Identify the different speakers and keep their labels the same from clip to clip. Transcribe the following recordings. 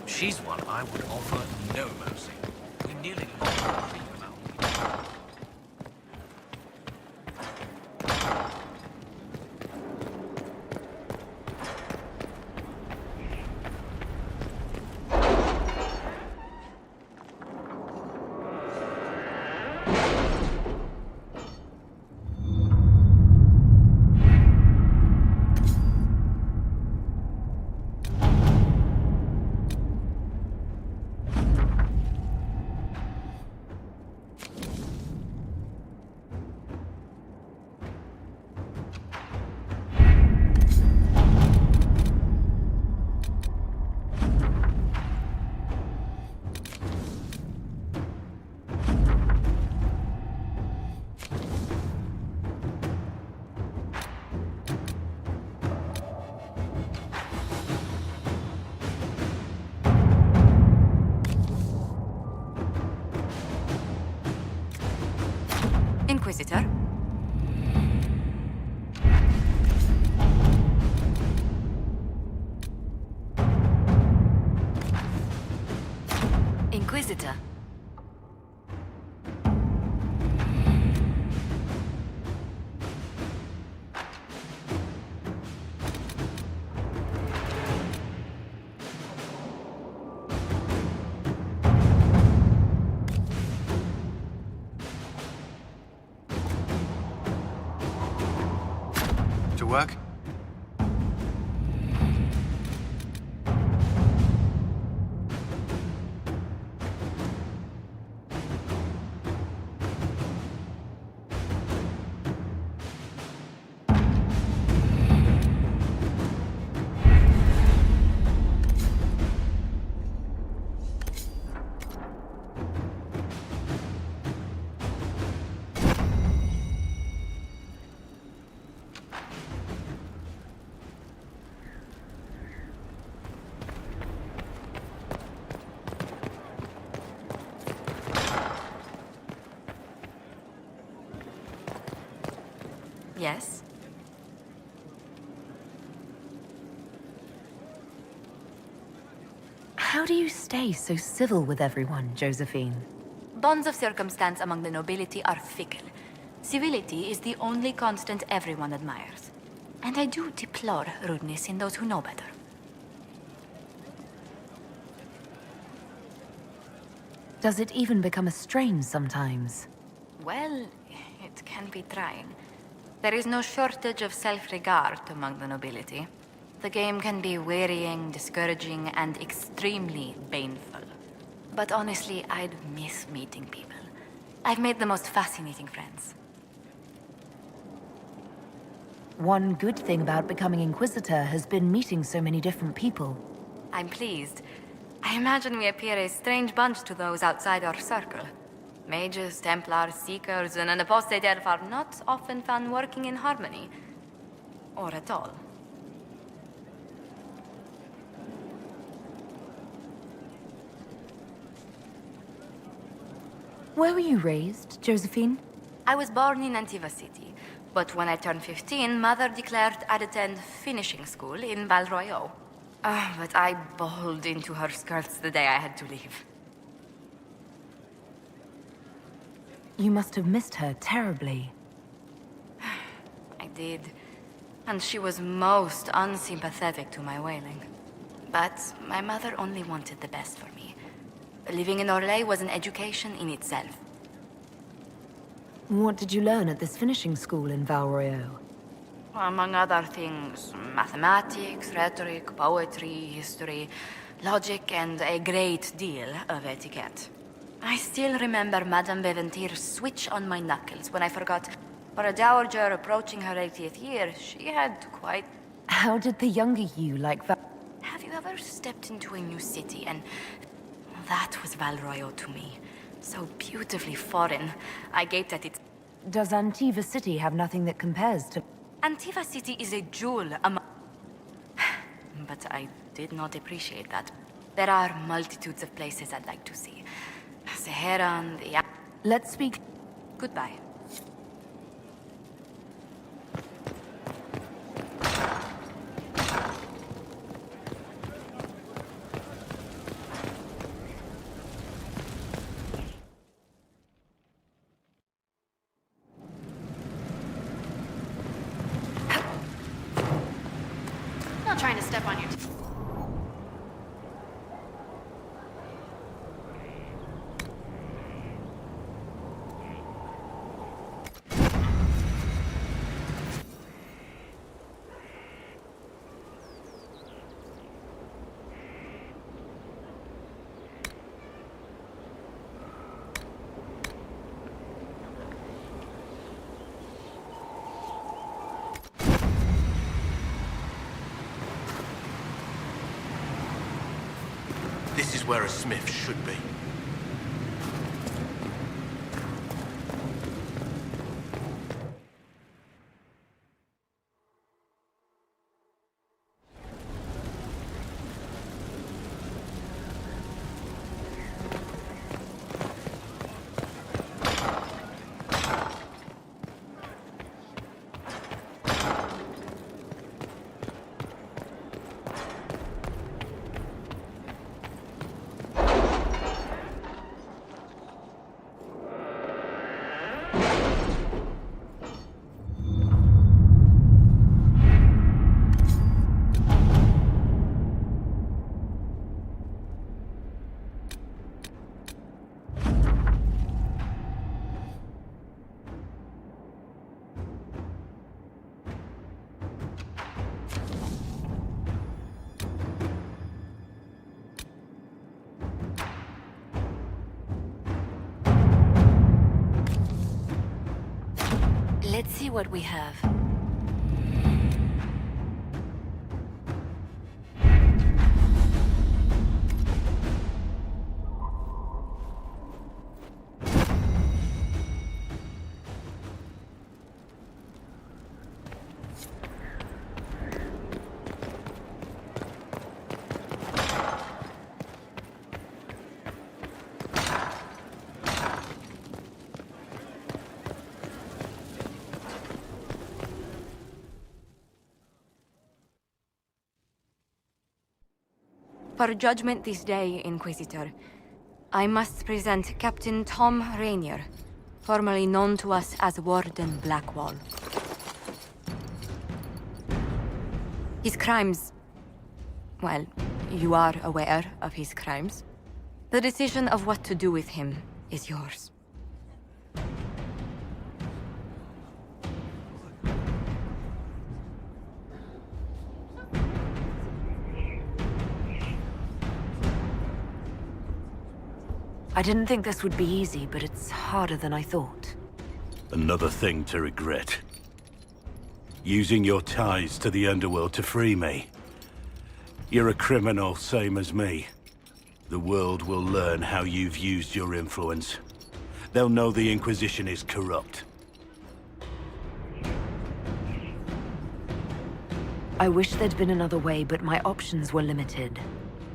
Speaker 1: She's one I would offer no mercy. We nearly lost our dream about me.
Speaker 2: Inquisitor? Inquisitor.
Speaker 1: To work?
Speaker 2: Yes?
Speaker 3: How do you stay so civil with everyone, Josephine?
Speaker 2: Bonds of circumstance among the nobility are fickle. Civility is the only constant everyone admires. And I do deplore rudeness in those who know better.
Speaker 3: Does it even become a strain sometimes?
Speaker 2: Well, it can be trying. There is no shortage of self-regard among the nobility. The game can be wearying, discouraging, and extremely baneful. But honestly, I'd miss meeting people. I've made the most fascinating friends.
Speaker 3: One good thing about becoming Inquisitor has been meeting so many different people.
Speaker 2: I'm pleased. I imagine we appear a strange bunch to those outside our circle. Mages, Templars, Seekers, and an apostate elf are not often found working in harmony. Or at all.
Speaker 3: Where were you raised, Josephine?
Speaker 2: I was born in Antiva City, but when I turned 15, Mother declared I'd attend finishing school in Val Royeaux. But I bawled into her skirts the day I had to leave.
Speaker 3: You must have missed her terribly.
Speaker 2: I did. And she was most unsympathetic to my wailing. But my mother only wanted the best for me. Living in Orlais was an education in itself.
Speaker 3: What did you learn at this finishing school in Val Royeaux?
Speaker 2: Among other things, mathematics, rhetoric, poetry, history, logic, and a great deal of etiquette. I still remember Madame Beventir's switch on my knuckles when I forgot. For a dowager approaching her 80th year, she had quite...
Speaker 3: How did the younger you like that?
Speaker 2: Have you ever stepped into a new city and... That was Valroyo to me. So beautifully foreign. I gaped at it.
Speaker 3: Does Antiva City have nothing that compares to...
Speaker 2: Antiva City is a jewel But I did not appreciate that. There are multitudes of places I'd like to see. Seheran, the...
Speaker 3: Let's speak...
Speaker 2: Goodbye.
Speaker 4: Not trying to step on your...
Speaker 1: This is where a smith should be.
Speaker 2: Let's see what we have. For judgment this day, Inquisitor, I must present Captain Tom Rainier, formerly known to us as Warden Blackwall. His crimes... well, you are aware of his crimes. The decision of what to do with him is yours.
Speaker 3: I didn't think this would be easy, but it's harder than I thought.
Speaker 5: Another thing to regret. Using your ties to the underworld to free me. You're a criminal, same as me. The world will learn how you've used your influence. They'll know the Inquisition is corrupt.
Speaker 3: I wish there'd been another way, but my options were limited.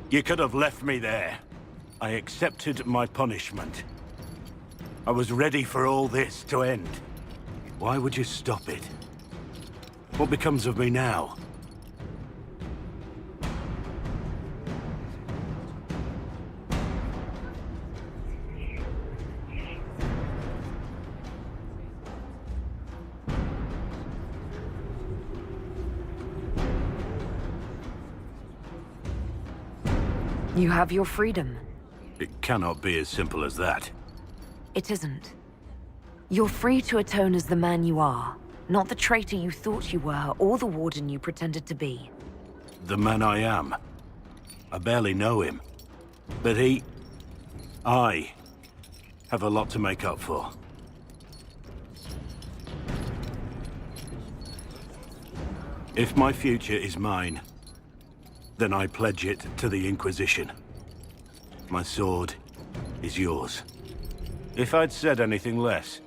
Speaker 5: You could have left me there. I accepted my punishment. I was ready for all this to end. Why would you stop it? What becomes of me now?
Speaker 3: You have your freedom.
Speaker 5: It cannot be as simple as that.
Speaker 3: It isn't. You're free to atone as the man you are, Not the traitor you thought you were, or the warden you pretended to be.
Speaker 5: The man I am. I barely know him. But I have a lot to make up for. If my future is mine, then I pledge it to the Inquisition. My sword is yours. If I'd said anything less,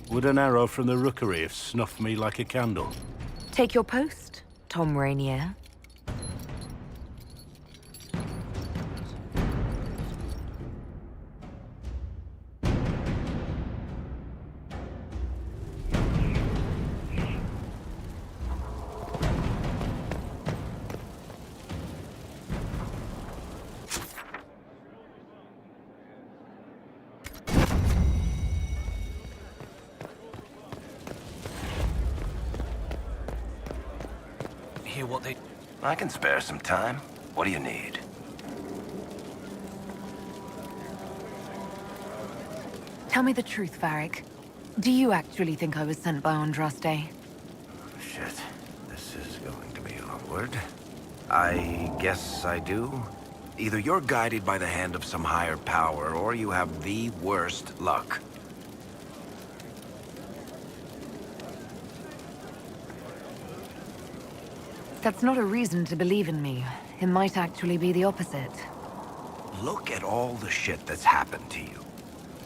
Speaker 5: would an arrow from the rookery have snuffed me like a candle?
Speaker 3: Take your post, Tom Rainier.
Speaker 1: Hear what they...
Speaker 6: I can spare some time. What do you need?
Speaker 3: Tell me the truth, Varric. Do you actually think I was sent by Andraste?
Speaker 6: Shit. This is going to be awkward. I guess I do. Either you're guided by the hand of some higher power, or you have the worst luck.
Speaker 3: That's not a reason to believe in me. It might actually be the opposite.
Speaker 6: Look at all the shit that's happened to you.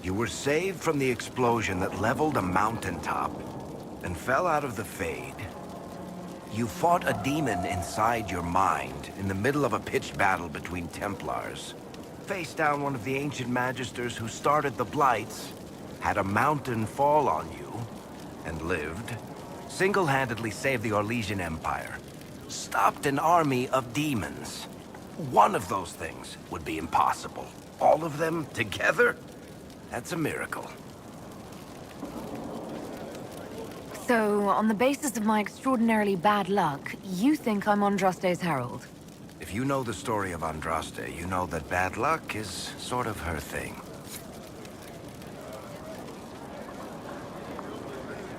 Speaker 6: You were saved from the explosion that leveled a mountaintop and fell out of the Fade. You fought a demon inside your mind in the middle of a pitched battle between Templars. Faced down one of the ancient magisters who started the Blights, had a mountain fall on you, and lived. Single-handedly saved the Orlesian Empire. Stopped an army of demons. One of those things would be impossible. All of them together? That's a miracle.
Speaker 3: So, on the basis of my extraordinarily bad luck, you think I'm Andraste's herald?
Speaker 6: If you know the story of Andraste, you know that bad luck is sort of her thing.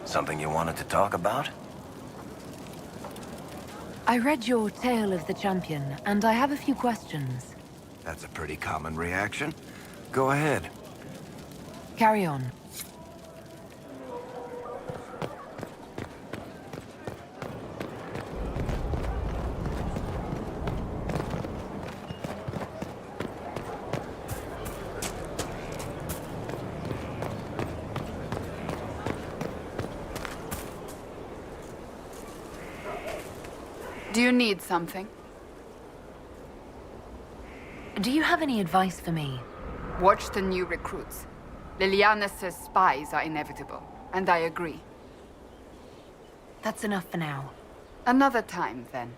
Speaker 6: Something you wanted to talk about?
Speaker 3: I read your Tale of the Champion, and I have a few questions.
Speaker 6: That's a pretty common reaction. Go ahead.
Speaker 3: Carry on.
Speaker 7: Do you need something?
Speaker 3: Do you have any advice for me?
Speaker 7: Watch the new recruits. Liliana's spies are inevitable, and I agree.
Speaker 3: That's enough for now.
Speaker 7: Another time, then.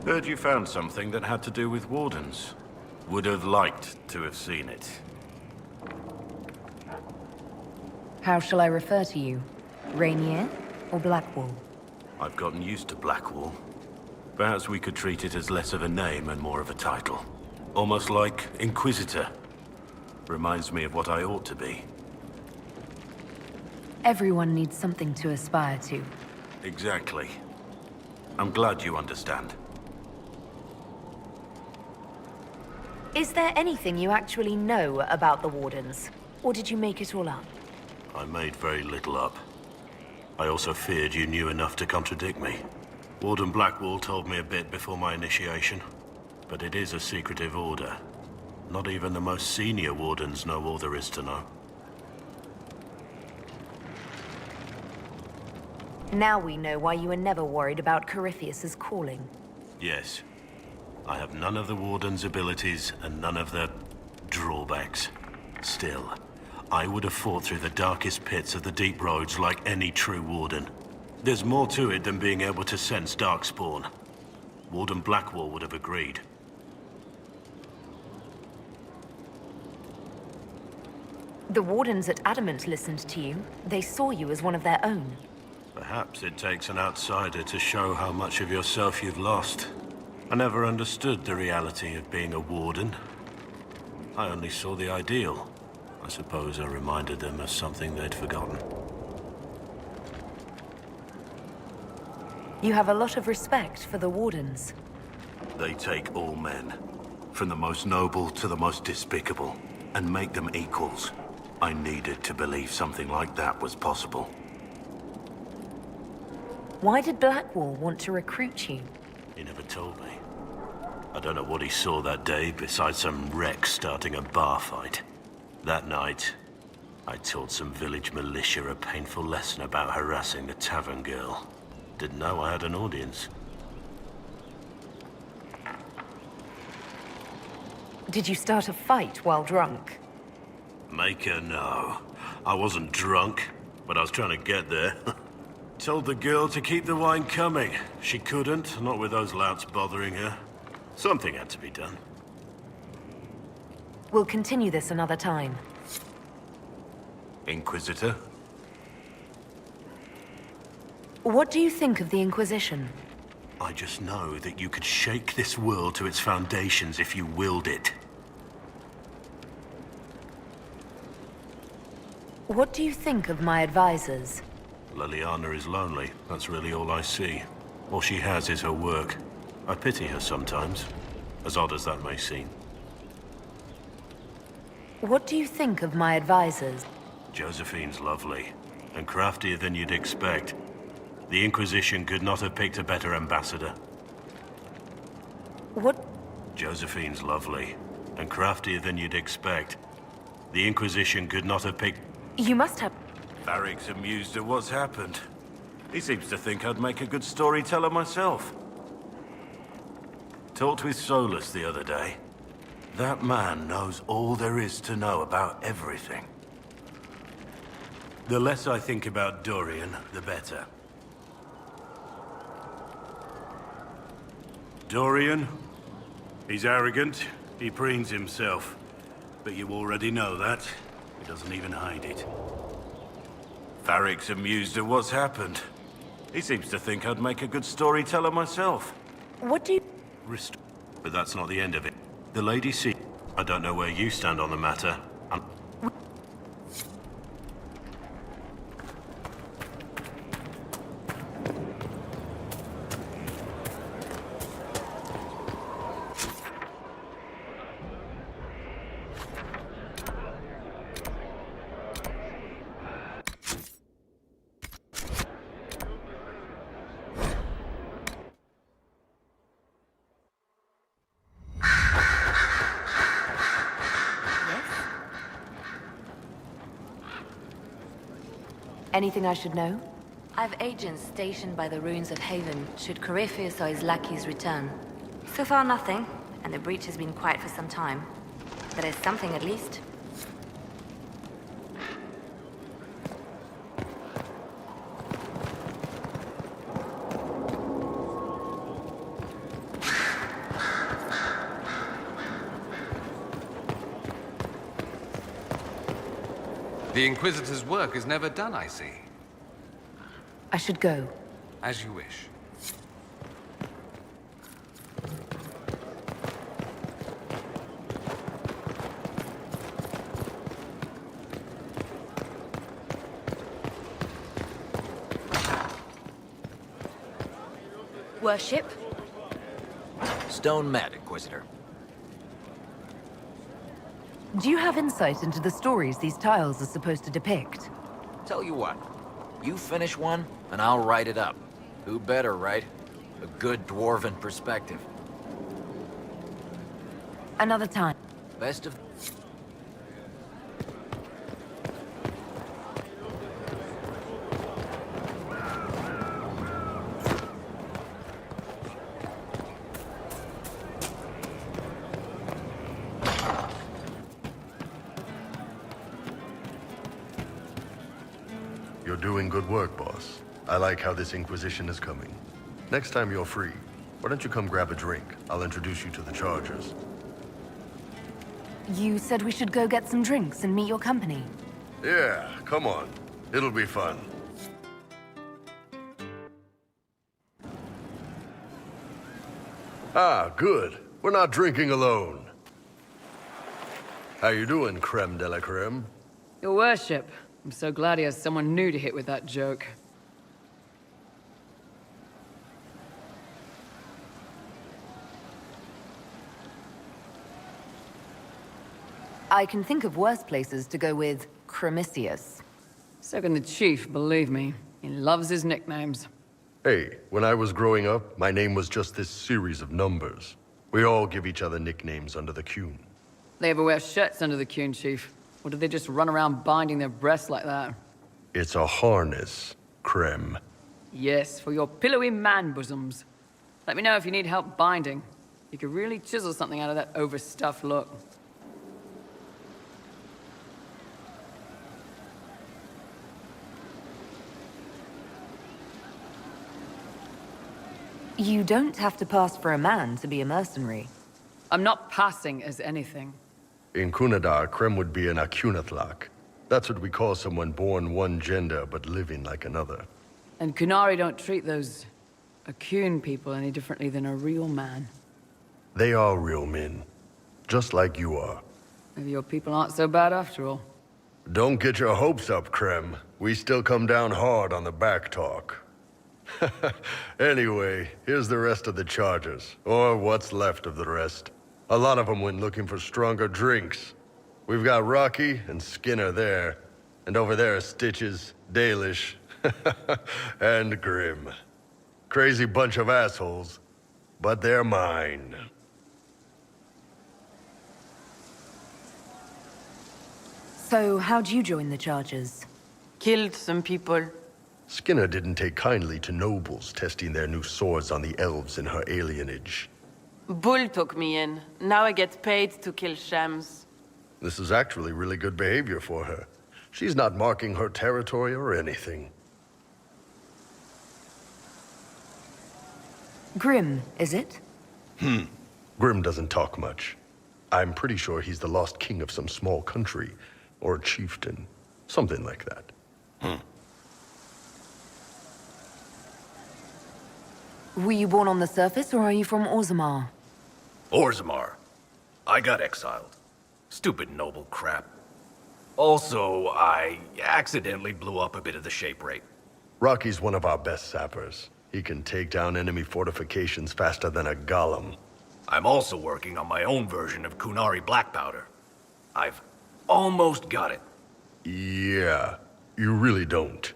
Speaker 5: Heard you found something that had to do with wardens. Would have liked to have seen it.
Speaker 3: How shall I refer to you? Rainier or Blackwall?
Speaker 5: I've gotten used to Blackwall. Perhaps we could treat it as less of a name and more of a title. Almost like Inquisitor. Reminds me of what I ought to be.
Speaker 3: Everyone needs something to aspire to.
Speaker 5: Exactly. I'm glad you understand.
Speaker 3: Is there anything you actually know about the Wardens? Or did you make it all up?
Speaker 5: I made very little up. I also feared you knew enough to contradict me. Warden Blackwall told me a bit before my initiation. But it is a secretive order. Not even the most senior wardens know all there is to know.
Speaker 3: Now we know why you were never worried about Corypheus's calling.
Speaker 5: Yes. I have none of the Warden's abilities and none of the drawbacks. Still, I would have fought through the darkest pits of the deep roads like any true Warden. There's more to it than being able to sense darkspawn. Warden Blackwall would have agreed.
Speaker 3: The Wardens at Adamant listened to you. They saw you as one of their own.
Speaker 5: Perhaps it takes an outsider to show how much of yourself you've lost. I never understood the reality of being a Warden. I only saw the ideal. I suppose I reminded them of something they'd forgotten.
Speaker 3: You have a lot of respect for the Wardens.
Speaker 5: They take all men, from the most noble to the most despicable, and make them equals. I needed to believe something like that was possible.
Speaker 3: Why did Blackwall want to recruit you?
Speaker 5: He never told me. I don't know what he saw that day besides some wreck starting a bar fight. That night, I taught some village militia a painful lesson about harassing the tavern girl. Didn't know I had an audience.
Speaker 3: Did you start a fight while drunk?
Speaker 5: Make her know. I wasn't drunk, but I was trying to get there. Told the girl to keep the wine coming. She couldn't, not with those louts bothering her. Something had to be done.
Speaker 3: We'll continue this another time.
Speaker 5: Inquisitor?
Speaker 3: What do you think of the Inquisition?
Speaker 5: I just know that you could shake this world to its foundations if you willed it.
Speaker 3: What do you think of my advisors?
Speaker 5: Liliana is lonely. That's really all I see. All she has is her work. I pity her sometimes, as odd as that may seem.
Speaker 3: What do you think of my advisors?
Speaker 5: Josephine's lovely, and craftier than you'd expect. The Inquisition could not have picked a better ambassador.
Speaker 3: What?
Speaker 5: Josephine's lovely, and craftier than you'd expect. The Inquisition could not have picked...
Speaker 3: You must have...
Speaker 5: Varric's amused at what's happened. He seems to think I'd make a good storyteller myself. Talked with Solus the other day. That man knows all there is to know about everything. The less I think about Dorian, the better. Dorian? He's arrogant. He preens himself. But you already know that. He doesn't even hide it. Varric's amused at what's happened. He seems to think I'd make a good storyteller myself.
Speaker 3: What do you...
Speaker 5: But that's not the end of it. The Lady C... I don't know where you stand on the matter.
Speaker 3: Anything I should know?
Speaker 2: I've agents stationed by the ruins of Haven should Corypheus or his lackeys return. So far nothing, and the breach has been quiet for some time. There is something at least.
Speaker 8: The Inquisitor's work is never done, I see.
Speaker 3: I should go.
Speaker 8: As you wish.
Speaker 2: Worship?
Speaker 1: Stone met, Inquisitor.
Speaker 3: Do you have insight into the stories these tiles are supposed to depict?
Speaker 1: Tell you what, you finish one, and I'll write it up. Who better, right? A good dwarven perspective.
Speaker 3: Another time.
Speaker 1: Best of...
Speaker 9: You're doing good work, boss. I like how this Inquisition is coming. Next time you're free, why don't you come grab a drink? I'll introduce you to the Chargers.
Speaker 3: You said we should go get some drinks and meet your company.
Speaker 9: Yeah, come on. It'll be fun. Ah, good. We're not drinking alone. How you doing, creme de la creme?
Speaker 10: Your worship. I'm so glad he has someone new to hit with that joke.
Speaker 3: I can think of worse places to go with Cremisius.
Speaker 10: So can the chief, believe me. He loves his nicknames.
Speaker 9: Hey, when I was growing up, my name was just this series of numbers. We all give each other nicknames under the Qun.
Speaker 10: They ever wear shirts under the Qun, chief? Or do they just run around binding their breasts like that?
Speaker 9: It's a harness, creme.
Speaker 10: Yes, for your pillowy man bosoms. Let me know if you need help binding. You could really chisel something out of that overstuffed look.
Speaker 3: You don't have to pass for a man to be a mercenary.
Speaker 10: I'm not passing as anything.
Speaker 9: In Kunadar, creme would be an Akunathlak. That's what we call someone born one gender but living like another.
Speaker 10: And Kunari don't treat those Akun people any differently than a real man.
Speaker 9: They are real men, just like you are.
Speaker 10: Maybe your people aren't so bad after all.
Speaker 9: Don't get your hopes up, creme. We still come down hard on the back talk. Anyway, here's the rest of the charges, or what's left of the rest. A lot of them went looking for stronger drinks. We've got Rocky and Skinner there, and over there are Stitches, Dalish, and Grim. Crazy bunch of assholes, but they're mine.
Speaker 3: So, how'd you join the charges?
Speaker 11: Killed some people.
Speaker 9: Skinner didn't take kindly to nobles testing their new swords on the elves in her alienage.
Speaker 11: Bull took me in. Now I get paid to kill shams.
Speaker 9: This is actually really good behavior for her. She's not marking her territory or anything.
Speaker 3: Grim, is it?
Speaker 9: Grim doesn't talk much. I'm pretty sure he's the lost king of some small country, or a chieftain. Something like that.
Speaker 3: Were you born on the surface, or are you from Orzammar?
Speaker 12: Orzammar. I got exiled. Stupid noble crap. Also, I accidentally blew up a bit of the shape rate.
Speaker 9: Rocky's one of our best sappers. He can take down enemy fortifications faster than a golem.
Speaker 12: I'm also working on my own version of Kunari black powder. I've almost got it.
Speaker 9: Yeah, you really don't.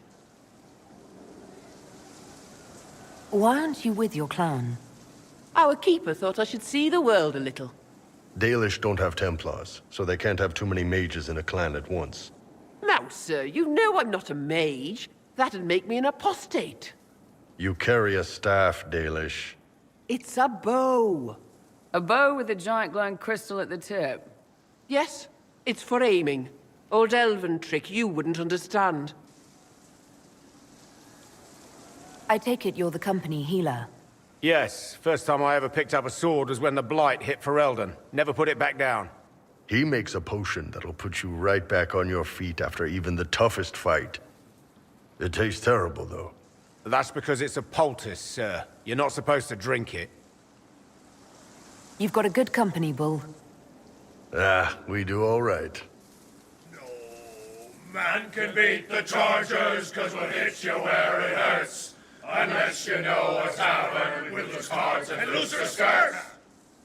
Speaker 3: Why aren't you with your clan?
Speaker 11: Our keeper thought I should see the world a little.
Speaker 9: Dalish don't have Templars, so they can't have too many mages in a clan at once.
Speaker 11: Now, sir, you know I'm not a mage. That'd make me an apostate.
Speaker 9: You carry a staff, Dalish.
Speaker 11: It's a bow.
Speaker 10: A bow with a giant glowing crystal at the tip.
Speaker 11: Yes, it's for aiming. Old elven trick you wouldn't understand.
Speaker 3: I take it you're the company healer.
Speaker 13: Yes, first time I ever picked up a sword was when the Blight hit Ferelden. Never put it back down.
Speaker 9: He makes a potion that'll put you right back on your feet after even the toughest fight. It tastes terrible, though.
Speaker 13: That's because it's a poultice, sir. You're not supposed to drink it.
Speaker 3: You've got a good company, Bull.
Speaker 9: Ah, we do all right.
Speaker 14: No man can beat the Chargers, 'cause we'll hit you where it hurts. Unless you know a tavern with loose cards and looser skirts.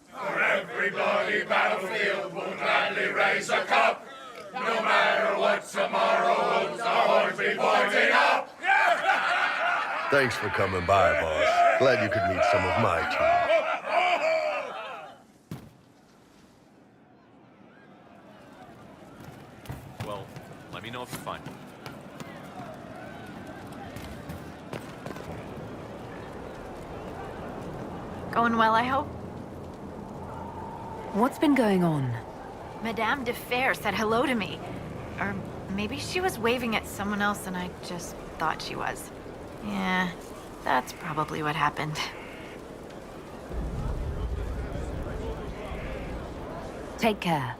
Speaker 14: For every bloody battlefield we'll gladly raise a cup. No matter what tomorrow holds, our horns be pointing up.
Speaker 9: Thanks for coming by, boss. Glad you could meet some of my team.
Speaker 15: Well, let me know if you find him.
Speaker 4: Going well, I hope?
Speaker 3: What's been going on?
Speaker 4: Madame de Fer said hello to me. Or maybe she was waving at someone else and I just thought she was. Yeah, that's probably what happened.
Speaker 3: Take care.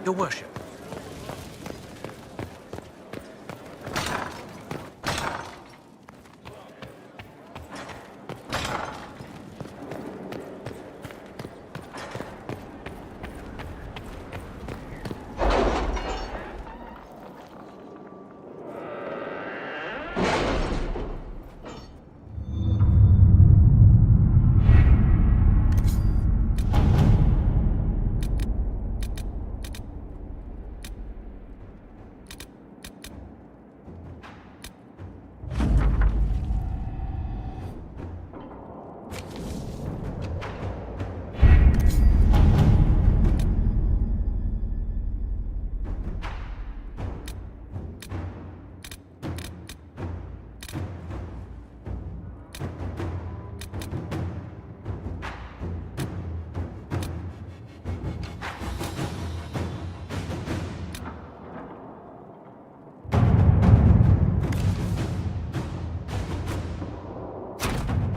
Speaker 12: Your worship.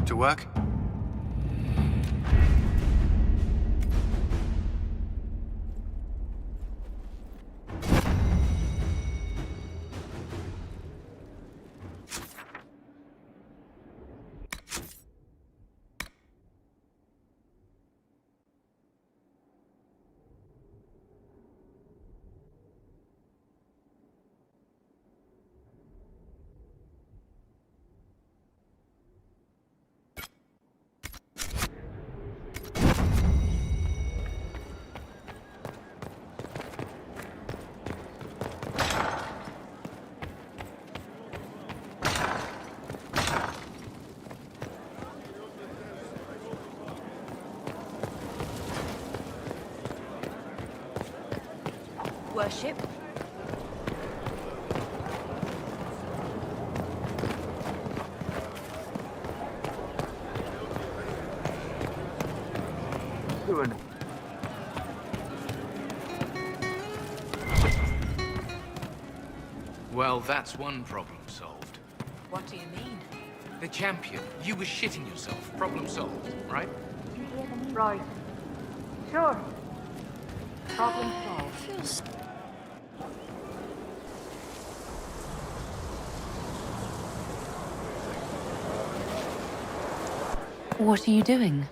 Speaker 16: To work?
Speaker 3: Worship.
Speaker 16: Doing.
Speaker 8: Well, that's one problem solved.
Speaker 7: What do you mean?
Speaker 8: The champion. You were shitting yourself. Problem solved, right?
Speaker 7: Right. Sure. Problem solved.
Speaker 3: What are you doing?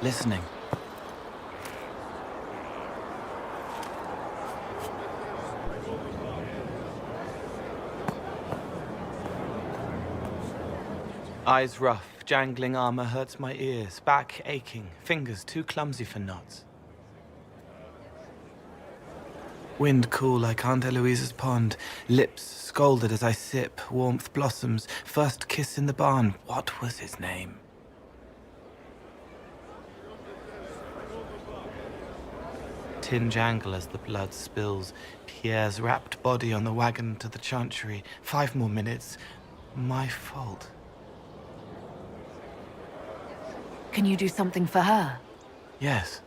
Speaker 16: Listening.
Speaker 17: Eyes rough, jangling armor hurts my ears, back aching, fingers too clumsy for knots. Wind cool like Aunt Eloise's pond, lips scalded as I sip, warmth blossoms, first kiss in the barn. What was his name? Tin jangle as the blood spills, Pierre's wrapped body on the wagon to the chantry. 5 more minutes. My fault.
Speaker 3: Can you do something for her?
Speaker 17: Yes.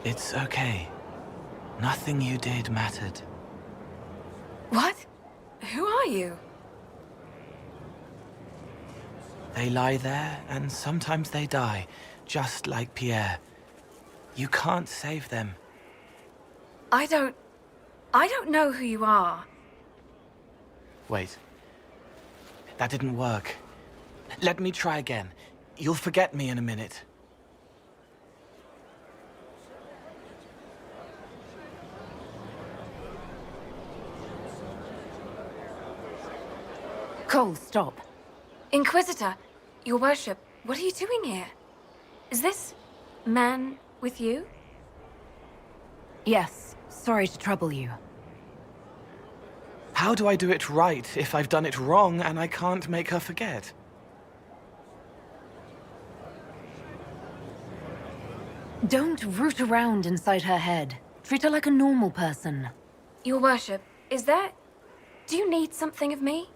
Speaker 17: It's okay. Nothing you did mattered.
Speaker 2: What? Who are you?
Speaker 17: They lie there, and sometimes they die, just like Pierre. You can't save them.
Speaker 2: I don't know who you are.
Speaker 17: Wait. That didn't work. Let me try again. You'll forget me in a minute.
Speaker 3: Cole, stop.
Speaker 2: Inquisitor, your worship, what are you doing here? Is this man with you?
Speaker 3: Yes, sorry to trouble you.
Speaker 17: How do I do it right if I've done it wrong and I can't make her forget?
Speaker 3: Don't root around inside her head. Treat her like a normal person.
Speaker 2: Your worship, is there... Do you need something of me?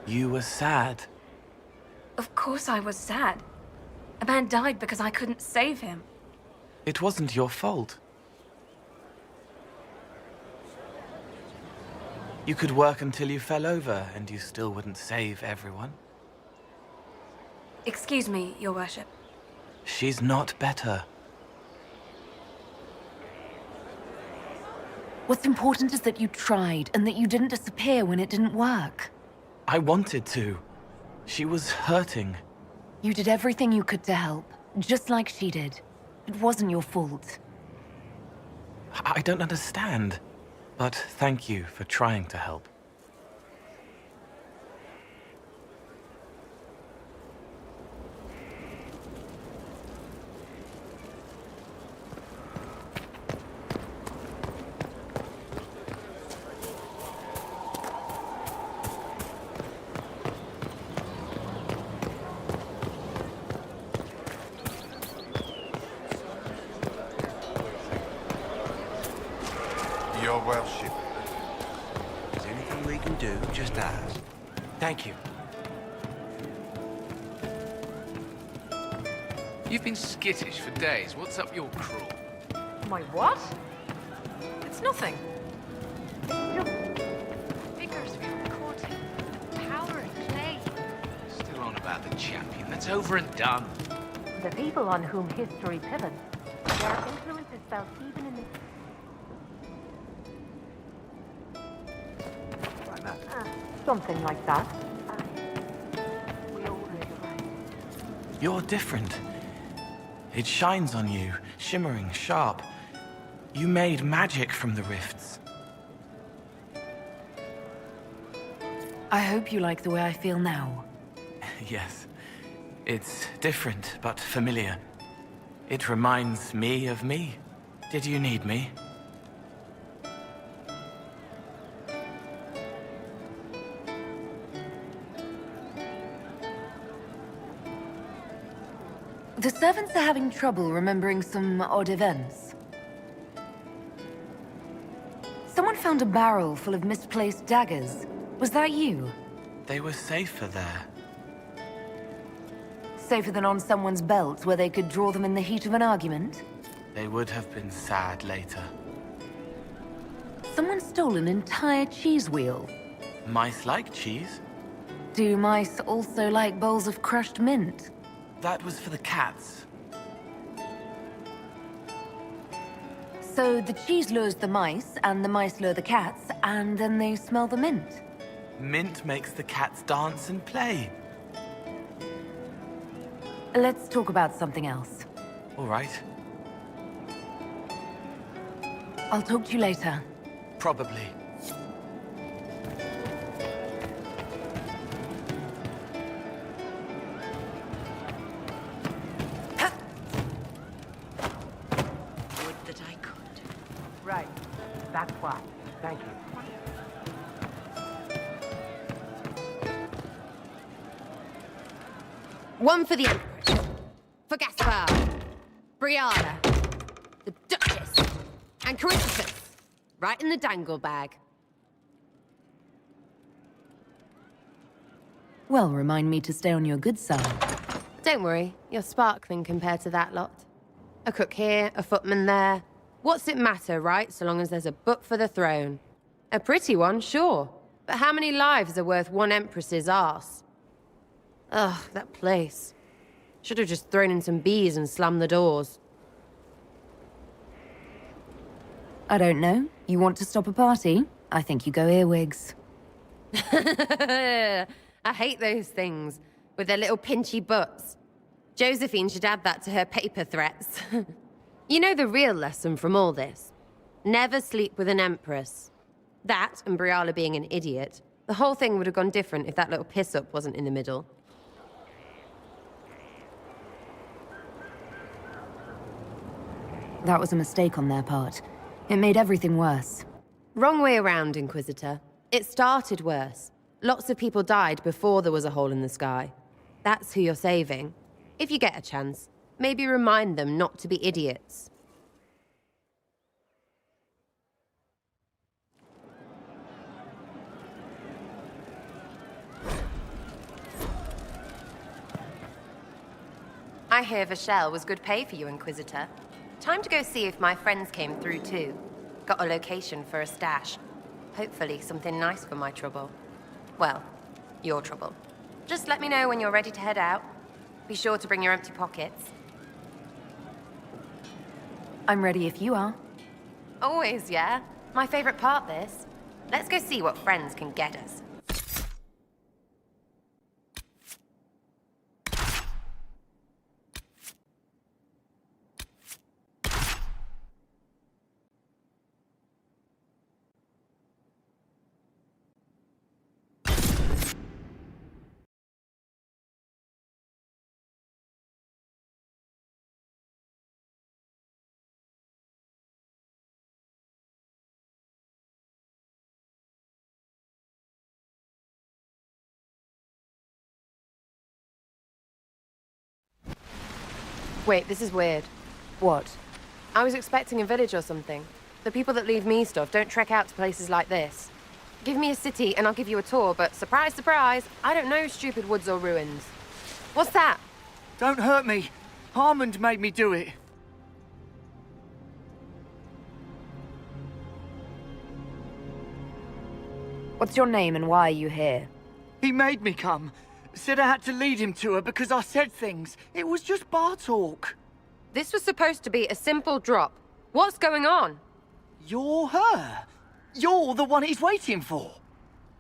Speaker 17: You were sad.
Speaker 2: Of course I was sad. A man died because I couldn't save him.
Speaker 17: It wasn't your fault. You could work until you fell over, and you still wouldn't save everyone.
Speaker 18: Excuse me, Your Worship.
Speaker 17: She's not better.
Speaker 3: What's important is that you tried, and that you didn't disappear when it didn't work.
Speaker 17: I wanted to. She was hurting.
Speaker 3: You did everything you could to help, just like she did. It wasn't your fault.
Speaker 17: I don't understand. But thank you for trying to help.
Speaker 6: Your Worship. Is there anything we can do? Just ask.
Speaker 16: Thank you.
Speaker 8: You've been skittish for days. What's up your crawl?
Speaker 4: My what? It's nothing. Just figures we were courting. The power of clay.
Speaker 8: Still on about the champion. That's over and done.
Speaker 19: The people on whom history pivots, their influence is felt even in the... something like that. We all live right.
Speaker 17: You're different. It shines on you, shimmering, sharp. You made magic from the rifts.
Speaker 3: I hope you like the way I feel now.
Speaker 17: Yes. It's different, but familiar. It reminds me of me. Did you need me?
Speaker 3: The servants are having trouble remembering some odd events. Someone found a barrel full of misplaced daggers. Was that you?
Speaker 17: They were safer there.
Speaker 3: Safer than on someone's belt, where they could draw them in the heat of an argument?
Speaker 17: They would have been sad later.
Speaker 3: Someone stole an entire cheese wheel.
Speaker 17: Mice like cheese?
Speaker 3: Do mice also like bowls of crushed mint?
Speaker 17: That was for the cats.
Speaker 3: So the cheese lures the mice, and the mice lure the cats, and then they smell the mint.
Speaker 17: Mint makes the cats dance and play.
Speaker 3: Let's talk about something else.
Speaker 17: All right.
Speaker 3: I'll talk to you later.
Speaker 17: Probably.
Speaker 11: Would that I could.
Speaker 19: Right. That's why. Thank you.
Speaker 20: One for the Empress. For Gaspar. Brianna. The Duchess. And Christopher. Right in the dangle bag.
Speaker 3: Well, remind me to stay on your good side.
Speaker 20: Don't worry, you're sparkling compared to that lot. A cook here, a footman there. What's it matter, right, so long as there's a butt for the throne? A pretty one, sure. But how many lives are worth one Empress's arse? Ugh, that place. Should have just thrown in some bees and slammed the doors.
Speaker 3: I don't know. You want to stop a party? I think you go earwigs.
Speaker 20: I hate those things, with their little pinchy butts. Josephine should add that to her paper threats. You know the real lesson from all this? Never sleep with an Empress. That, and Briala being an idiot, the whole thing would have gone different if that little piss-up wasn't in the middle.
Speaker 3: That was a mistake on their part. It made everything worse.
Speaker 20: Wrong way around, Inquisitor. It started worse. Lots of people died before there was a hole in the sky. That's who you're saving. If you get a chance, maybe remind them not to be idiots. I hear Vachelle was good pay for you, Inquisitor. Time to go see if my friends came through too. Got a location for a stash. Hopefully something nice for my trouble. Well, your trouble. Just let me know when you're ready to head out. Be sure to bring your empty pockets.
Speaker 3: I'm ready if you are.
Speaker 20: Always, yeah. My favorite part, this. Let's go see what friends can get us. Wait, this is weird.
Speaker 3: What?
Speaker 20: I was expecting a village or something. The people that leave me stuff don't trek out to places like this. Give me a city and I'll give you a tour, but surprise, surprise, I don't know stupid woods or ruins. What's that?
Speaker 18: Don't hurt me. Harmond made me do it.
Speaker 3: What's your name and why are you here?
Speaker 18: He made me come. Said I had to lead him to her because I said things. It was just bar talk.
Speaker 20: This was supposed to be a simple drop. What's going on?
Speaker 18: You're her. You're the one he's waiting for.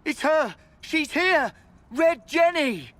Speaker 18: It's her. She's here. Red Jenny.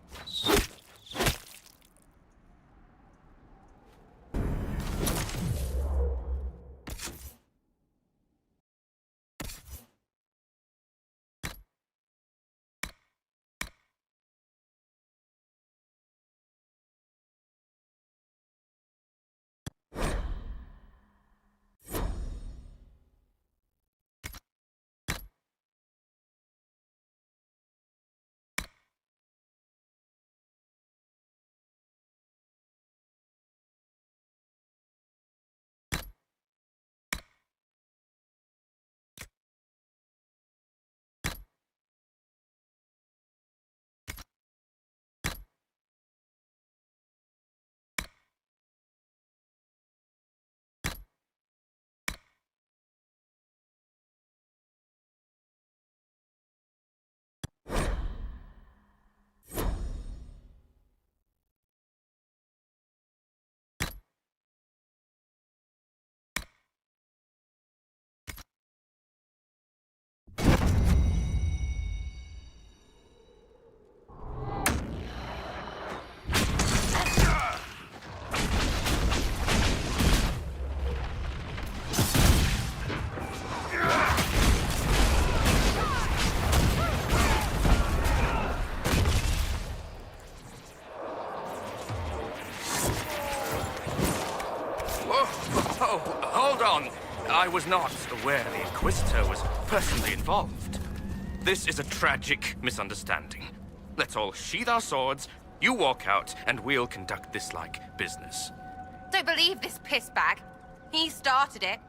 Speaker 12: I was not aware the Inquisitor was personally involved. This is a tragic misunderstanding. Let's all sheath our swords, you walk out, and we'll conduct this like business.
Speaker 20: Don't believe this pissbag. He started it.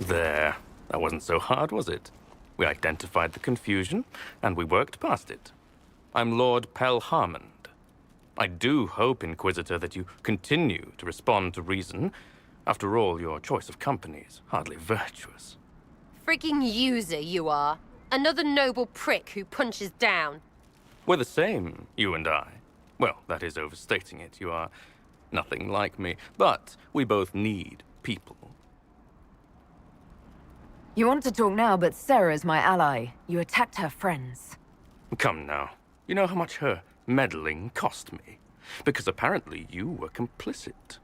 Speaker 12: There. That wasn't so hard, was it? We identified the confusion, and we worked past it. I'm Lord Pel Harmond. I do hope, Inquisitor, that you continue to respond to reason. After all, your choice of company is hardly virtuous.
Speaker 20: Freaking user, you are. Another noble prick who punches down.
Speaker 12: We're the same, you and I. Well, that is overstating it. You are nothing like me. But we both need people.
Speaker 3: You want to talk now, but Sarah's my ally. You attacked her friends.
Speaker 12: Come now. You know how much her meddling cost me? Because apparently you were complicit.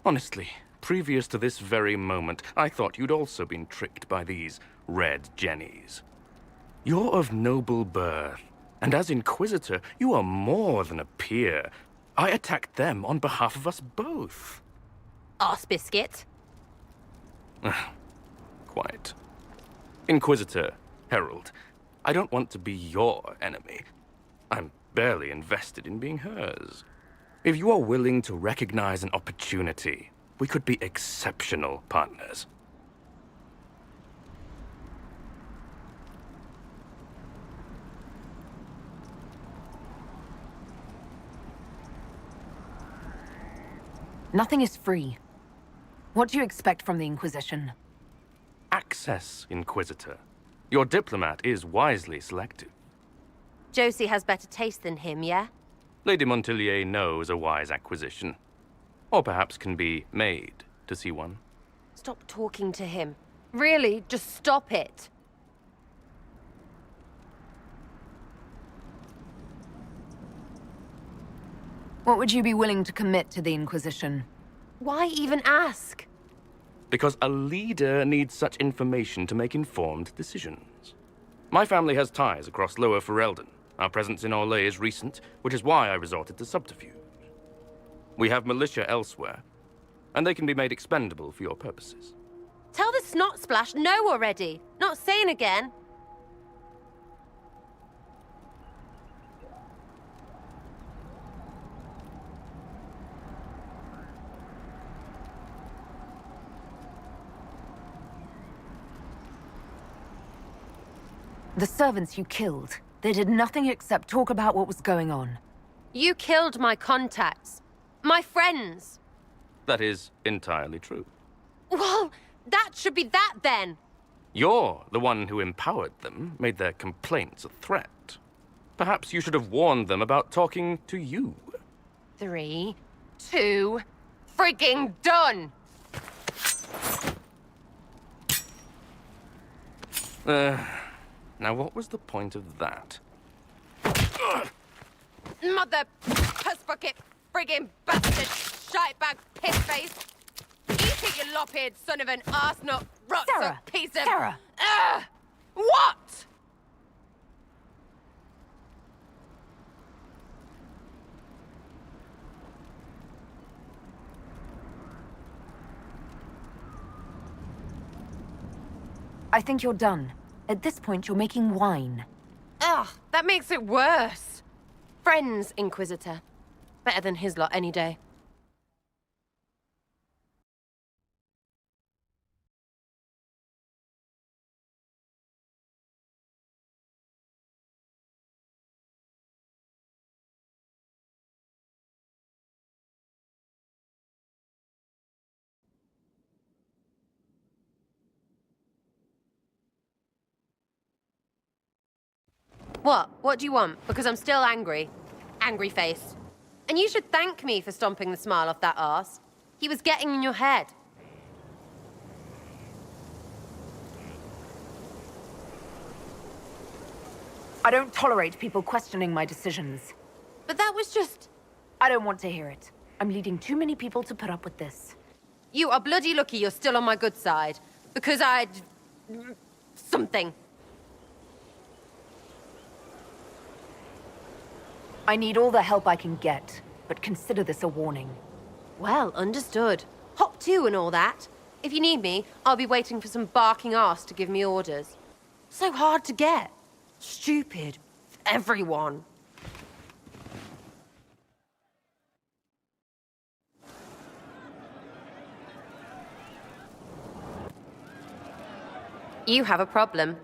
Speaker 12: Honestly, previous to this very moment, I thought you'd also been tricked by these red jennies. You're of noble birth, and as Inquisitor, you are more than a peer. I attacked them on behalf of us both.
Speaker 20: Arse biscuit.
Speaker 12: Quite. Inquisitor, Herald, I don't want to be your enemy. I'm barely invested in being hers. If you are willing to recognize an opportunity, we could be exceptional partners.
Speaker 3: Nothing is free. What do you expect from the Inquisition?
Speaker 12: Access, Inquisitor. Your diplomat is wisely selective.
Speaker 20: Josie has better taste than him, yeah?
Speaker 12: Lady Montillier knows a wise acquisition. Or perhaps can be made to see one.
Speaker 20: Stop talking to him. Really, just stop it.
Speaker 3: What would you be willing to commit to the Inquisition?
Speaker 20: Why even ask?
Speaker 12: Because a leader needs such information to make informed decisions. My family has ties across Lower Ferelden. Our presence in Orlais is recent, which is why I resorted to subterfuge. We have militia elsewhere, and they can be made expendable for your purposes.
Speaker 20: Tell the snot splash no already. Not saying again.
Speaker 3: The servants you killed, they did nothing except talk about what was going on.
Speaker 20: You killed my contacts. My friends.
Speaker 12: That is entirely true.
Speaker 20: Well, that should be that then.
Speaker 12: You're the one who empowered them, made their complaints a threat. Perhaps you should have warned them about talking to you.
Speaker 20: 3, 2, frigging done!
Speaker 12: Now what was the point of that?
Speaker 20: Mother puss bucket, frigging bastard, shitebag piss-face. Eat it, you lop-eared son of an arsenal, rotter piece of...
Speaker 3: Sarah!
Speaker 20: What?
Speaker 3: I think you're done. At this point, you're making wine.
Speaker 20: Ugh, that makes it worse. Friends, Inquisitor. Better than his lot any day. What? What do you want? Because I'm still angry. Angry face. And you should thank me for stomping the smile off that arse. He was getting in your head.
Speaker 3: I don't tolerate people questioning my decisions.
Speaker 20: But that was just...
Speaker 3: I don't want to hear it. I'm leading too many people to put up with this.
Speaker 20: You are bloody lucky you're still on my good side. Because I'd... something.
Speaker 3: I need all the help I can get, but consider this a warning.
Speaker 20: Well, understood. Hop to and all that. If you need me, I'll be waiting for some barking arse to give me orders. So hard to get. Stupid. Everyone. You have a problem.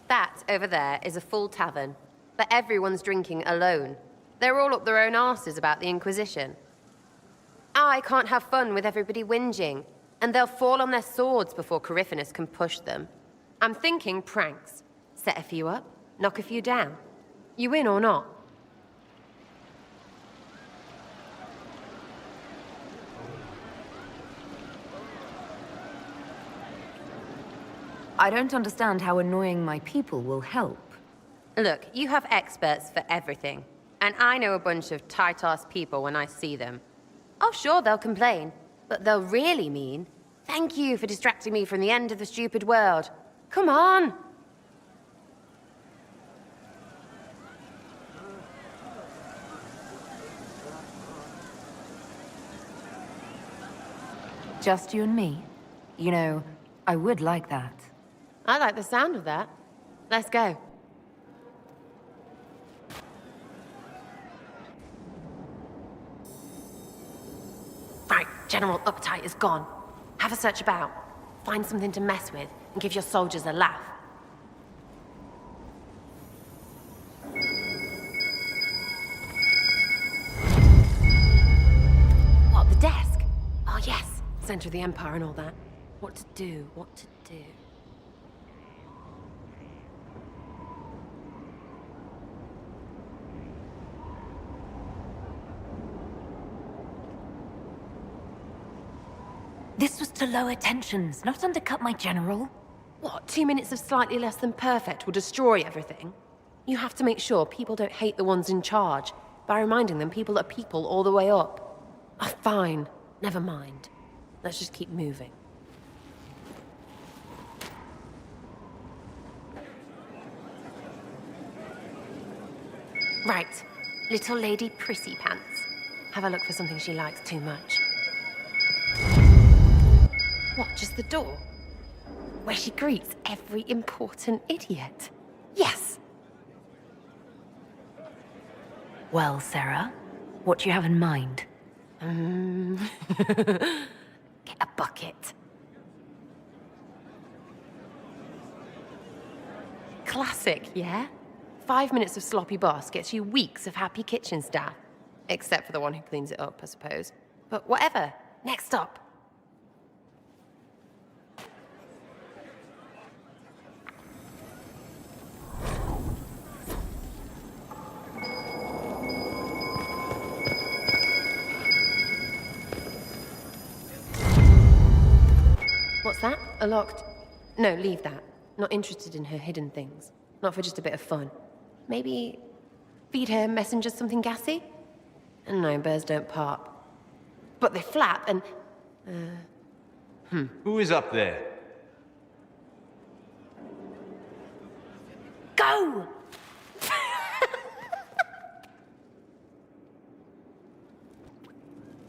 Speaker 20: That over there is a full tavern, but everyone's drinking alone. They're all up their own arses about the Inquisition. I can't have fun with everybody whinging, and they'll fall on their swords before Coryphanus can push them. I'm thinking pranks. Set a few up, knock a few down. You win or not?
Speaker 3: I don't understand how annoying my people will help.
Speaker 20: Look, you have experts for everything. And I know a bunch of tight-ass people when I see them. Oh, sure, they'll complain. But they'll really mean, thank you for distracting me from the end of the stupid world. Come on!
Speaker 3: Just you and me? You know, I would like that.
Speaker 20: I like the sound of that. Let's go. Right, General Uptight is gone. Have a search about. Find something to mess with, and give your soldiers a laugh. What, the desk? Oh yes, center of the Empire and all that. What to do, what to do.
Speaker 3: This was to lower tensions, not undercut my general.
Speaker 20: What, 2 minutes of slightly less than perfect will destroy everything? You have to make sure people don't hate the ones in charge by reminding them people are people all the way up. Oh, fine. Never mind. Let's just keep moving. Right. Little Lady Prissy Pants. Have a look for something she likes too much. What, just the door? Where she greets every important idiot. Yes!
Speaker 3: Well, Sarah, what do you have in mind?
Speaker 20: Get a bucket. Classic, yeah? 5 minutes of sloppy boss gets you weeks of happy kitchen staff. Except for the one who cleans it up, I suppose. But whatever. Next up. What's that? A locked... No, leave that. Not interested in her hidden things. Not for just a bit of fun. Maybe... feed her messengers something gassy? No, bears don't pop. But they flap and...
Speaker 15: Who is up there?
Speaker 20: Go!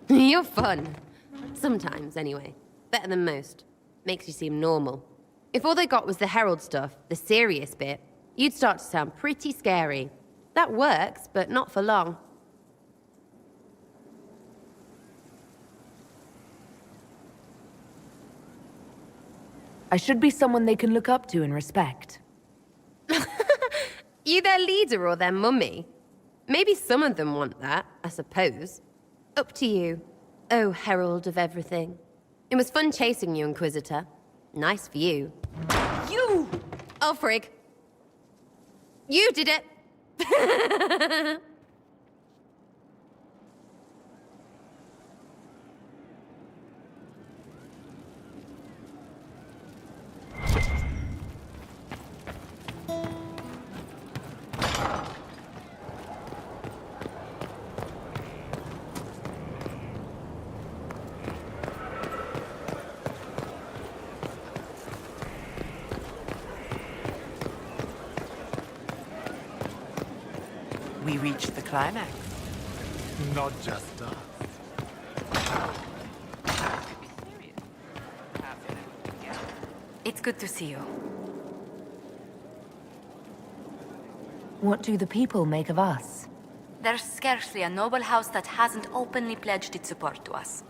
Speaker 20: You're fun. Sometimes, anyway. Better than most. Makes you seem normal. If all they got was the Herald stuff, the serious bit, you'd start to sound pretty scary. That works, but not for long.
Speaker 3: I should be someone they can look up to and respect.
Speaker 20: You their leader or their mummy? Maybe some of them want that, I suppose. Up to you, oh herald of everything. It was fun chasing you, Inquisitor. Nice for you. You! Oh, frig. You did it!
Speaker 21: We reached the climax.
Speaker 22: Not just us.
Speaker 2: It's good to see you.
Speaker 3: What do the people make of us?
Speaker 2: There's scarcely a noble house that hasn't openly pledged its support to us.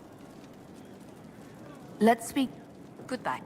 Speaker 3: Let's speak.
Speaker 2: Goodbye.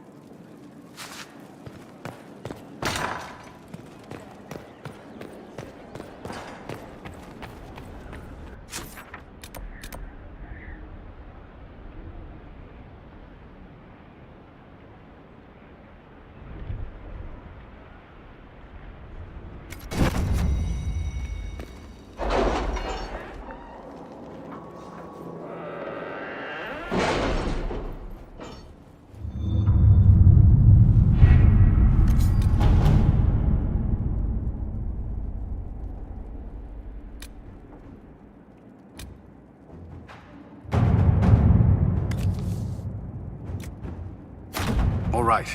Speaker 14: All right.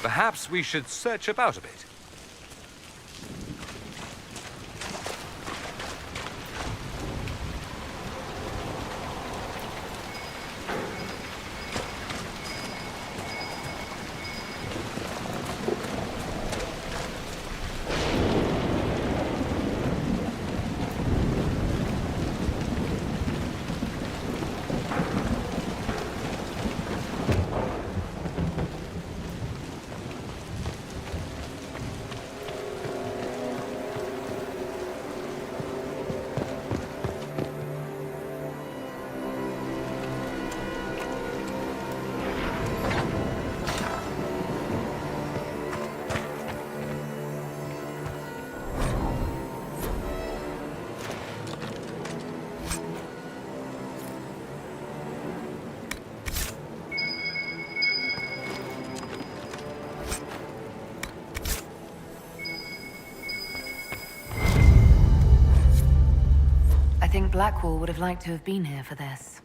Speaker 8: Perhaps we should search about a bit.
Speaker 3: I think Blackwall would have liked to have been here for this.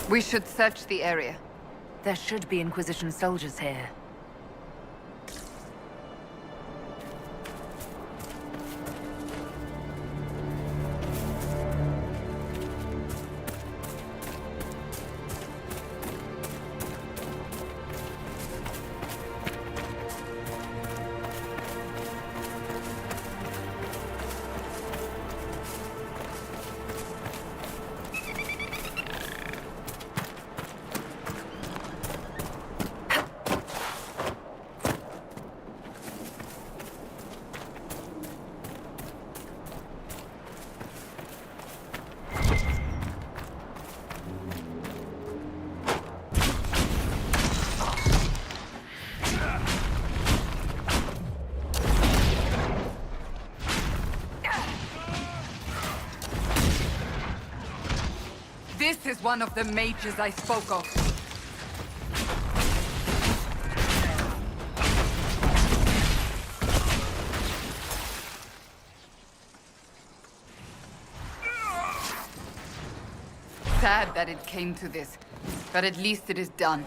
Speaker 7: We should search the area.
Speaker 3: There should be Inquisition soldiers here.
Speaker 7: This is one of the mages I spoke of. Sad that it came to this, but at least it is done.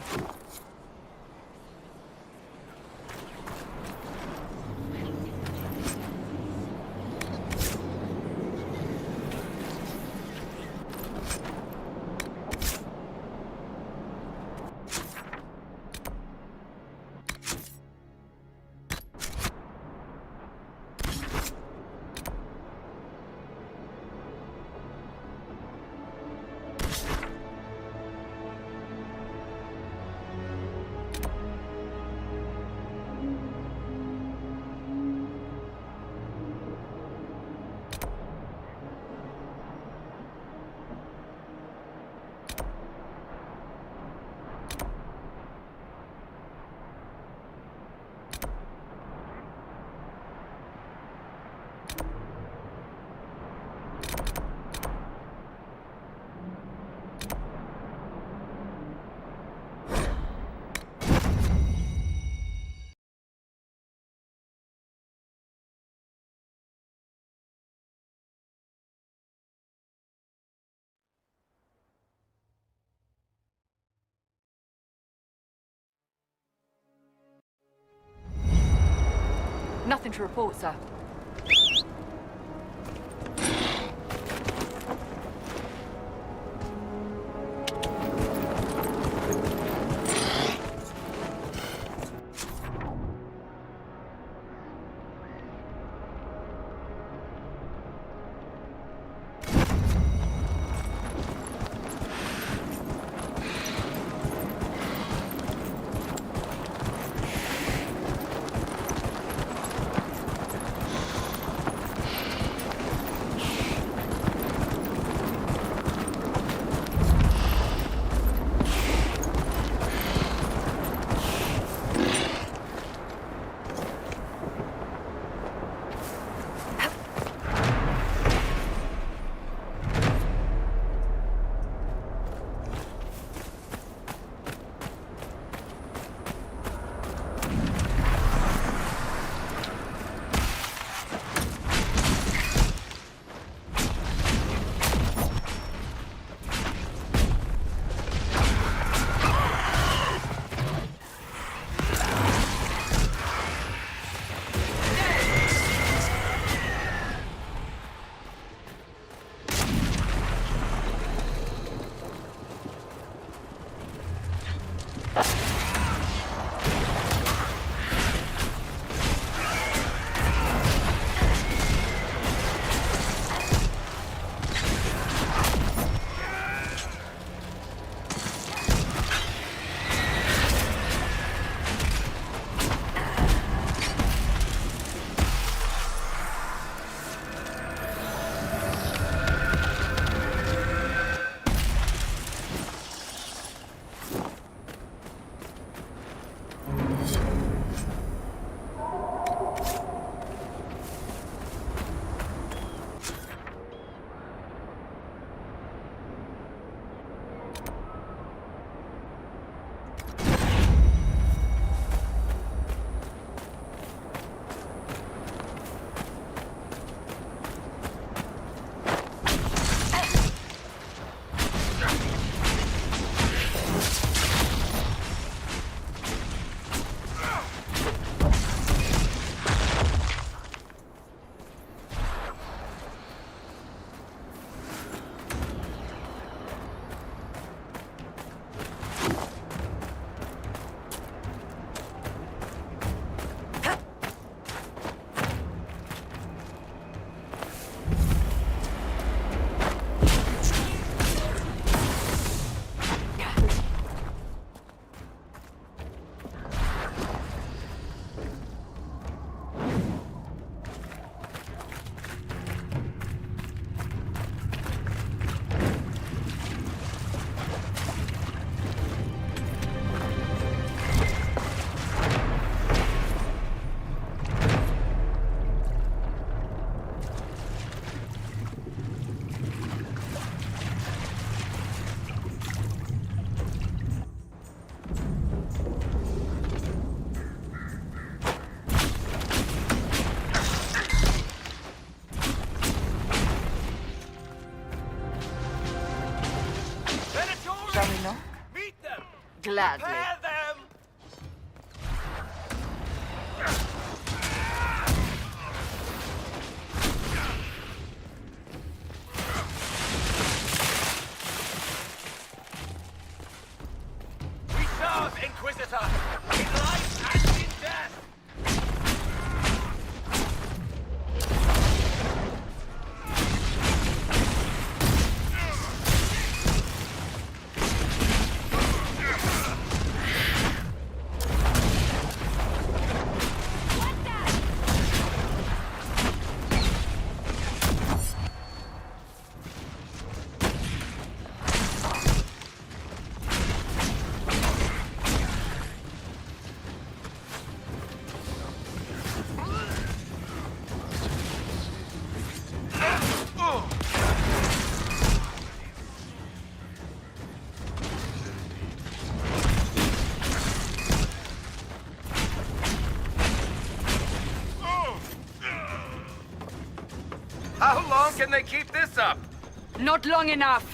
Speaker 7: Nothing to report, sir. Gladly.
Speaker 18: We serve, Inquisitor! In life and in death!
Speaker 6: How long can they keep this up?
Speaker 7: Not long enough.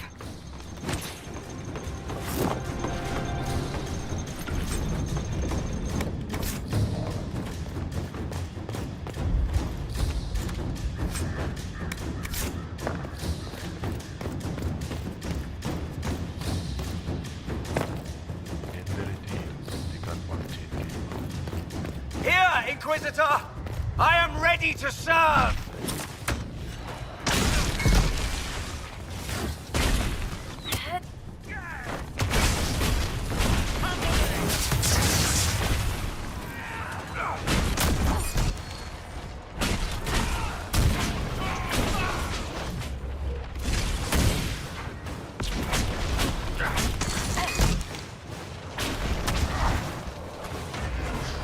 Speaker 18: Here, Inquisitor! I am ready to serve!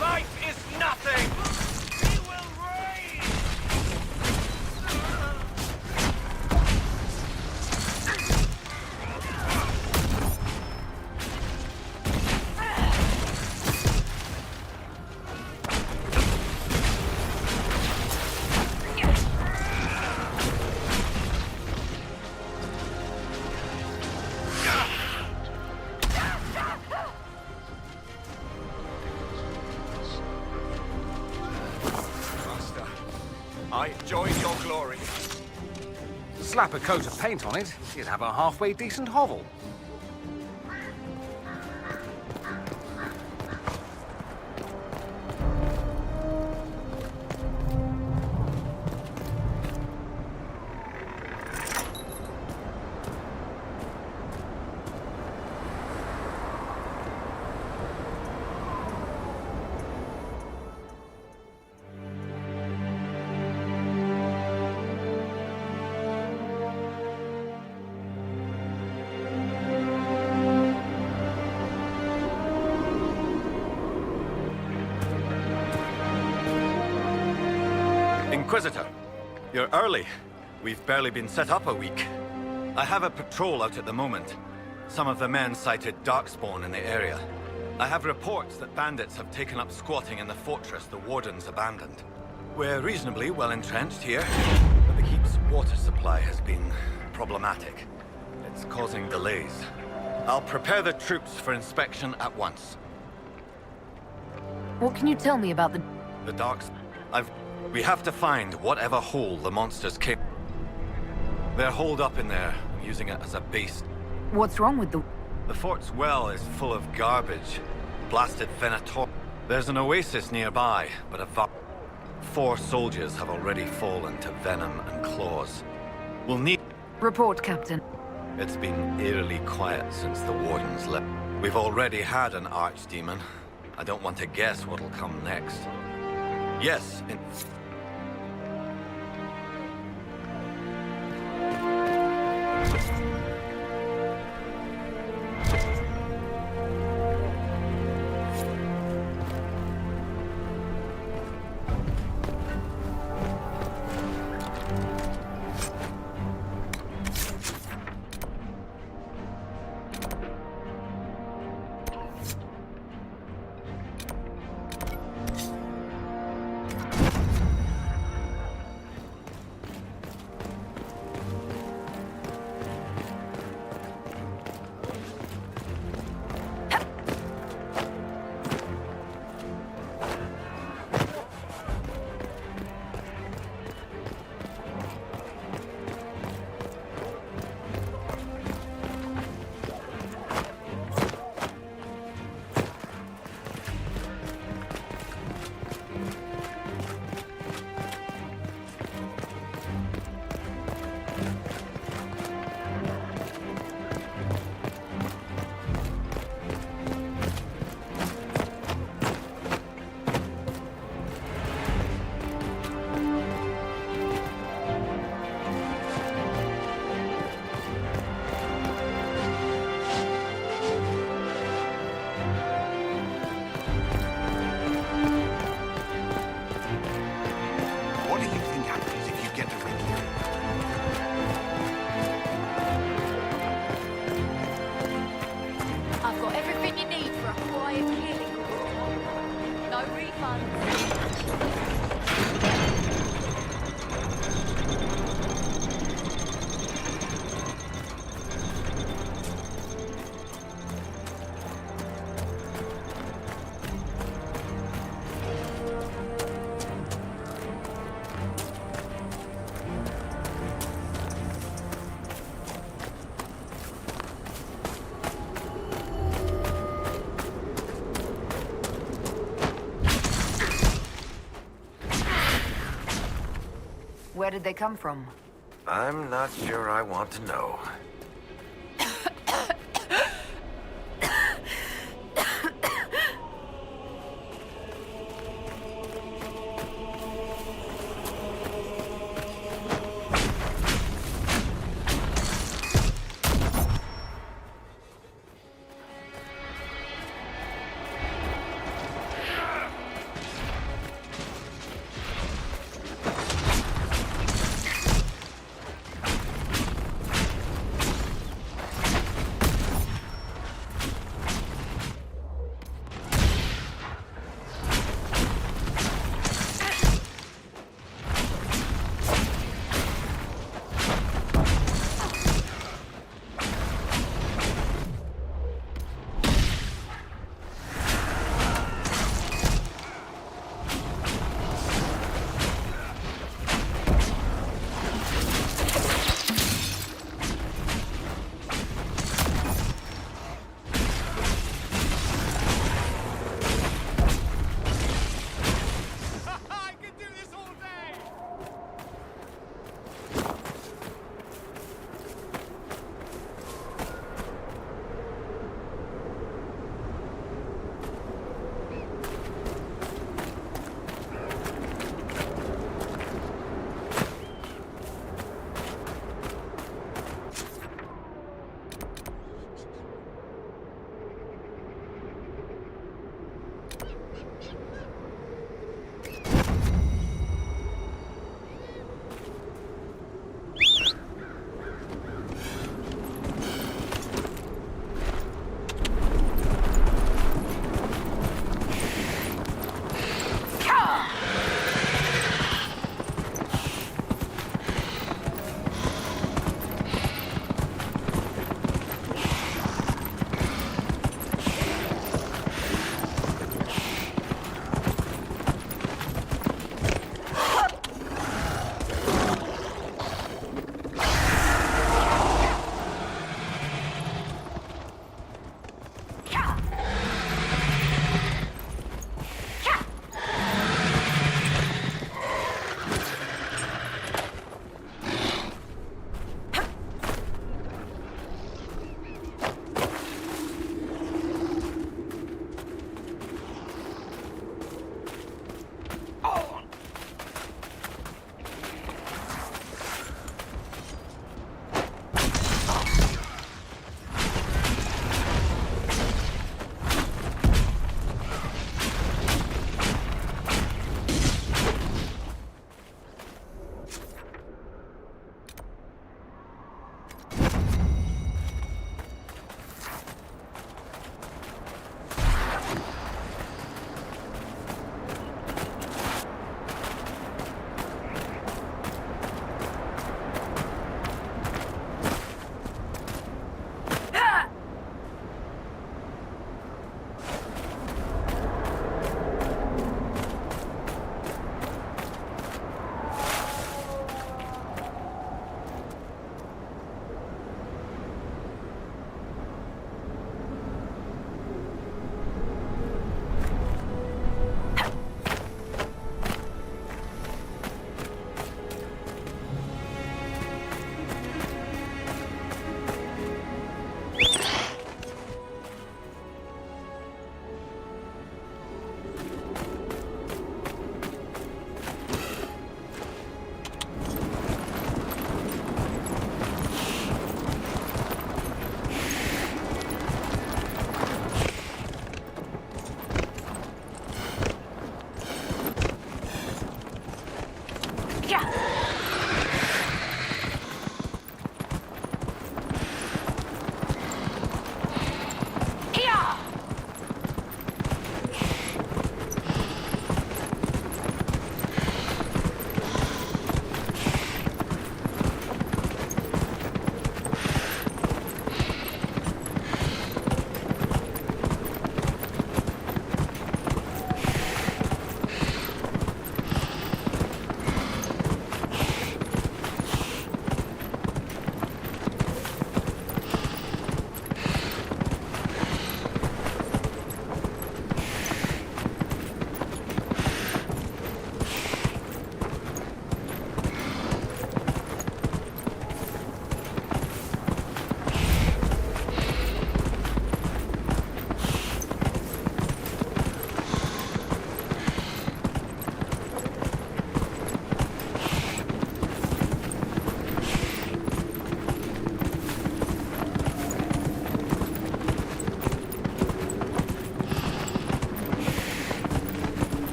Speaker 18: Life is nothing! We will reign!
Speaker 12: Master, I enjoy your glory. Slap a coat of paint on it, you'd have a halfway decent hovel.
Speaker 1: Inquisitor, you're early. We've barely been set up a week. I have a patrol out at the moment. Some of the men cited darkspawn in the area. I have reports that bandits have taken up squatting in the fortress the wardens abandoned. We're reasonably well entrenched here, but the keep's water supply has been problematic. It's causing delays. I'll prepare the troops for inspection at once.
Speaker 3: What can you tell me about
Speaker 1: The darks... We have to find whatever hole the monsters came... They're holed up in there, using it as a base.
Speaker 3: What's wrong with the...
Speaker 1: The fort's well is full of garbage. Blasted Venator... There's an oasis nearby, but 4 soldiers have already fallen to venom and claws. We'll need...
Speaker 3: Report, Captain.
Speaker 1: It's been eerily quiet since the wardens left. We've already had an archdemon. I don't want to guess what'll come next. Yes,
Speaker 6: What do you think happens if you get to Red here?
Speaker 2: I've got everything you need for a quiet healing course. No refunds.
Speaker 3: Where did they come from?
Speaker 6: I'm not sure I want to know.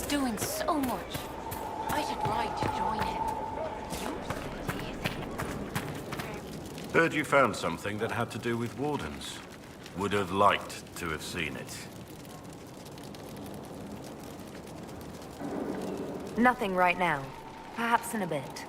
Speaker 3: doing so much. I should ride to join him.
Speaker 5: Heard you found something that had to do with wardens. Would have liked to have seen it.
Speaker 3: Nothing right now. Perhaps in a bit.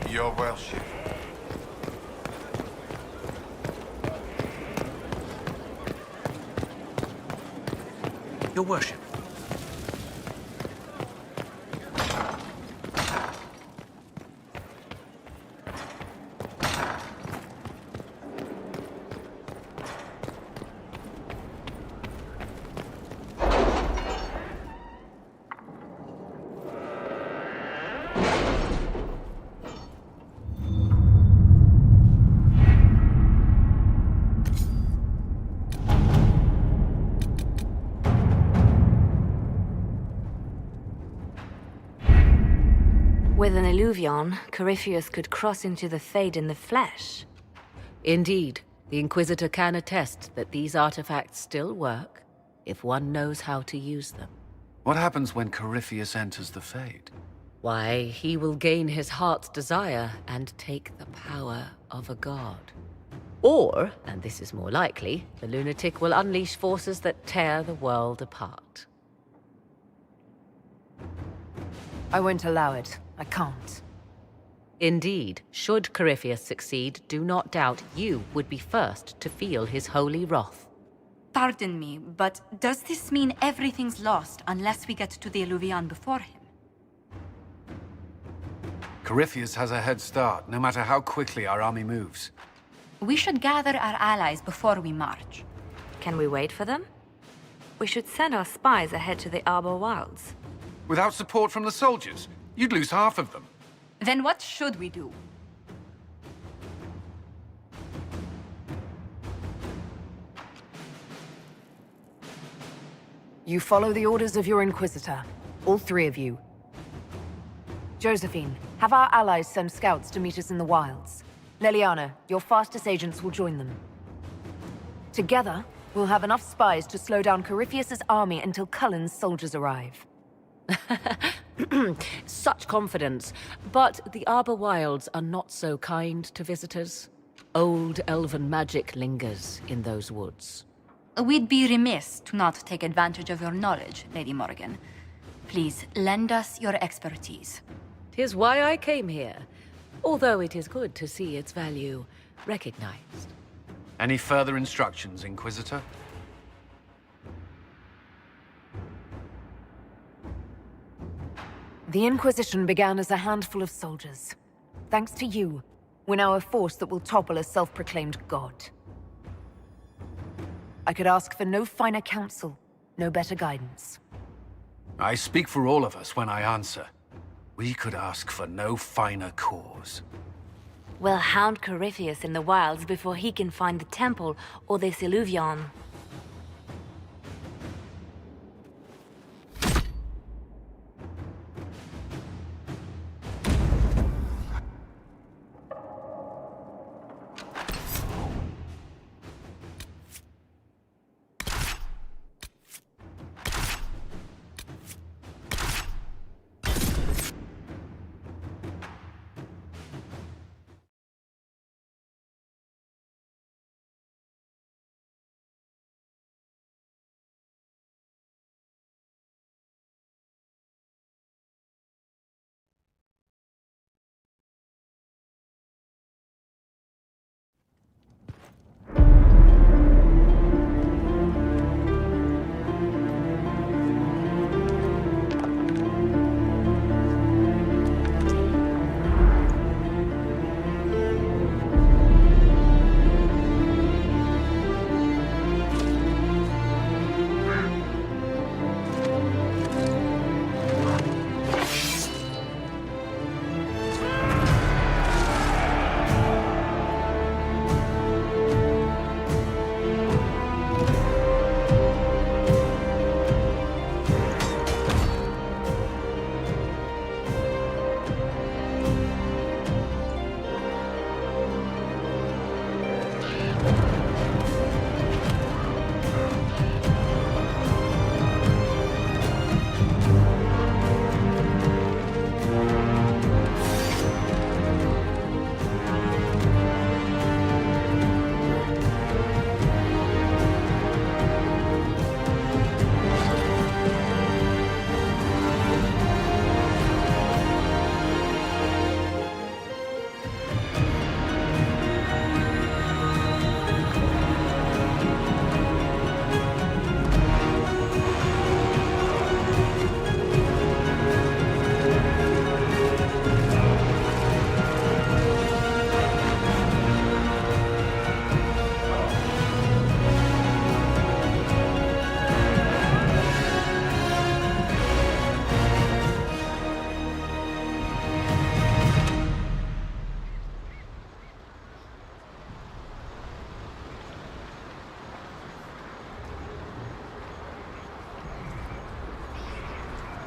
Speaker 16: Your worship.
Speaker 10: Your worship.
Speaker 23: With an Illuvion, Corypheus could cross into the Fade in the flesh.
Speaker 24: Indeed, the Inquisitor can attest that these artifacts still work, if one knows how to use them.
Speaker 10: What happens when Corypheus enters the Fade?
Speaker 24: Why, he will gain his heart's desire and take the power of a god. Or, and this is more likely, the lunatic will unleash forces that tear the world apart.
Speaker 3: I won't allow it. I can't.
Speaker 24: Indeed, should Corypheus succeed, do not doubt you would be first to feel his holy wrath.
Speaker 2: Pardon me, but does this mean everything's lost unless we get to the Illuvion before him?
Speaker 10: Corypheus has a head start, no matter how quickly our army moves.
Speaker 2: We should gather our allies before we march.
Speaker 23: Can we wait for them? We should send our spies ahead to the Arbor Wilds.
Speaker 10: Without support from the soldiers, you'd lose half of them.
Speaker 2: Then what should we do?
Speaker 3: You follow the orders of your Inquisitor. All three of you. Josephine, have our allies send scouts to meet us in the wilds. Leliana, your fastest agents will join them. Together, we'll have enough spies to slow down Corypheus's army until Cullen's soldiers arrive.
Speaker 24: Such confidence. But the Arbor Wilds are not so kind to visitors. Old elven magic lingers in those woods.
Speaker 2: We'd be remiss to not take advantage of your knowledge, Lady Morgan. Please, lend us your expertise.
Speaker 24: 'Tis why I came here, although it is good to see its value recognized.
Speaker 10: Any further instructions, Inquisitor?
Speaker 3: The Inquisition began as a handful of soldiers. Thanks to you, we're now a force that will topple a self-proclaimed god. I could ask for no finer counsel, no better guidance.
Speaker 10: I speak for all of us when I answer. We could ask for no finer cause.
Speaker 23: We'll hound Corypheus in the wilds before he can find the temple or this Illuvion.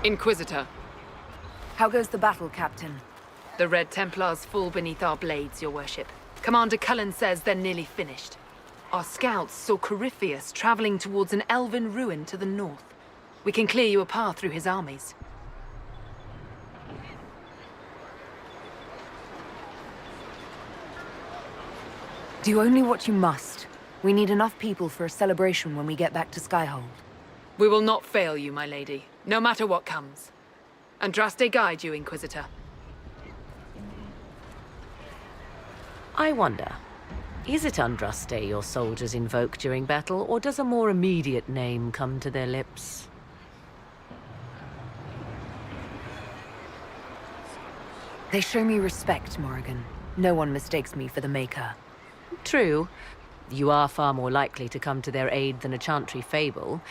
Speaker 7: Inquisitor.
Speaker 3: How goes the battle, Captain?
Speaker 7: The Red Templars fall beneath our blades, your worship. Commander Cullen says they're nearly finished. Our scouts saw Corypheus traveling towards an elven ruin to the north. We can clear you a path through his armies.
Speaker 3: Do only what you must. We need enough people for a celebration when we get back to Skyhold.
Speaker 7: We will not fail you, my lady, no matter what comes. Andraste guide you, Inquisitor.
Speaker 24: I wonder, is it Andraste your soldiers invoke during battle, or does a more immediate name come to their lips?
Speaker 3: They show me respect, Morrigan. No one mistakes me for the Maker.
Speaker 24: True. You are far more likely to come to their aid than a chantry fable.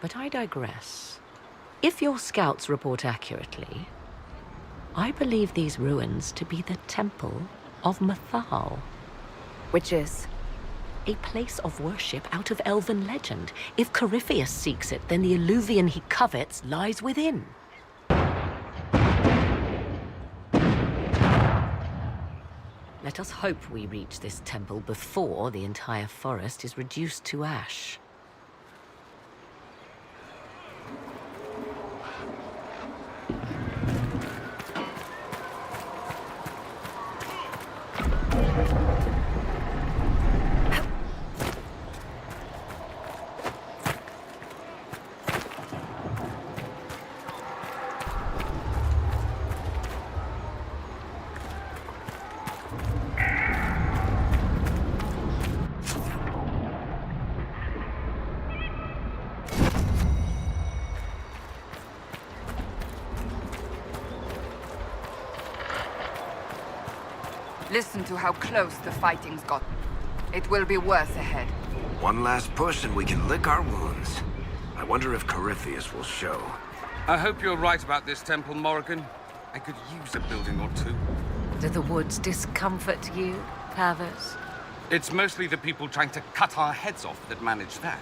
Speaker 24: But I digress. If your scouts report accurately, I believe these ruins to be the Temple of Mathal.
Speaker 3: Which is?
Speaker 24: A place of worship out of elven legend. If Corypheus seeks it, then the alluvion he covets lies within. Let us hope we reach this temple before the entire forest is reduced to ash.
Speaker 7: Listen to how close the fighting's got. It will be worse ahead.
Speaker 6: One last push and we can lick our wounds. I wonder if Corypheus will show.
Speaker 8: I hope you're right about this temple, Morrigan. I could use a building or two.
Speaker 24: Do the woods discomfort you, Pavers?
Speaker 8: It's mostly the people trying to cut our heads off that manage that.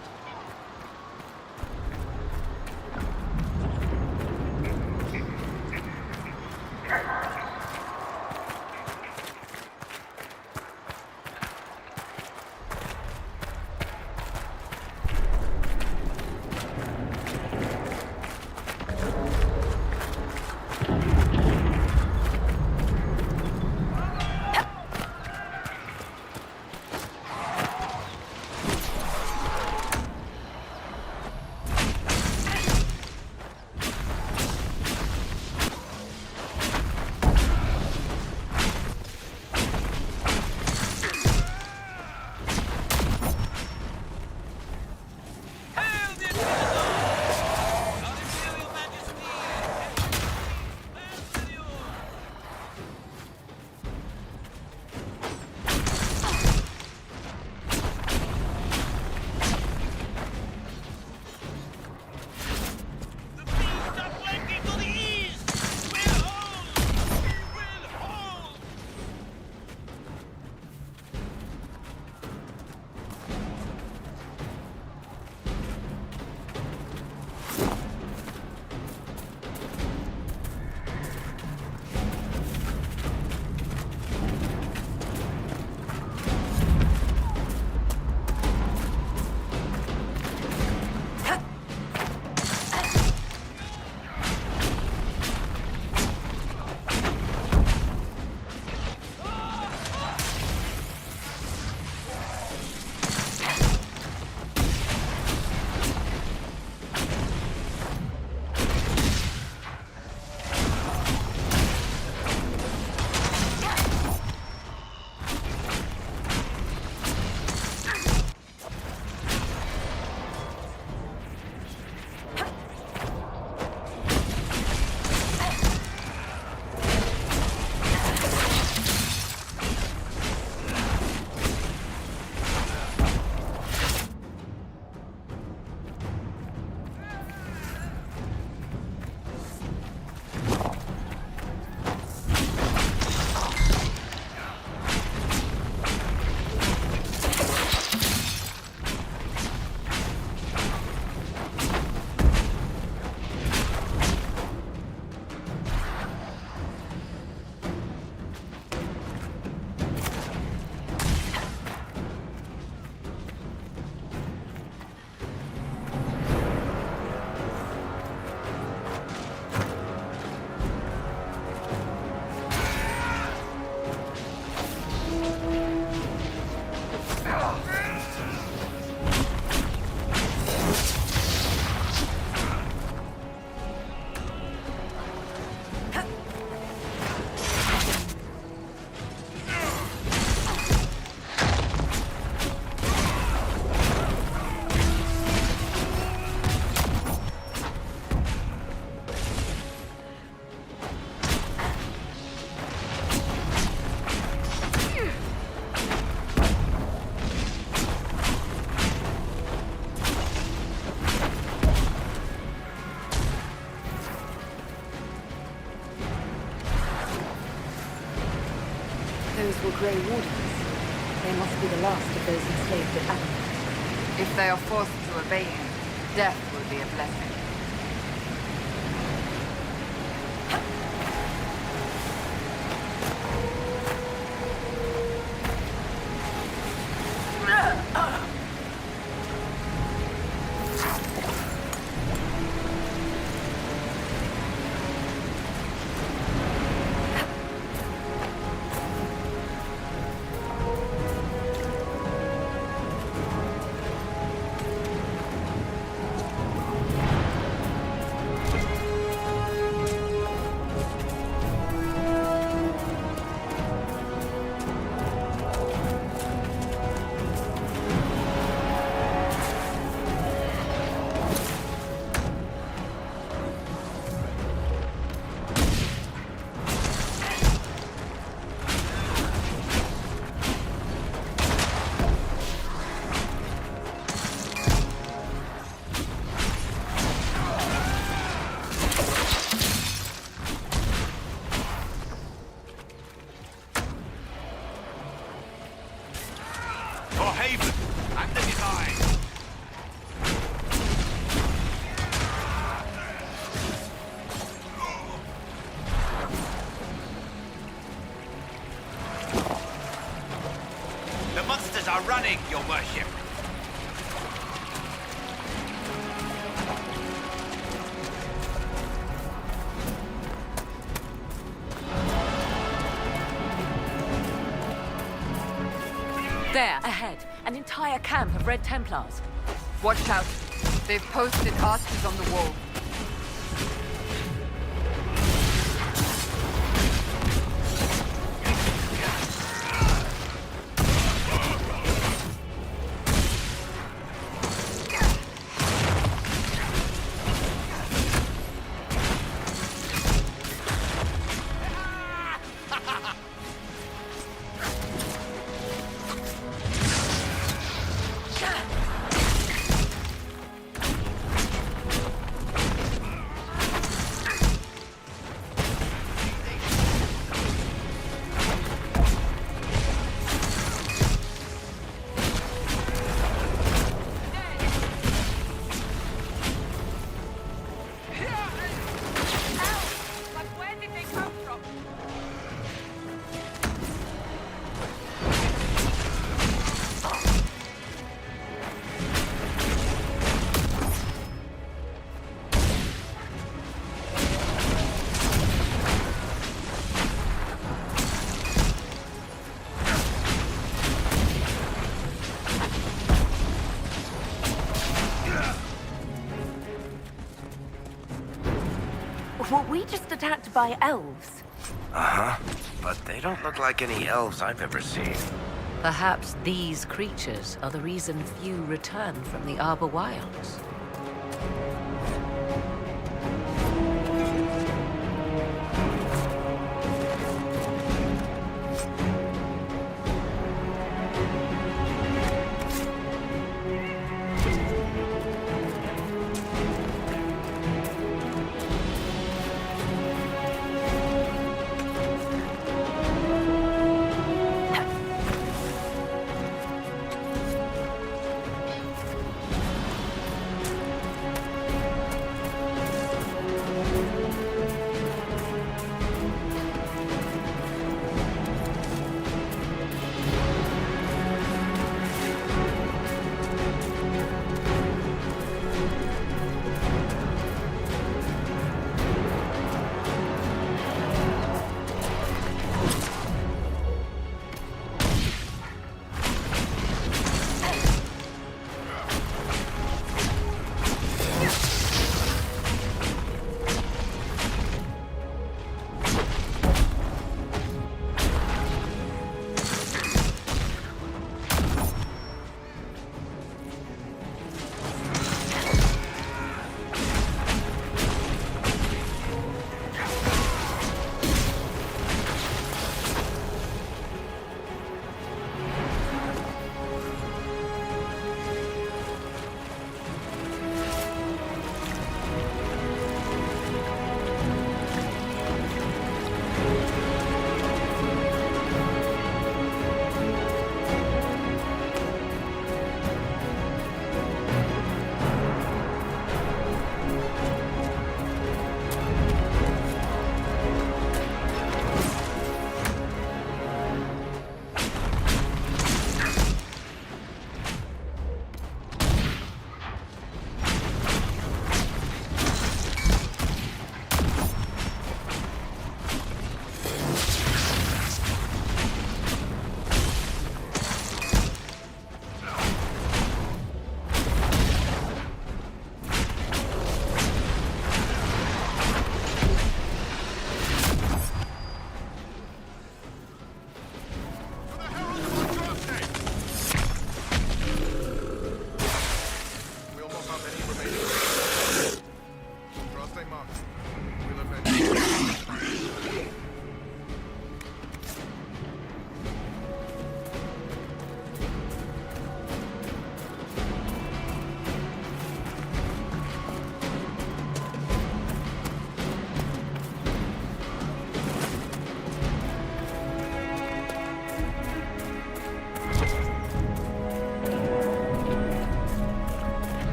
Speaker 3: were Grey Wardens. They must be the last of those enslaved at Avalon.
Speaker 4: If they are forced to obey him, death will be a blessing.
Speaker 6: The monsters are running, your worship.
Speaker 24: There, ahead. An entire camp of Red Templars.
Speaker 4: Watch out. They've posted archers on the wall.
Speaker 3: Were we just attacked by elves?
Speaker 6: Uh-huh. But they don't look like any elves I've ever seen.
Speaker 24: Perhaps these creatures are the reason few return from the Arbor Wilds.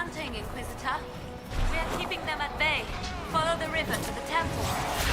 Speaker 23: hunting, Inquisitor. We are keeping them at bay. Follow the river to the temple.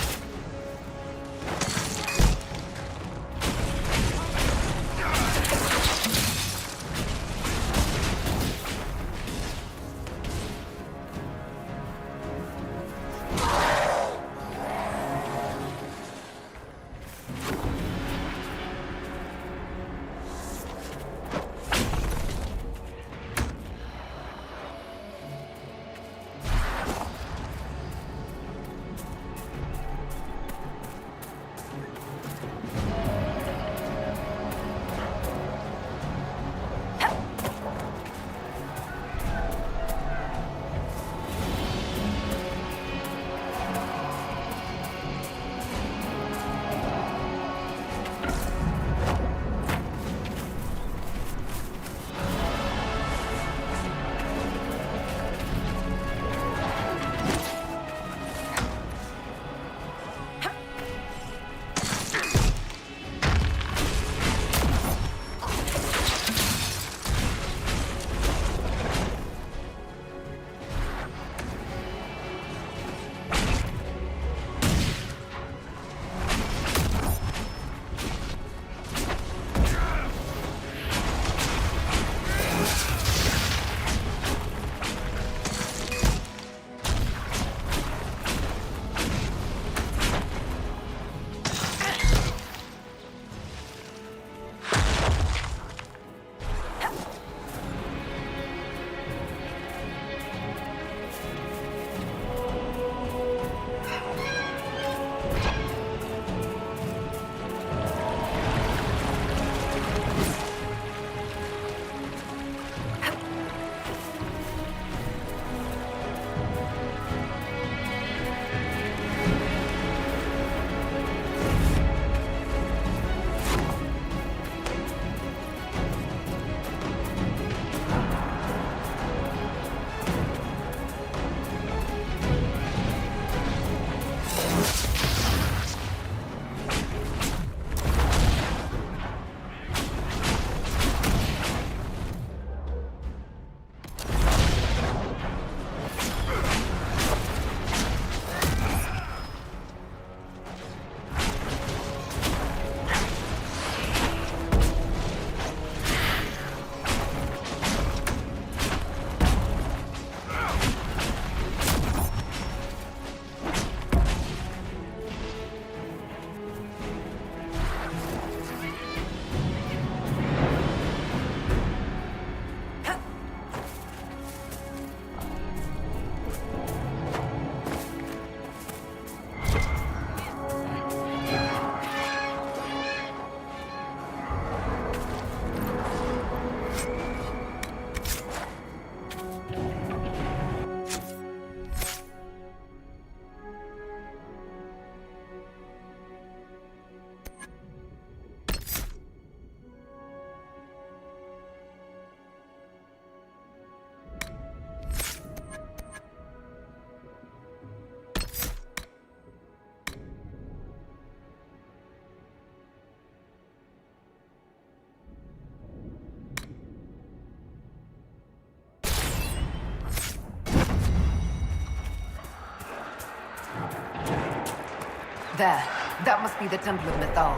Speaker 3: There. That must be the Temple of Mythal.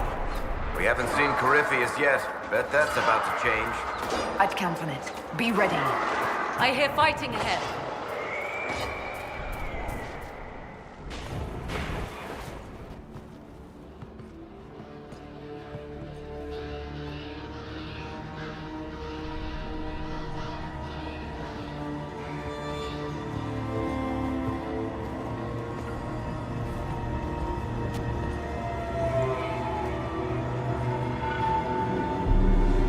Speaker 6: We haven't seen Corypheus yet. Bet that's about to change.
Speaker 3: I'd count on it. Be ready.
Speaker 23: I hear fighting ahead.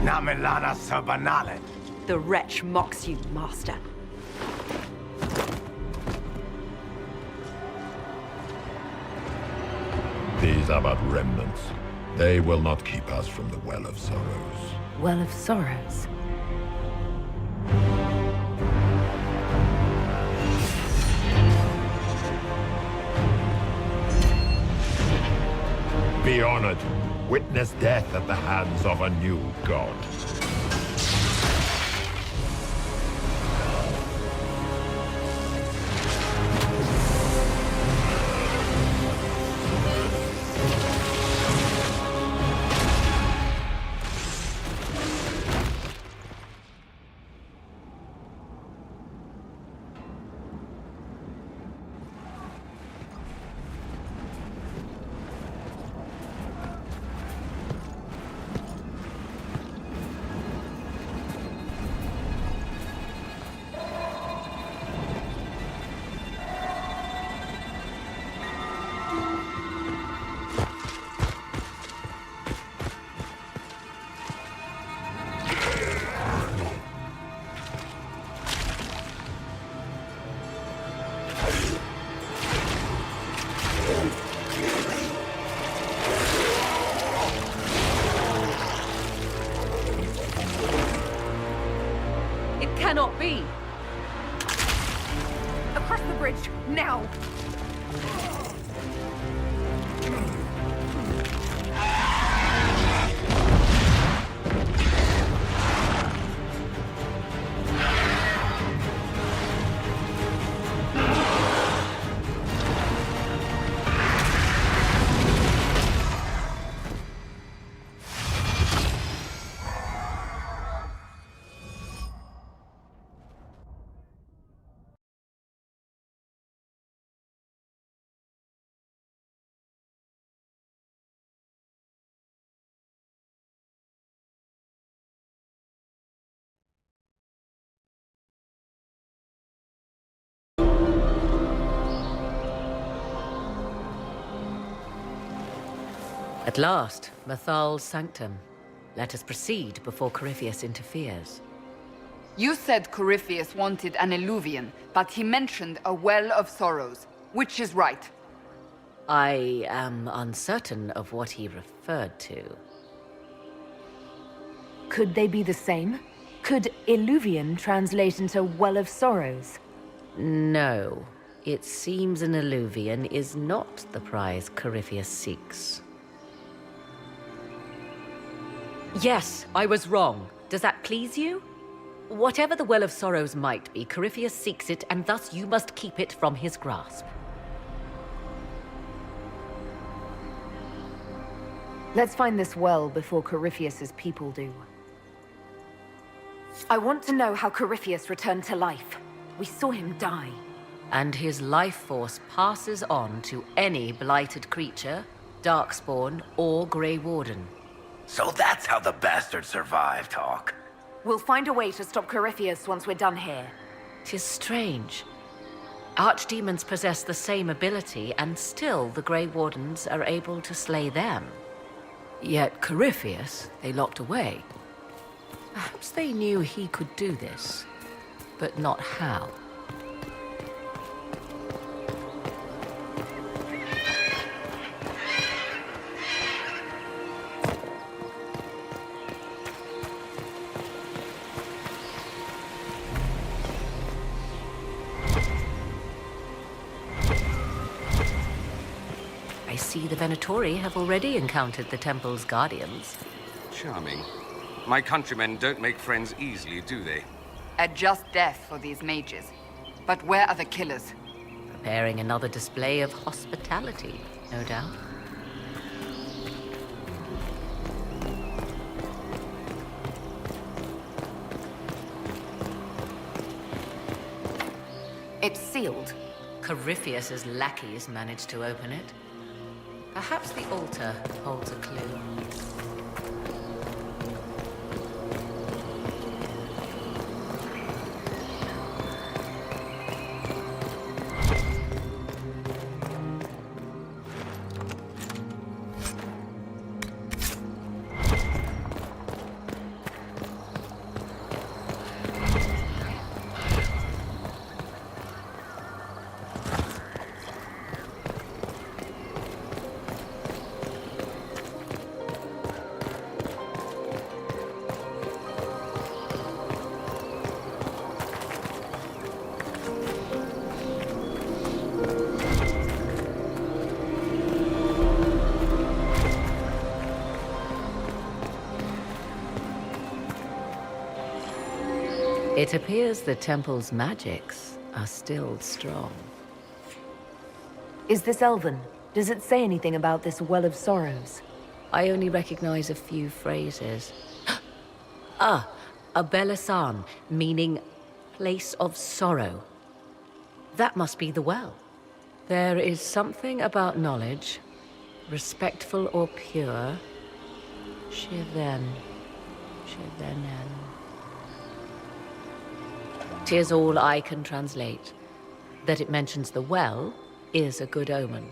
Speaker 6: Namelana Sabanale.
Speaker 19: The wretch mocks you, Master.
Speaker 9: These are but remnants. They will not keep us from the Well of Sorrows.
Speaker 3: Well of Sorrows?
Speaker 9: Be honored. Witness death at the hands of a new god.
Speaker 7: bridge, now!
Speaker 24: At last, Mathal's sanctum. Let us proceed before Corypheus interferes.
Speaker 4: You said Corypheus wanted an eluvian, but he mentioned a well of sorrows. Which is right?
Speaker 24: I am uncertain of what he referred to.
Speaker 3: Could they be the same? Could Illuvian translate into Well of Sorrows?
Speaker 24: No. It seems an eluvian is not the prize Corypheus seeks. Yes, I was wrong. Does that please you? Whatever the Well of Sorrows might be, Corypheus seeks it, and thus you must keep it from his grasp.
Speaker 3: Let's find this well before Corypheus's people do. I want to know how Corypheus returned to life. We saw him die.
Speaker 24: And his life force passes on to any blighted creature, Darkspawn, or Grey Warden.
Speaker 6: So that's how the bastard survived, Hawk.
Speaker 3: We'll find a way to stop Corypheus once we're done here.
Speaker 24: 'Tis strange. Archdemons possess the same ability, and still the Grey Wardens are able to slay them. Yet Corypheus, they locked away. Perhaps they knew he could do this, but not how. I see the Venatori have already encountered the temple's guardians.
Speaker 8: Charming. My countrymen don't make friends easily, do they?
Speaker 4: A just death for these mages. But where are the killers?
Speaker 24: Preparing another display of hospitality, no doubt.
Speaker 3: It's sealed.
Speaker 24: Corypheus's lackeys managed to open it. Perhaps the altar holds a clue. It appears the temple's magics are still strong.
Speaker 3: Is this Elven? Does it say anything about this Well of Sorrows?
Speaker 24: I only recognize a few phrases. A Belisan, meaning place of sorrow. That must be the well. There is something about knowledge, respectful or pure. Shivenen. 'Tis all I can translate. That it mentions the well is a good omen.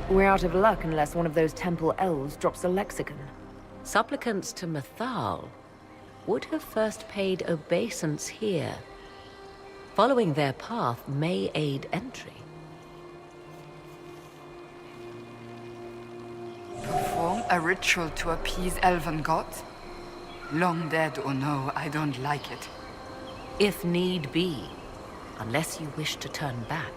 Speaker 3: We're out of luck unless one of those temple elves drops a lexicon.
Speaker 24: Supplicants to Mathal would have first paid obeisance here. Following their path may aid entry.
Speaker 4: Perform a ritual to appease elven gods? Long dead or no, I don't like it.
Speaker 24: if need be, unless you wish to turn back.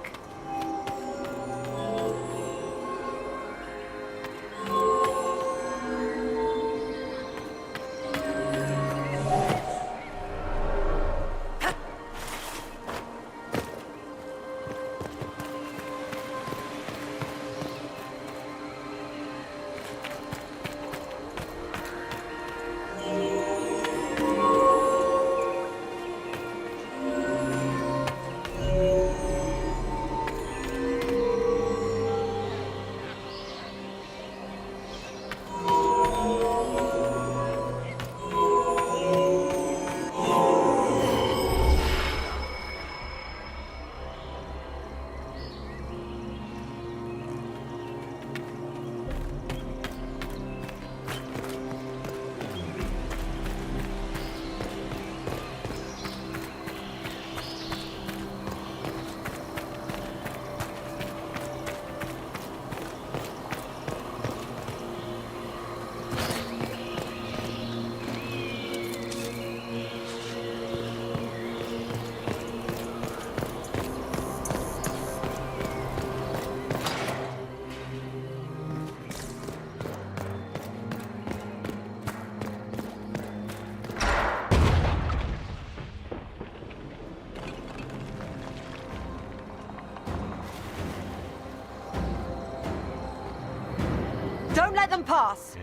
Speaker 3: Don't let them pass!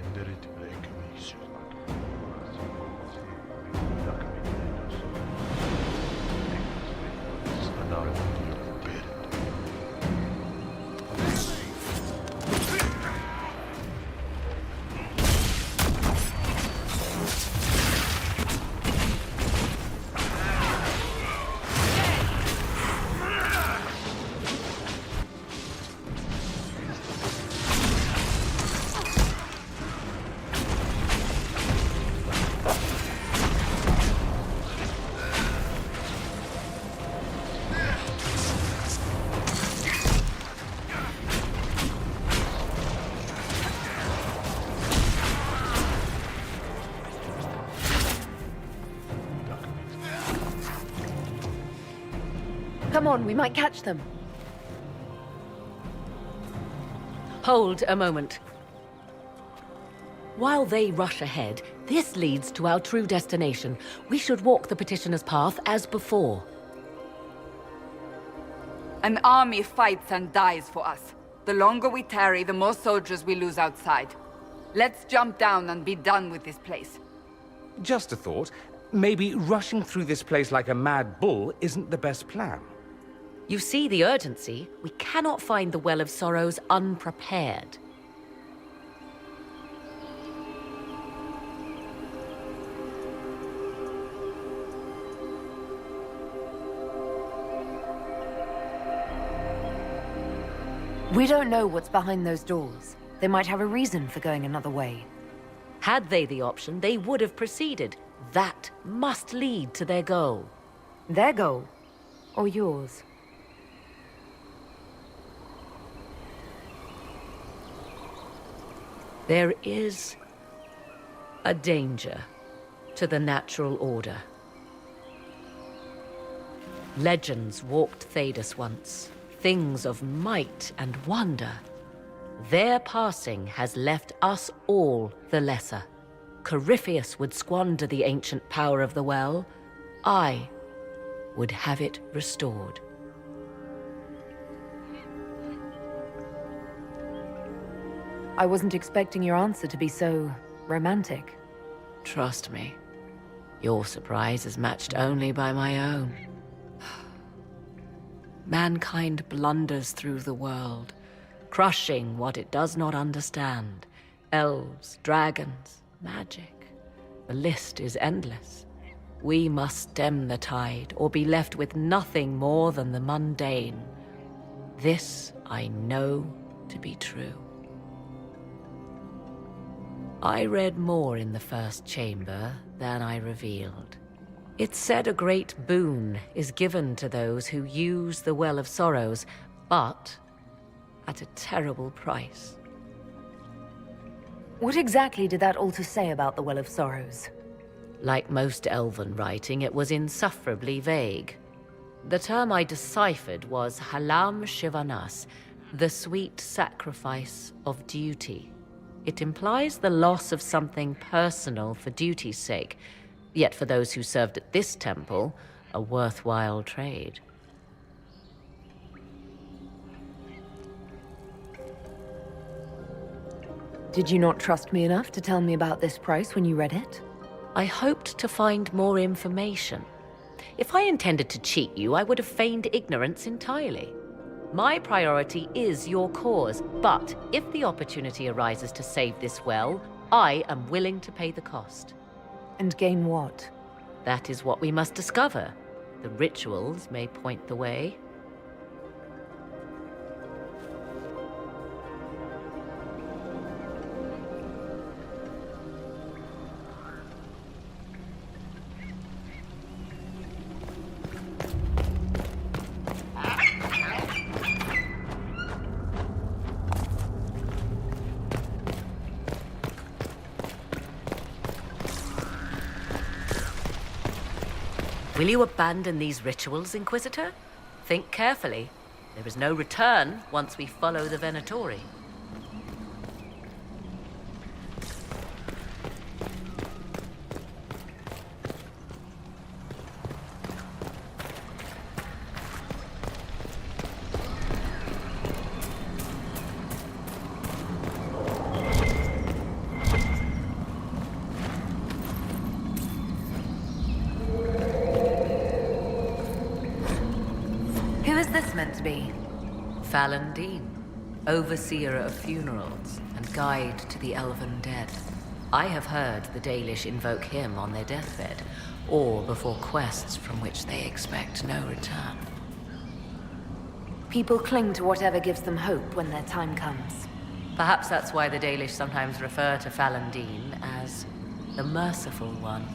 Speaker 3: Come on, we might catch them.
Speaker 24: Hold a moment. While they rush ahead, this leads to our true destination. We should walk the petitioner's path as before.
Speaker 4: An army fights and dies for us. The longer we tarry, the more soldiers we lose outside. Let's jump down and be done with this place.
Speaker 11: Just a thought. Maybe rushing through this place like a mad bull isn't the best plan.
Speaker 24: You see the urgency? We cannot find the Well of Sorrows unprepared.
Speaker 3: We don't know what's behind those doors. They might have a reason for going another way.
Speaker 24: Had they the option, they would have proceeded. That must lead to their goal.
Speaker 3: Their goal? Or yours?
Speaker 24: There is a danger to the natural order. Legends walked Thedas once, things of might and wonder. Their passing has left us all the lesser. Corypheus would squander the ancient power of the well. I would have it restored.
Speaker 3: I wasn't expecting your answer to be so romantic.
Speaker 24: Trust me, your surprise is matched only by my own. Mankind blunders through the world, crushing what it does not understand. Elves, dragons, magic. The list is endless. We must stem the tide, or be left with nothing more than the mundane. This I know to be true. I read more in the first chamber than I revealed. It said a great boon is given to those who use the Well of Sorrows, but at a terrible price.
Speaker 3: What exactly did that altar say about the Well of Sorrows?
Speaker 24: Like most Elven writing, it was insufferably vague. The term I deciphered was Halam Shivanas, the sweet sacrifice of duty. It implies the loss of something personal for duty's sake, yet for those who served at this temple, a worthwhile trade.
Speaker 3: Did you not trust me enough to tell me about this price when you read it?
Speaker 24: I hoped to find more information. If I intended to cheat you, I would have feigned ignorance entirely. My priority is your cause, but if the opportunity arises to save this well, I am willing to pay the cost.
Speaker 3: And gain what?
Speaker 24: That is what we must discover. The rituals may point the way. Will you abandon these rituals, Inquisitor? Think carefully. There is no return once we follow the Venatori.
Speaker 3: Meant to be?
Speaker 24: Fallandine, overseer of funerals and guide to the elven dead. I have heard the Dalish invoke him on their deathbed, or before quests from which they expect no return.
Speaker 3: People cling to whatever gives them hope when their time comes.
Speaker 24: Perhaps that's why the Dalish sometimes refer to Fallandine as the Merciful One.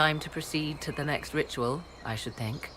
Speaker 24: time to proceed to the next ritual, I should think.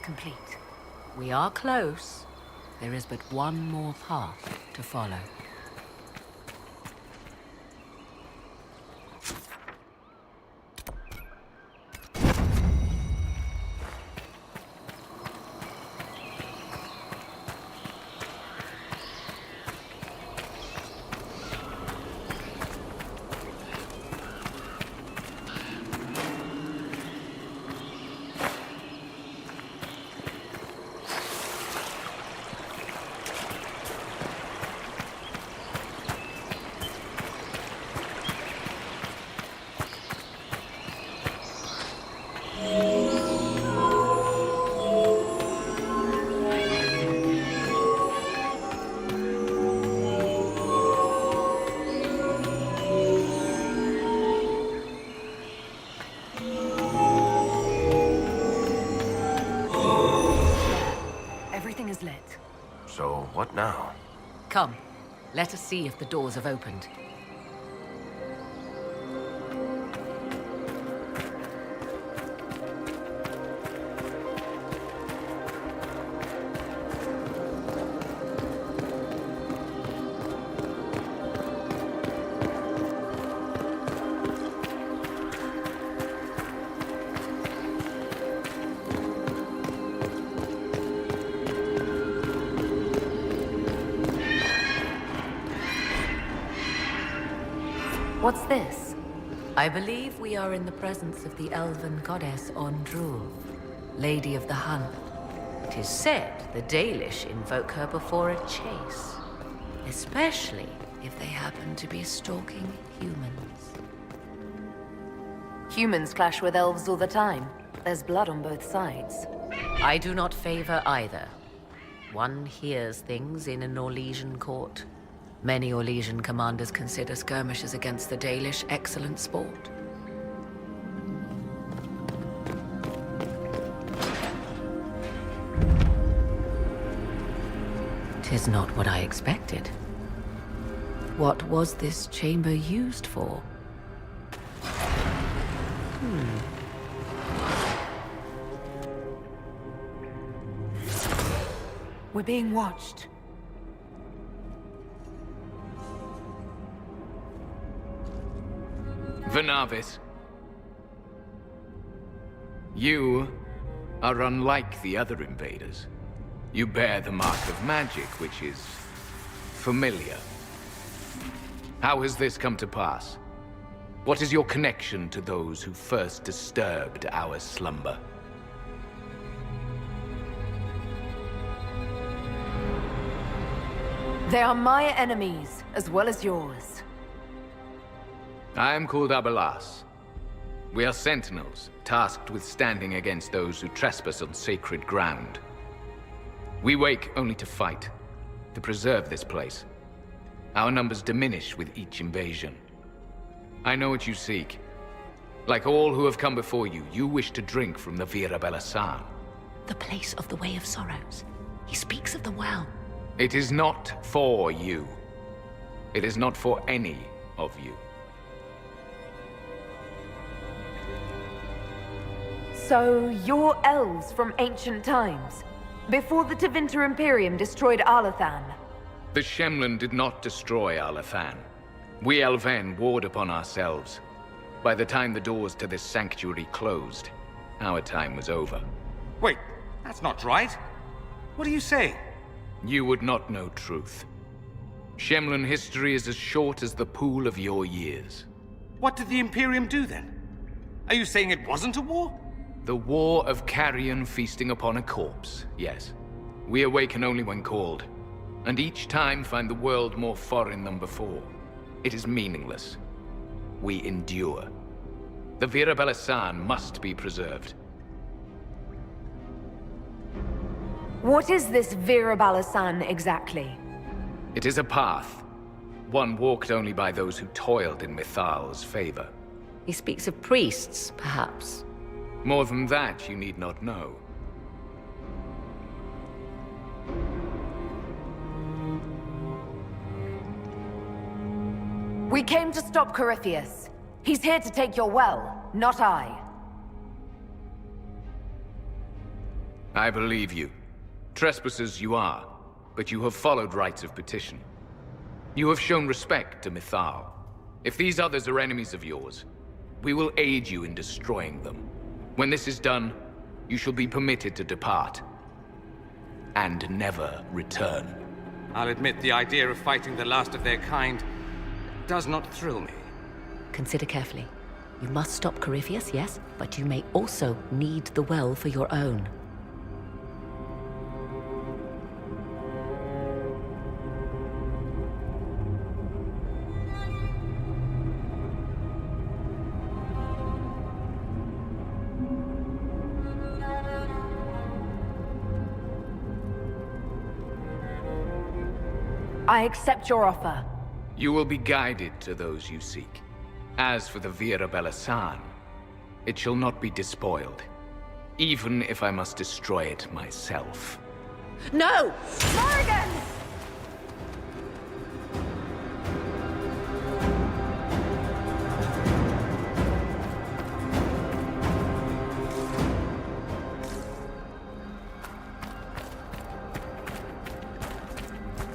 Speaker 3: path complete.
Speaker 24: We are close. There is but one more path to follow.
Speaker 3: Everything is lit.
Speaker 6: So, what now?
Speaker 24: Come, let us see if the doors have opened.
Speaker 3: What's this?
Speaker 24: I believe we are in the presence of the elven goddess Ondrul, Lady of the Hunt. It is said the Dalish invoke her before a chase, especially if they happen to be stalking humans.
Speaker 3: Humans clash with elves all the time. There's blood on both sides.
Speaker 24: I do not favor either. One hears things in an Orlesian court. Many Orlesian commanders consider skirmishes against the Dalish excellent sport. Tis not what I expected. What was this chamber used for?
Speaker 3: We're being watched.
Speaker 13: Venavis, you are unlike the other invaders. You bear the mark of magic, which is familiar. How has this come to pass? What is your connection to those who first disturbed our slumber?
Speaker 3: They are my enemies, as well as yours.
Speaker 13: I am called Abelas. We are sentinels, tasked with standing against those who trespass on sacred ground. We wake only to fight, to preserve this place. Our numbers diminish with each invasion. I know what you seek. Like all who have come before you, you wish to drink from the Vira Belasan.
Speaker 24: The place of the Way of Sorrows. He speaks of the well.
Speaker 13: It is not for you. It is not for any of you.
Speaker 3: So, you're elves from ancient times, before the Tevinter Imperium destroyed Arlathan.
Speaker 13: The Shemlin did not destroy Arlathan. We Elven warred upon ourselves. By the time the doors to this sanctuary closed, our time was over.
Speaker 8: Wait, that's not right. What do you say?
Speaker 13: You would not know truth. Shemlin history is as short as the pool of your years.
Speaker 8: What did the Imperium do then? Are you saying it wasn't a war?
Speaker 13: The war of carrion feasting upon a corpse, yes. We awaken only when called, and each time find the world more foreign than before. It is meaningless. We endure. The Vira Belasan must be preserved.
Speaker 3: What is this Vira Belasan exactly?
Speaker 13: It is a path. One walked only by those who toiled in Mithal's favor.
Speaker 24: He speaks of priests, perhaps.
Speaker 13: More than that, you need not know.
Speaker 3: We came to stop Corypheus. He's here to take your well, not I.
Speaker 13: I believe you. Trespassers you are, but you have followed rites of petition. You have shown respect to Mythal. If these others are enemies of yours, we will aid you in destroying them. When this is done, you shall be permitted to depart. And never return.
Speaker 8: I'll admit the idea of fighting the last of their kind does not thrill me.
Speaker 24: Consider carefully. You must stop Corypheus, yes, but you may also need the well for your own.
Speaker 3: I accept your offer.
Speaker 13: You will be guided to those you seek. As for the Vira Belasan, it shall not be despoiled, even if I must destroy it myself.
Speaker 24: No!
Speaker 3: Morrigan!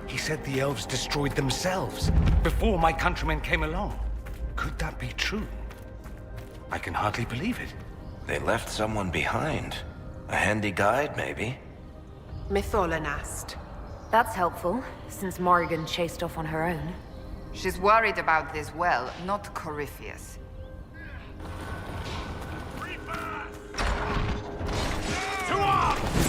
Speaker 11: He said the elves destroyed themselves before my countrymen came along. Could that be true? I can hardly believe it.
Speaker 6: They left someone behind. A handy guide, maybe?
Speaker 3: Mytholanast. That's helpful, since Morrigan chased off on her own.
Speaker 4: She's worried about this well, not Corypheus.
Speaker 14: To arms!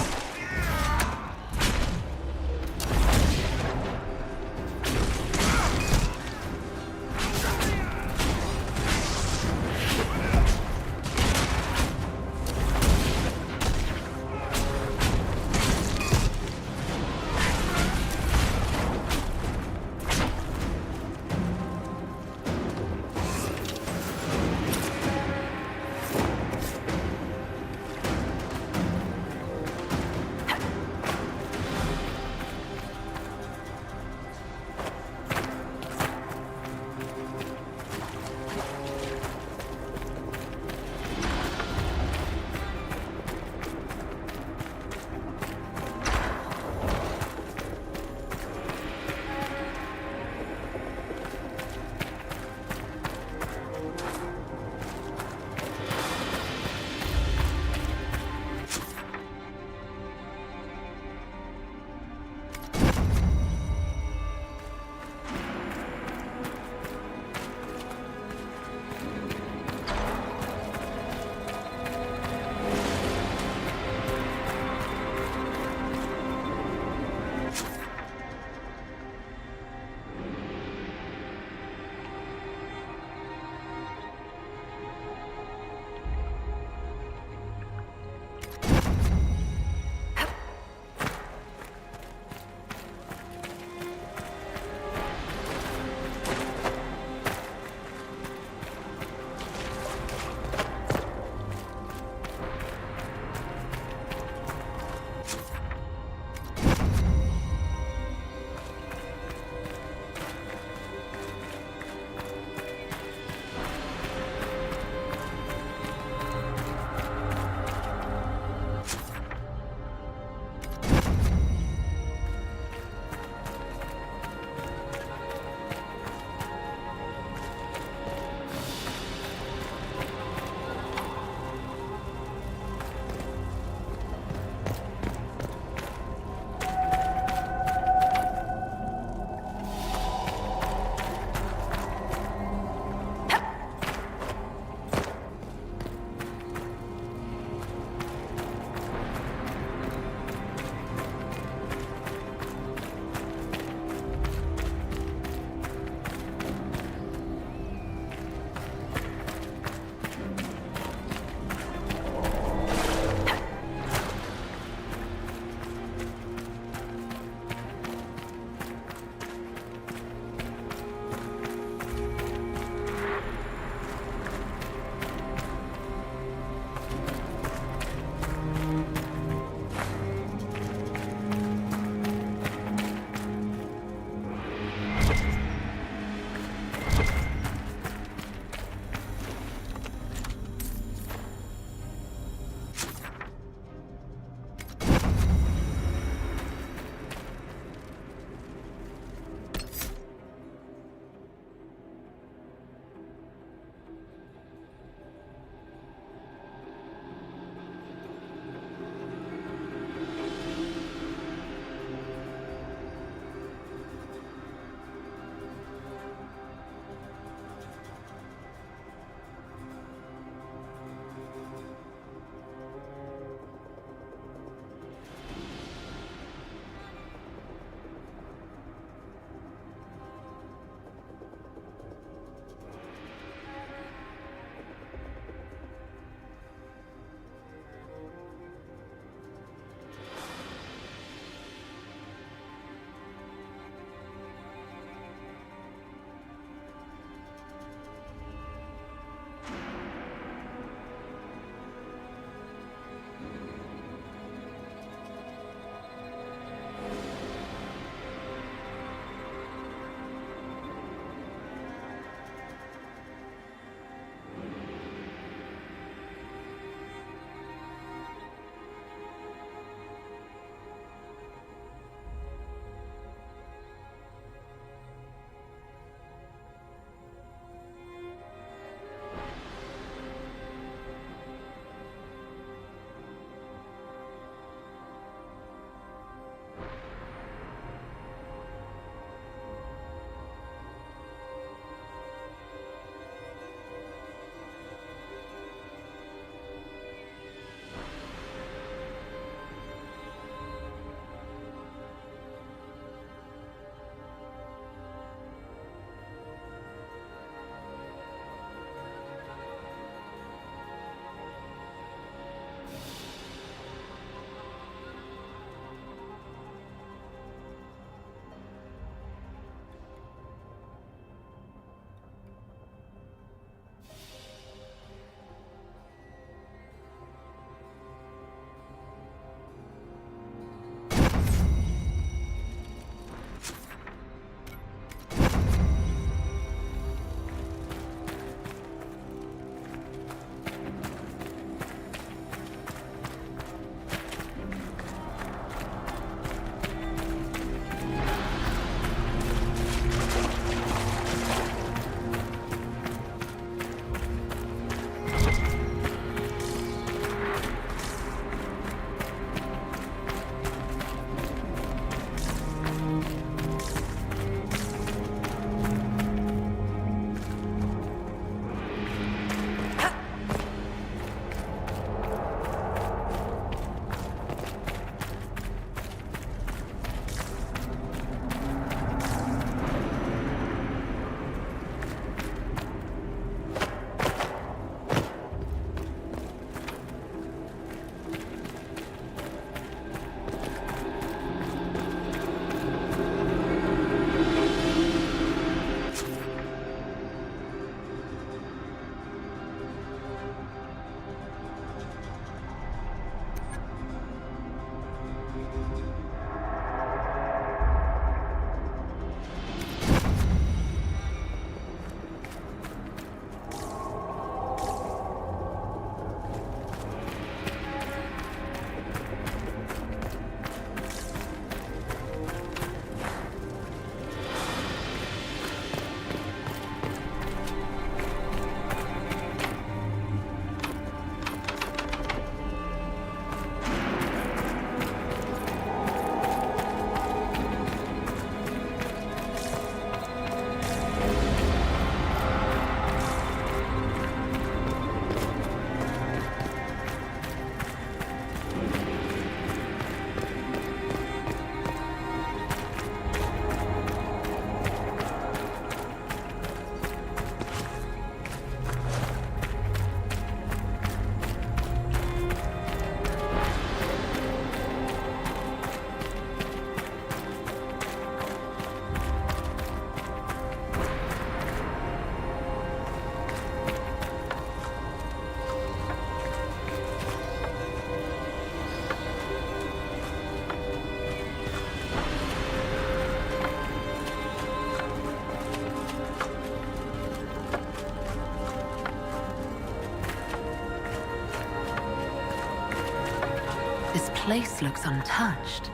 Speaker 3: place looks untouched.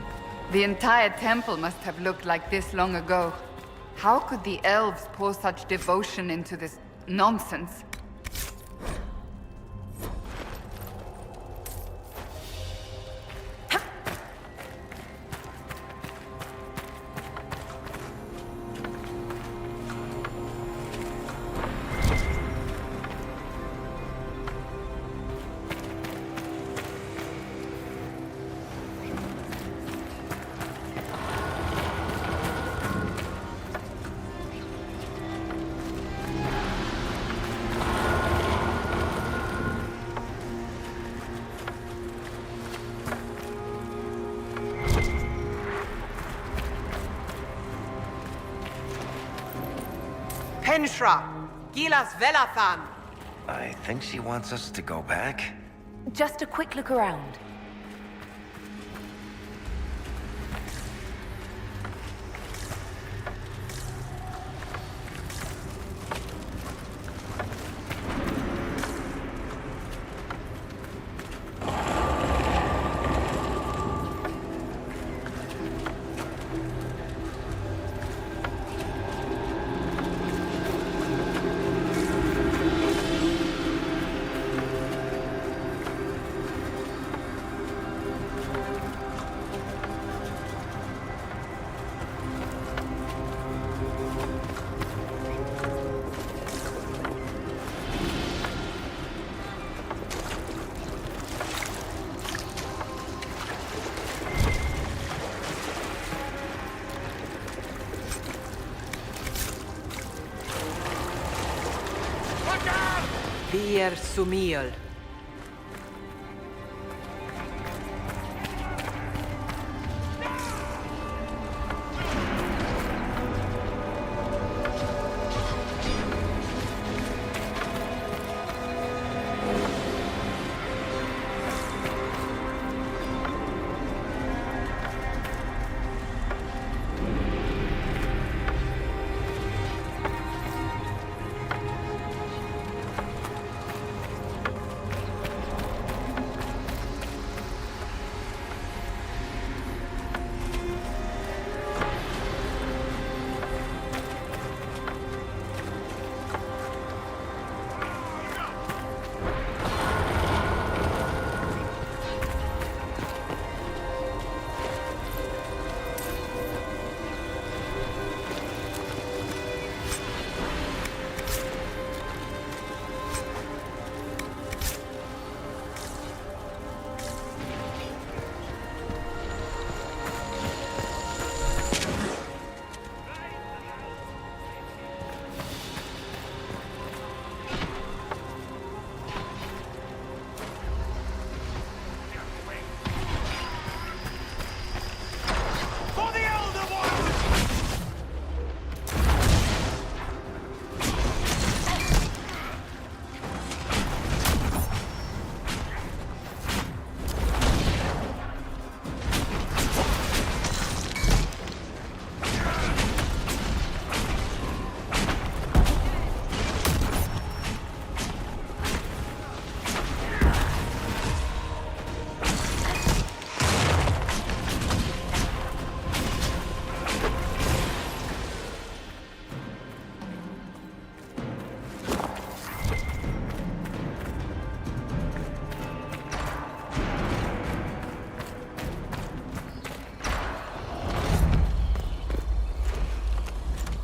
Speaker 4: The entire temple must have looked like this long ago. How could the elves pour such devotion into this nonsense?
Speaker 15: Penshra! Gilas Velathan!
Speaker 6: I think she wants us to go back.
Speaker 3: Just a quick look around.
Speaker 15: Vir Sumiel.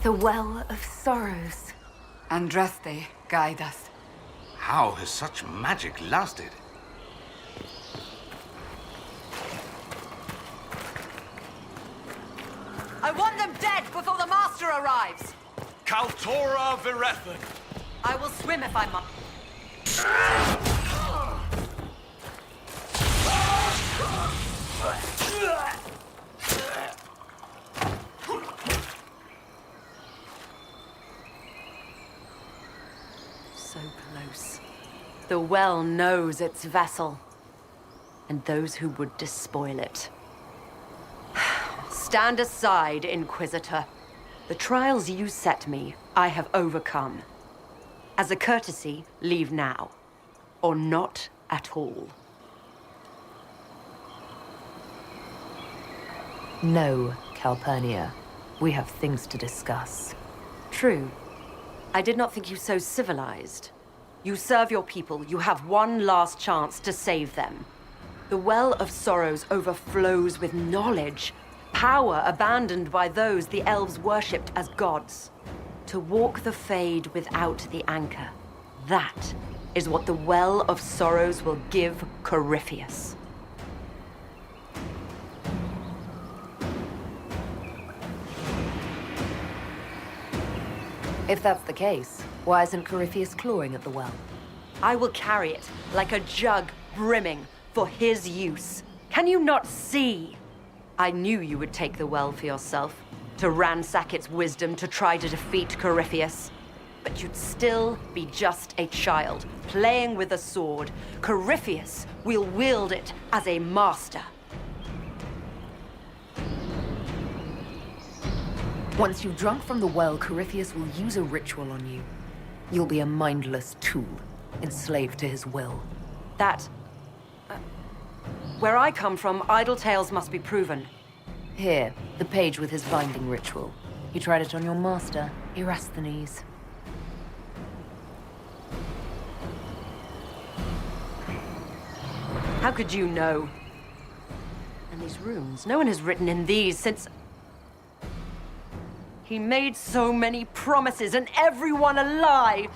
Speaker 3: The Well of Sorrows.
Speaker 4: Andraste, guide us.
Speaker 11: How has such magic lasted?
Speaker 15: I want them dead before the Master arrives!
Speaker 12: Kaltora Virethan!
Speaker 15: I will swim if I must.
Speaker 17: So close. The well knows its vessel, and those who would despoil it. Stand aside, Inquisitor. The trials you set me, I have overcome. As a courtesy, leave now. Or not at all.
Speaker 3: No, Calpurnia. We have things to discuss.
Speaker 17: True. I did not think you so civilized. You serve your people. You have one last chance to save them. The Well of Sorrows overflows with knowledge, power abandoned by those the elves worshipped as gods. To walk the Fade without the anchor. That is what the Well of Sorrows will give Corypheus.
Speaker 3: If that's the case, why isn't Corypheus clawing at the well?
Speaker 17: I will carry it like a jug brimming for his use. Can you not see? I knew you would take the well for yourself, to ransack its wisdom to try to defeat Corypheus. But you'd still be just a child, playing with a sword. Corypheus will wield it as a master.
Speaker 3: Once you've drunk from the well, Corypheus will use a ritual on you. You'll be a mindless tool, enslaved to his will.
Speaker 17: Where I come from, idle tales must be proven.
Speaker 3: Here, the page with his binding ritual. You tried it on your master, Erasthenes.
Speaker 17: How could you know? And these runes, no one has written in these since... He made so many promises, and everyone a lie.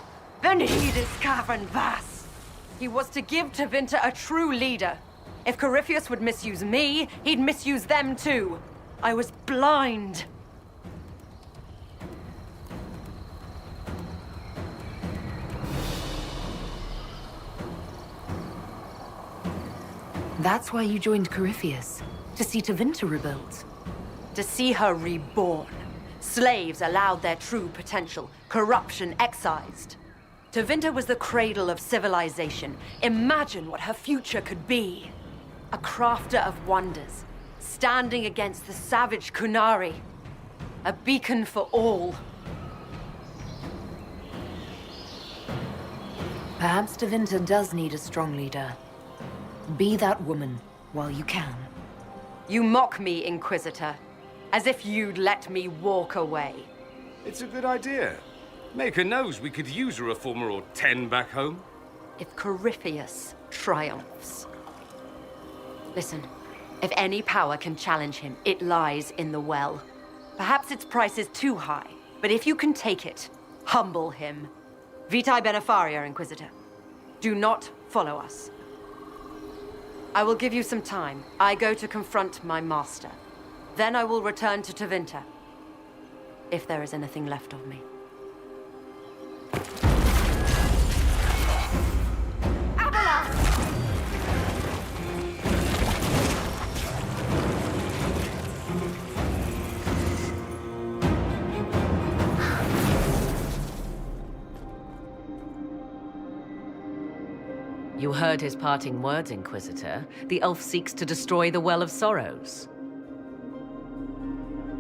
Speaker 17: Then he discovered Vas. He was to give Tevinter a true leader. If Corypheus would misuse me, he'd misuse them too. I was blind.
Speaker 3: That's why you joined Corypheus, to see Tevinter rebuilt.
Speaker 17: To see her reborn. Slaves allowed their true potential, corruption excised. Tevinter was the cradle of civilization. Imagine what her future could be. A crafter of wonders, standing against the savage Kunari. A beacon for all.
Speaker 3: Perhaps Tevinter does need a strong leader. Be that woman while you can.
Speaker 17: You mock me, Inquisitor. As if you'd let me walk away.
Speaker 8: It's a good idea. Maker knows we could use a reformer or 10 back home.
Speaker 17: If Corypheus triumphs. Listen, if any power can challenge him, it lies in the well. Perhaps its price is too high, but if you can take it, humble him. Vitae Benefaria, Inquisitor. Do not follow us. I will give you some time. I go to confront my master. Then I will return to Tevinter. If there is anything left of me.
Speaker 24: You heard his parting words, Inquisitor. The elf seeks to destroy the Well of Sorrows.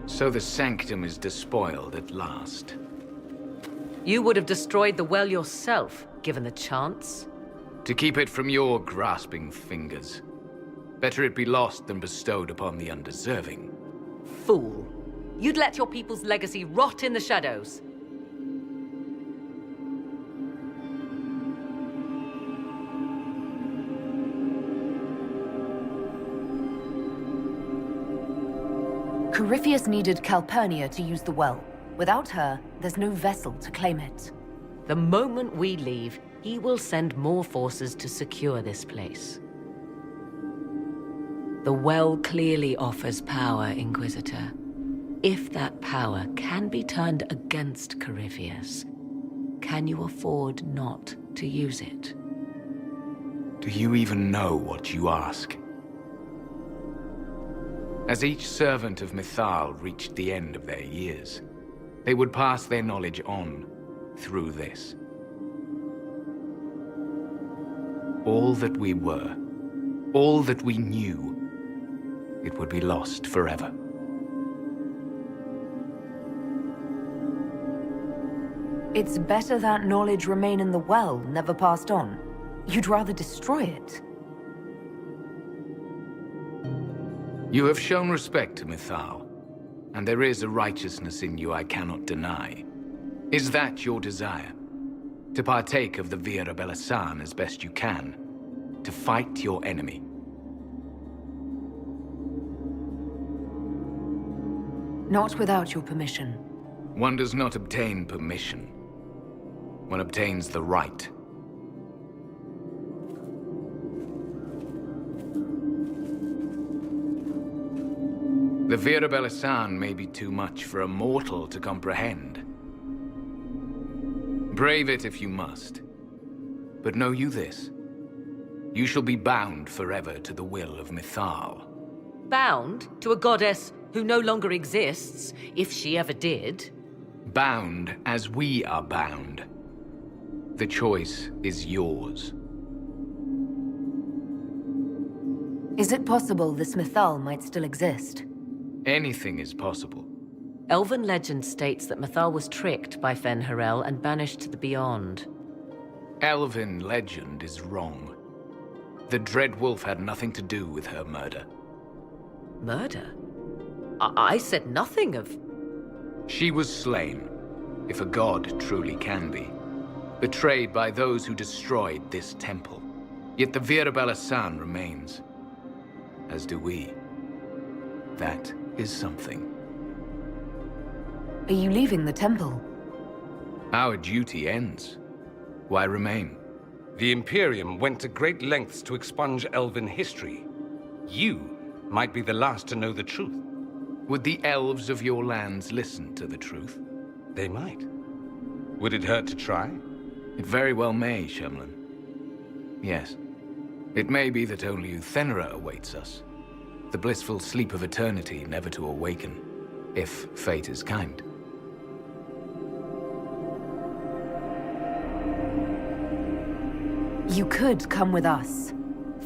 Speaker 13: So the sanctum is despoiled at last.
Speaker 24: You would have destroyed the well yourself, given the chance.
Speaker 13: To keep it from your grasping fingers. Better it be lost than bestowed upon the undeserving.
Speaker 24: Fool. You'd let your people's legacy rot in the shadows.
Speaker 3: Corypheus needed Calpurnia to use the well. Without her, there's no vessel to claim it.
Speaker 24: The moment we leave, he will send more forces to secure this place. The well clearly offers power, Inquisitor. If that power can be turned against Corypheus, can you afford not to use it?
Speaker 13: Do you even know what you ask? As each servant of Mythal reached the end of their years, they would pass their knowledge on through this. All that we were, all that we knew, it would be lost forever.
Speaker 3: It's better that knowledge remain in the well, never passed on. You'd rather destroy it.
Speaker 13: You have shown respect to Mythal, and there is a righteousness in you I cannot deny. Is that your desire? To partake of the Vira Belasan as best you can? To fight your enemy?
Speaker 3: Not without your permission.
Speaker 13: One does not obtain permission. One obtains the right. The Vira Belasan may be too much for a mortal to comprehend. Brave it if you must. But know you this. You shall be bound forever to the will of Mythal.
Speaker 24: Bound to a goddess who no longer exists, if she ever did.
Speaker 13: Bound as we are bound. The choice is yours.
Speaker 3: Is it possible this Mythal might still exist?
Speaker 13: Anything is possible.
Speaker 24: Elven legend states that Mythal was tricked by Fen-Harel and banished to the Beyond.
Speaker 13: Elven legend is wrong. The Dread Wolf had nothing to do with her murder.
Speaker 24: Murder? I said nothing of...
Speaker 13: She was slain, if a god truly can be. Betrayed by those who destroyed this temple. Yet the Vira Belasan remains. As do we. That is something.
Speaker 3: Are you leaving the temple?
Speaker 13: Our duty ends. Why remain?
Speaker 11: The Imperium went to great lengths to expunge Elven history. You might be the last to know the truth.
Speaker 13: Would the elves of your lands listen to the truth?
Speaker 11: They might. Would it hurt to try?
Speaker 13: It very well may, Shemlin. Yes. It may be that only Uthenera awaits us. The blissful sleep of eternity never to awaken, if fate is kind.
Speaker 3: You could come with us.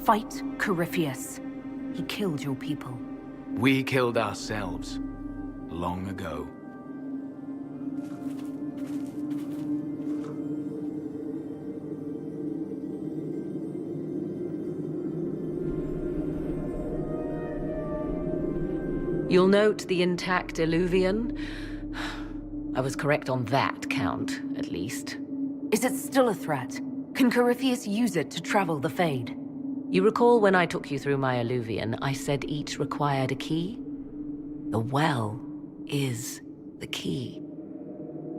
Speaker 3: Fight Corypheus. He killed your people.
Speaker 13: We killed ourselves. Long ago.
Speaker 24: You'll note the intact Illuvian. I was correct on that count, at least.
Speaker 3: Is it still a threat? Can Corypheus use it to travel the Fade?
Speaker 24: You recall when I took you through my Illuvian, I said each required a key? The well is the key.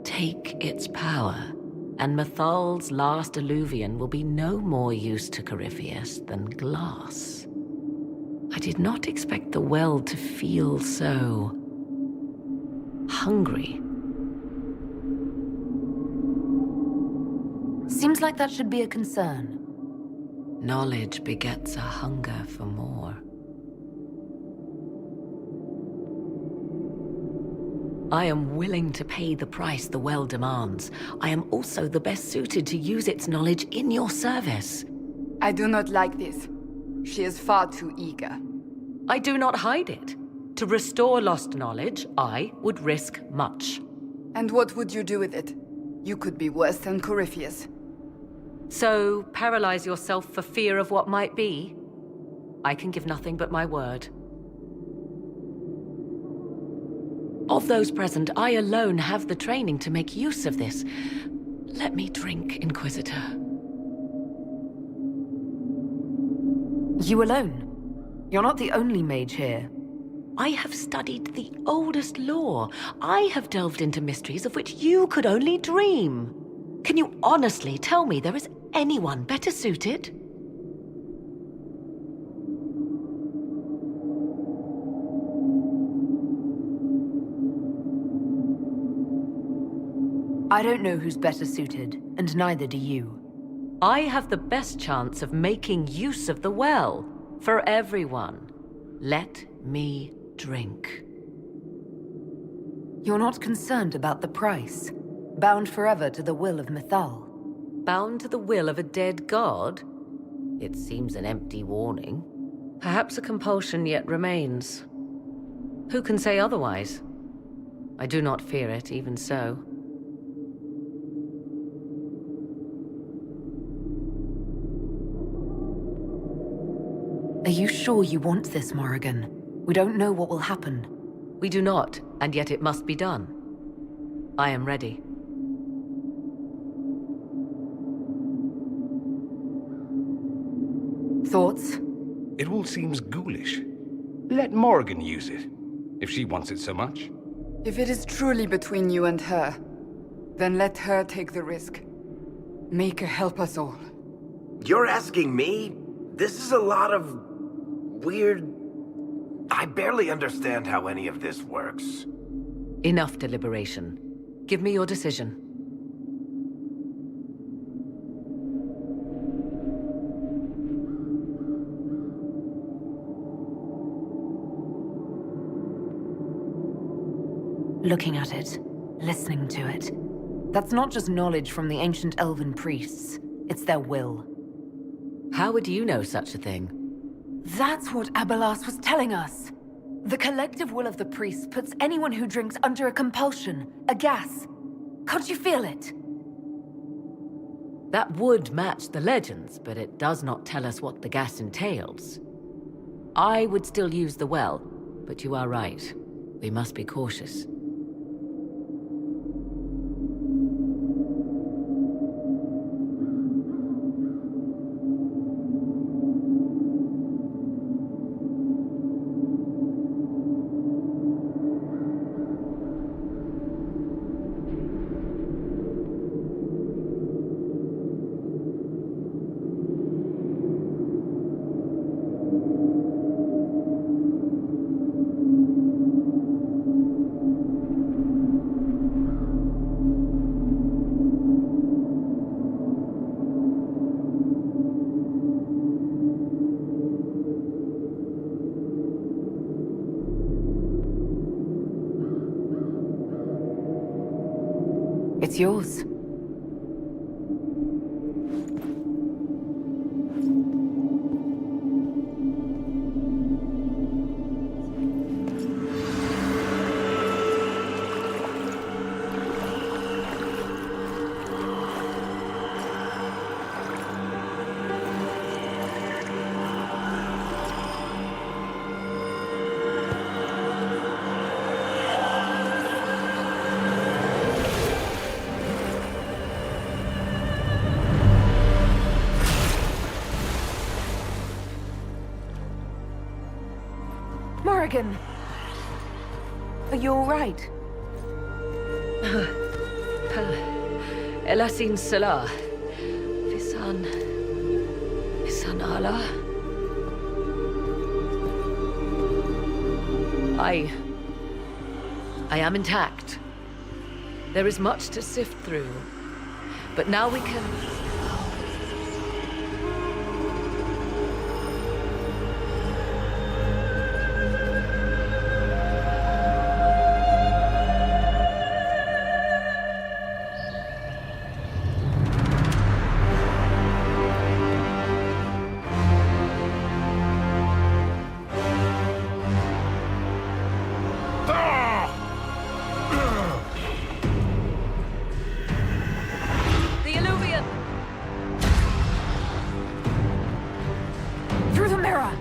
Speaker 24: Take its power, and Mythal's last Illuvian will be no more use to Corypheus than glass. I did not expect the well to feel so... hungry.
Speaker 3: Seems like that should be a concern.
Speaker 24: Knowledge begets a hunger for more. I am willing to pay the price the well demands. I am also the best suited to use its knowledge in your service.
Speaker 4: I do not like this. She is far too eager.
Speaker 24: I do not hide it. To restore lost knowledge, I would risk much.
Speaker 4: And what would you do with it? You could be worse than Corypheus.
Speaker 24: So, paralyze yourself for fear of what might be? I can give nothing but my word. Of those present, I alone have the training to make use of this. Let me drink, Inquisitor.
Speaker 3: You alone? You're not the only mage here.
Speaker 24: I have studied the oldest lore. I have delved into mysteries of which you could only dream. Can you honestly tell me there is anyone better suited?
Speaker 3: I don't know who's better suited, and neither do you.
Speaker 24: I have the best chance of making use of the well. For everyone. Let me drink.
Speaker 3: You're not concerned about the price? Bound forever to the will of Mythal?
Speaker 24: Bound to the will of a dead god? It seems an empty warning. Perhaps a compulsion yet remains. Who can say otherwise? I do not fear it, even so.
Speaker 3: Are you sure you want this, Morrigan? We don't know what will happen.
Speaker 24: We do not, and yet it must be done. I am ready.
Speaker 3: Thoughts?
Speaker 11: It all seems ghoulish. Let Morrigan use it, if she wants it so much.
Speaker 4: If it is truly between you and her, then let her take the risk. Make her help us all.
Speaker 6: You're asking me? This is a lot of... weird... I barely understand how any of this works.
Speaker 24: Enough deliberation. Give me your decision.
Speaker 3: Looking at it, listening to it. That's not just knowledge from the ancient elven priests. It's their will.
Speaker 24: How would you know such a thing?
Speaker 3: That's what Abelas was telling us. The collective will of the priests puts anyone who drinks under a compulsion, a gas. Can't you feel it?
Speaker 24: That would match the legends, but it does not tell us what the gas entails. I would still use the well, but you are right. We must be cautious.
Speaker 3: It's yours. Morrigan! Are you all right?
Speaker 24: Elasin Salah. Visan Allah. I am intact. There is much to sift through, but now we can...
Speaker 3: Through the mirror!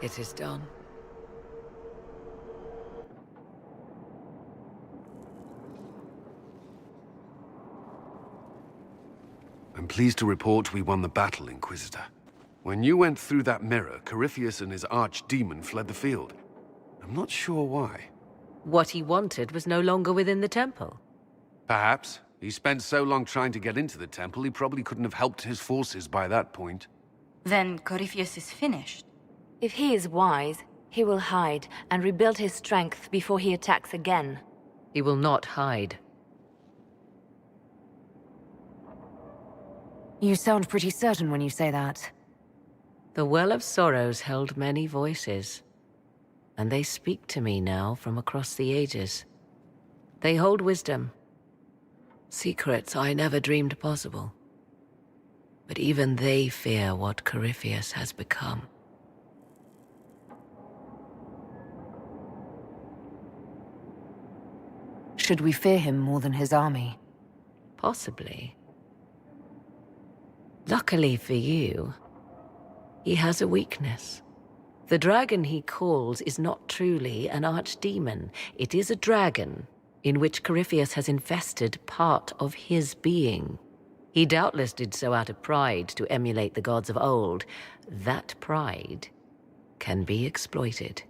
Speaker 24: It is done.
Speaker 18: I'm pleased to report we won the battle, Inquisitor.
Speaker 8: When you went through that mirror, Corypheus and his archdemon fled the field. I'm not sure why.
Speaker 24: What he wanted was no longer within the temple.
Speaker 8: Perhaps. He spent so long trying to get into the temple, he probably couldn't have helped his forces by that point.
Speaker 2: Then Corypheus is finished.
Speaker 23: If he is wise, he will hide and rebuild his strength before he attacks again.
Speaker 24: He will not hide.
Speaker 3: You sound pretty certain when you say that.
Speaker 24: The Well of Sorrows held many voices, and they speak to me now from across the ages. They hold wisdom, secrets I never dreamed possible. But even they fear what Corypheus has become.
Speaker 3: Should we fear him more than his army?
Speaker 24: Possibly. Luckily for you, he has a weakness. The dragon he calls is not truly an archdemon. It is a dragon in which Corypheus has infested part of his being. He doubtless did so out of pride to emulate the gods of old. That pride can be exploited.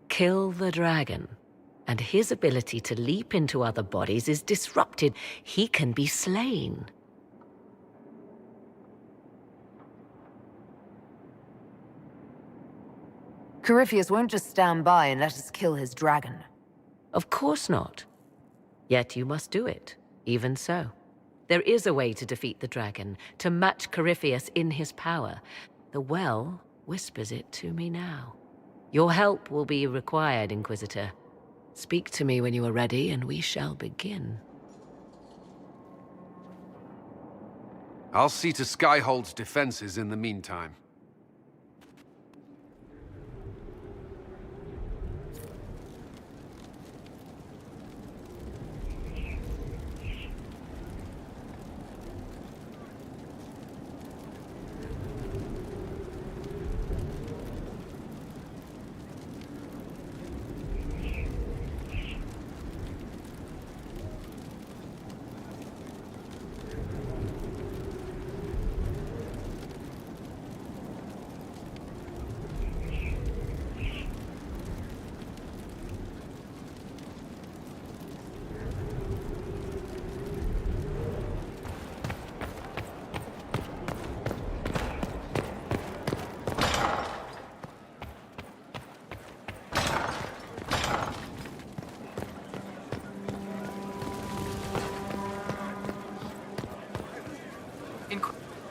Speaker 24: Kill the dragon, and his ability to leap into other bodies is disrupted. He can be slain.
Speaker 3: Corypheus won't just stand by and let us kill his dragon.
Speaker 24: Of course not. Yet you must do it, even so. There is a way to defeat the dragon, to match Corypheus in his power. The well whispers it to me now. Your help will be required, Inquisitor. Speak to me when you are ready, and we shall begin.
Speaker 8: I'll see to Skyhold's defenses in the meantime.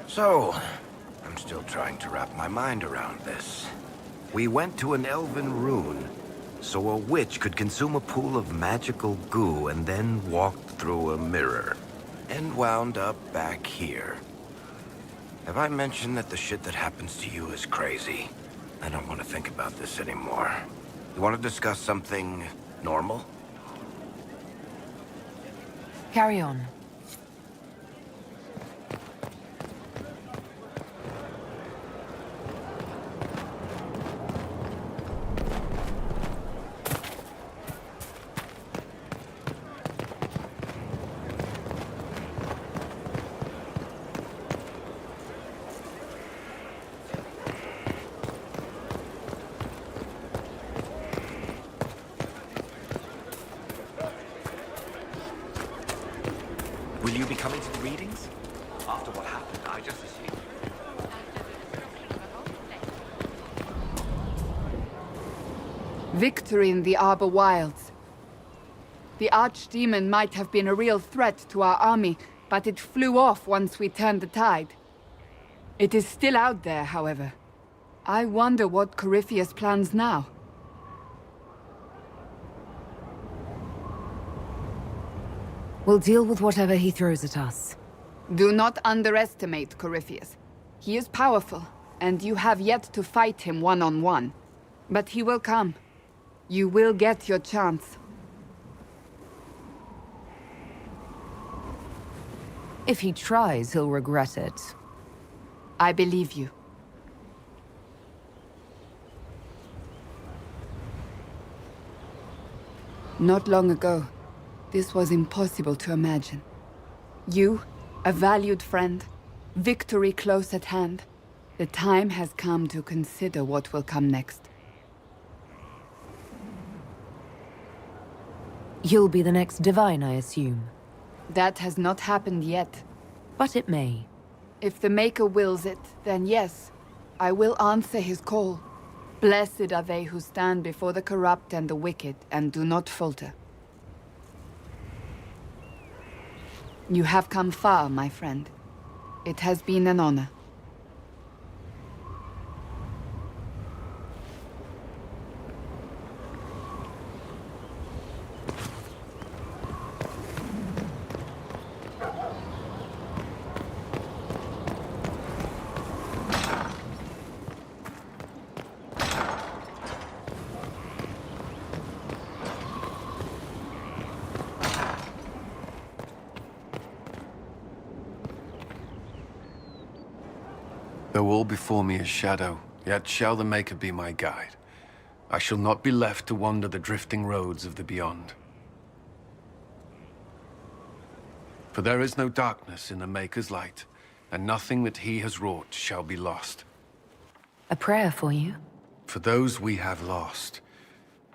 Speaker 6: So, I'm still trying to wrap my mind around this. We went to an elven rune, so a witch could consume a pool of magical goo and then walked through a mirror, and wound up back here. Have I mentioned that the shit that happens to you is crazy? I don't want to think about this anymore. You want to discuss something normal?
Speaker 3: Carry on.
Speaker 11: Will you be coming to the readings? After what happened, I just assumed.
Speaker 4: Victory in the Arbor Wilds. The Archdemon might have been a real threat to our army, but it flew off once we turned the tide. It is still out there, however. I wonder what Corypheus plans now.
Speaker 3: We'll deal with whatever he throws at us.
Speaker 4: Do not underestimate Corypheus. He is powerful, and you have yet to fight him one-on-one. But he will come. You will get your chance.
Speaker 3: If he tries, he'll regret it.
Speaker 4: I believe you. Not long ago, this was impossible to imagine. You, a valued friend, victory close at hand. The time has come to consider what will come next.
Speaker 3: You'll be the next divine, I assume.
Speaker 4: That has not happened yet.
Speaker 3: But it may.
Speaker 4: If the Maker wills it, then yes, I will answer his call. Blessed are they who stand before the corrupt and the wicked, and do not falter. You have come far, my friend. It has been an honor.
Speaker 18: Though all before me is shadow, yet shall the Maker be my guide. I shall not be left to wander the drifting roads of the beyond. For there is no darkness in the Maker's light, and nothing that he has wrought shall be lost.
Speaker 3: A prayer for you?
Speaker 18: For those we have lost,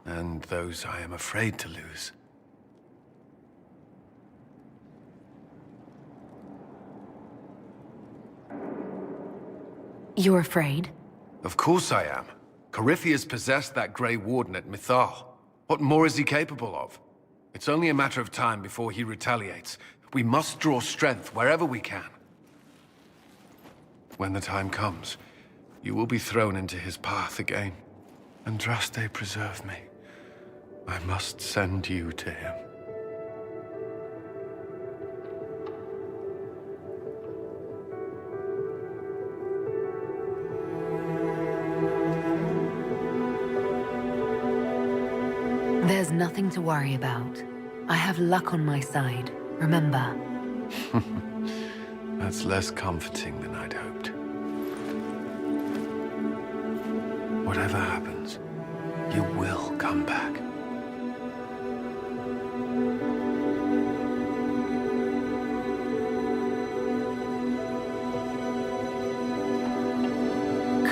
Speaker 18: and those I am afraid to lose.
Speaker 3: You're afraid?
Speaker 18: Of course I am. Corypheus possessed that Grey Warden at Mythal. What more is he capable of? It's only a matter of time before he retaliates. We must draw strength wherever we can. When the time comes, you will be thrown into his path again. Andraste, preserve me. I must send you to him.
Speaker 3: There's nothing to worry about. I have luck on my side, remember.
Speaker 18: That's less comforting than I'd hoped. Whatever happens, you will come back.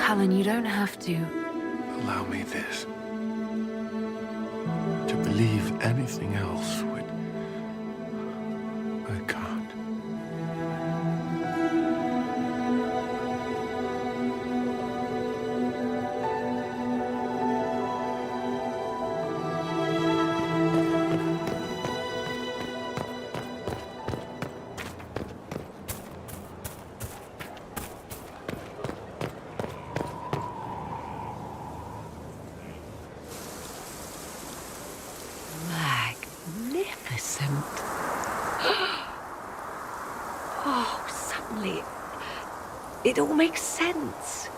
Speaker 3: Cullen, you don't have to...
Speaker 18: Allow me this. To believe anything else would... I can't.
Speaker 24: Magnificent. Oh, suddenly, it all makes sense.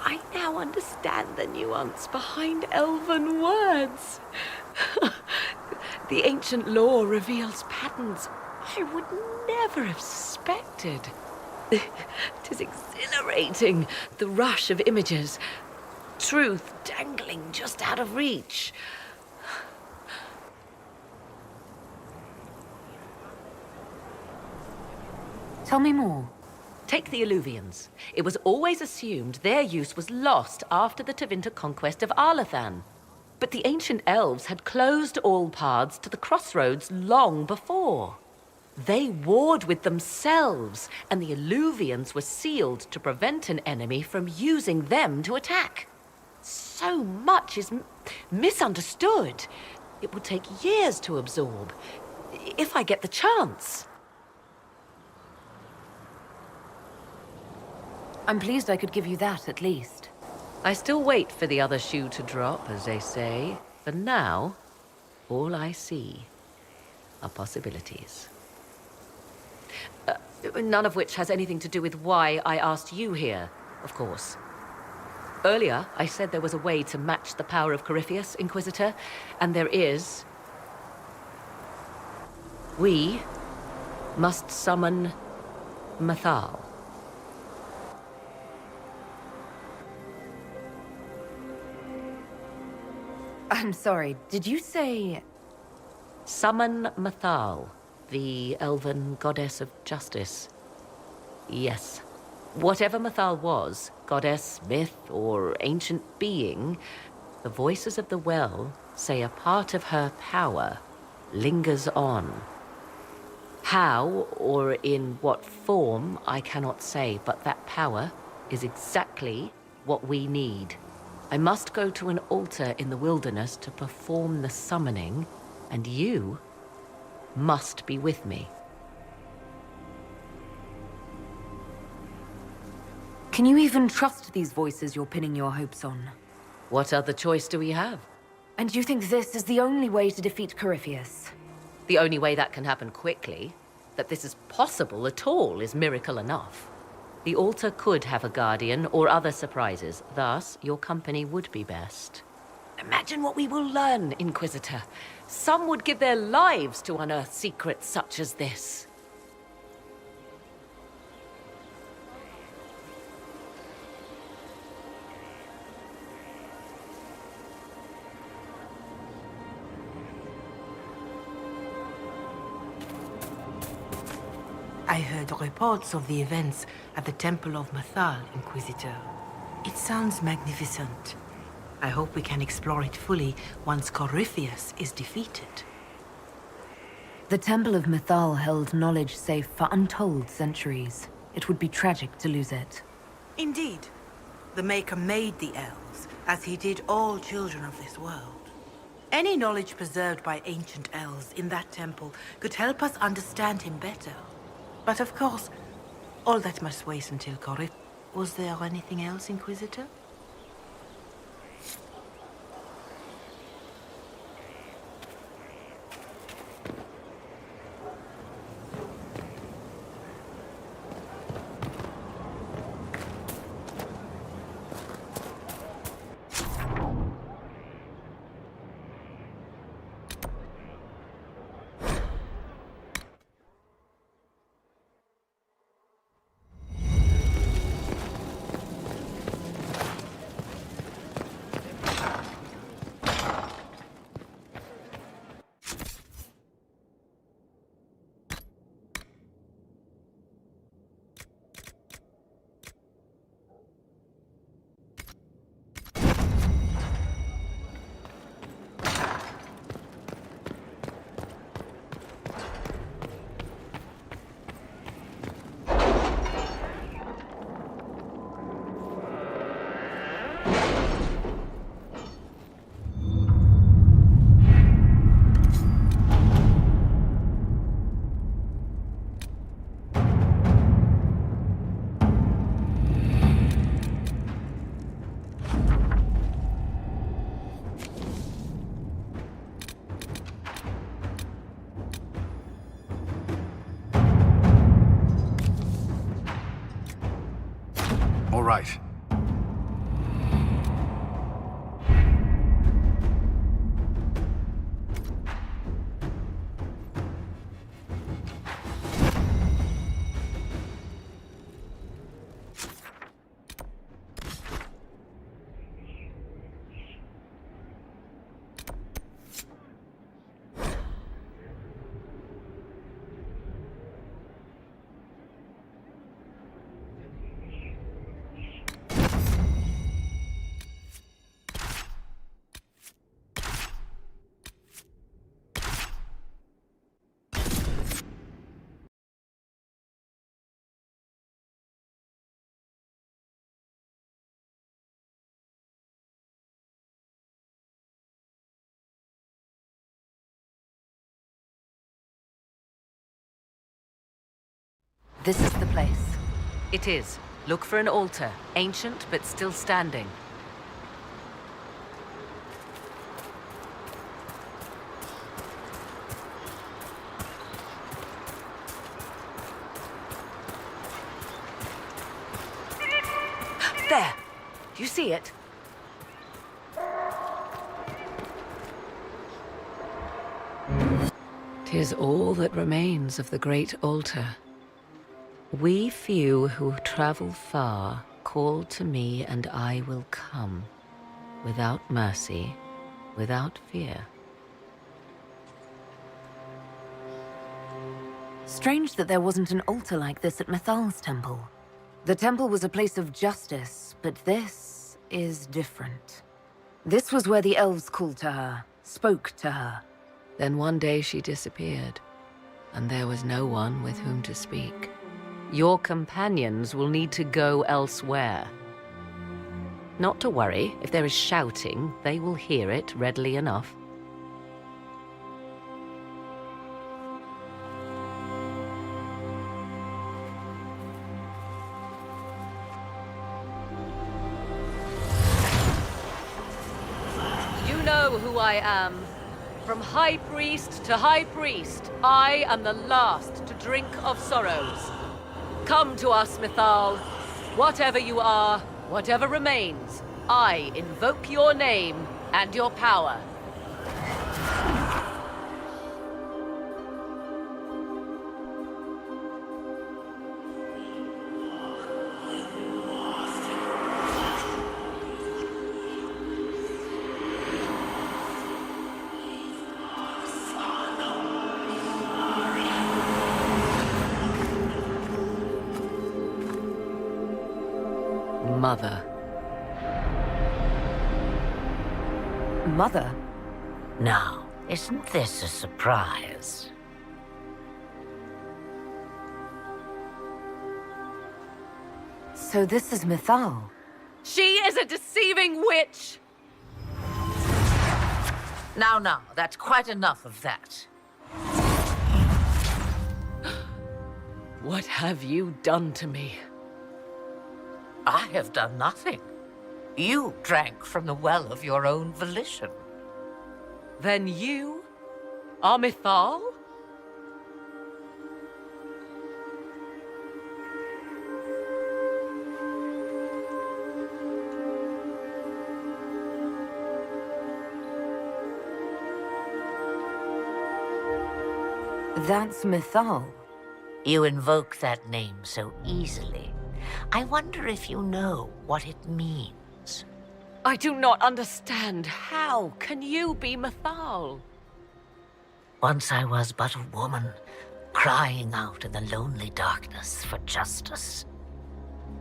Speaker 24: I now understand the nuance behind elven words. The ancient lore reveals patterns I would never have suspected. It is exhilarating, the rush of images. Truth dangling just out of reach.
Speaker 3: Tell me more.
Speaker 24: Take the Alluvians. It was always assumed their use was lost after the Tevinter conquest of Arlathan. But the ancient elves had closed all paths to the crossroads long before. They warred with themselves, and the Alluvians were sealed to prevent an enemy from using them to attack. So much is misunderstood. It would take years to absorb, if I get the chance.
Speaker 3: I'm pleased I could give you that, at least.
Speaker 24: I still wait for the other shoe to drop, as they say. For now, all I see are possibilities. None of which has anything to do with why I asked you here, of course. Earlier, I said there was a way to match the power of Corypheus, Inquisitor, and there is. We must summon Mythal.
Speaker 3: I'm sorry, did you say...
Speaker 24: Summon Mythal, the elven goddess of justice. Yes. Whatever Mathal was, goddess, myth, or ancient being, the voices of the well say a part of her power lingers on. How, or in what form, I cannot say, but that power is exactly what we need. I must go to an altar in the wilderness to perform the summoning, and you must be with me.
Speaker 3: Can you even trust these voices you're pinning your hopes on?
Speaker 24: What other choice do we have?
Speaker 3: And you think this is the only way to defeat Corypheus?
Speaker 24: The only way that can happen quickly, that this is possible at all, is miracle enough. The altar could have a guardian or other surprises, thus your company would be best. Imagine what we will learn, Inquisitor. Some would give their lives to unearth secrets such as this.
Speaker 1: I heard reports of the events at the Temple of Mathal, Inquisitor. It sounds magnificent. I hope we can explore it fully once Corypheus is defeated.
Speaker 3: The Temple of Mathal held knowledge safe for untold centuries. It would be tragic to lose it.
Speaker 1: Indeed. The Maker made the elves, as he did all children of this world. Any knowledge preserved by ancient elves in that temple could help us understand him better. But of course, all that must wait until Corypheus. Was there anything else, Inquisitor?
Speaker 18: All right.
Speaker 3: This is the place.
Speaker 24: It is. Look for an altar, ancient but still standing. There! Do you see it? 'Tis all that remains of the great altar. We few who travel far call to me and I will come, without mercy, without fear.
Speaker 3: Strange that there wasn't an altar like this at Mythal's temple. The temple was a place of justice, but this is different. This was where the elves called to her, spoke to her.
Speaker 24: Then one day she disappeared, and there was no one with whom to speak. Your companions will need to go elsewhere. Not to worry, if there is shouting, they will hear it readily enough. You know who I am. From High Priest to High Priest, I am the last to drink of sorrows. Come to us, Mythal. Whatever you are, whatever remains, I invoke your name and your power. Mother.
Speaker 3: Mother?
Speaker 5: Now, isn't this a surprise?
Speaker 3: So this is Mythal.
Speaker 24: She is a deceiving witch!
Speaker 5: Now, that's quite enough of that.
Speaker 24: What have you done to me?
Speaker 5: I have done nothing. You drank from the well of your own volition.
Speaker 24: Then you are Mythal?
Speaker 3: That's Mythal.
Speaker 5: You invoke that name so easily. I wonder if you know what it means.
Speaker 24: I do not understand. How can you be Mythal?
Speaker 5: Once I was but a woman, crying out in the lonely darkness for justice.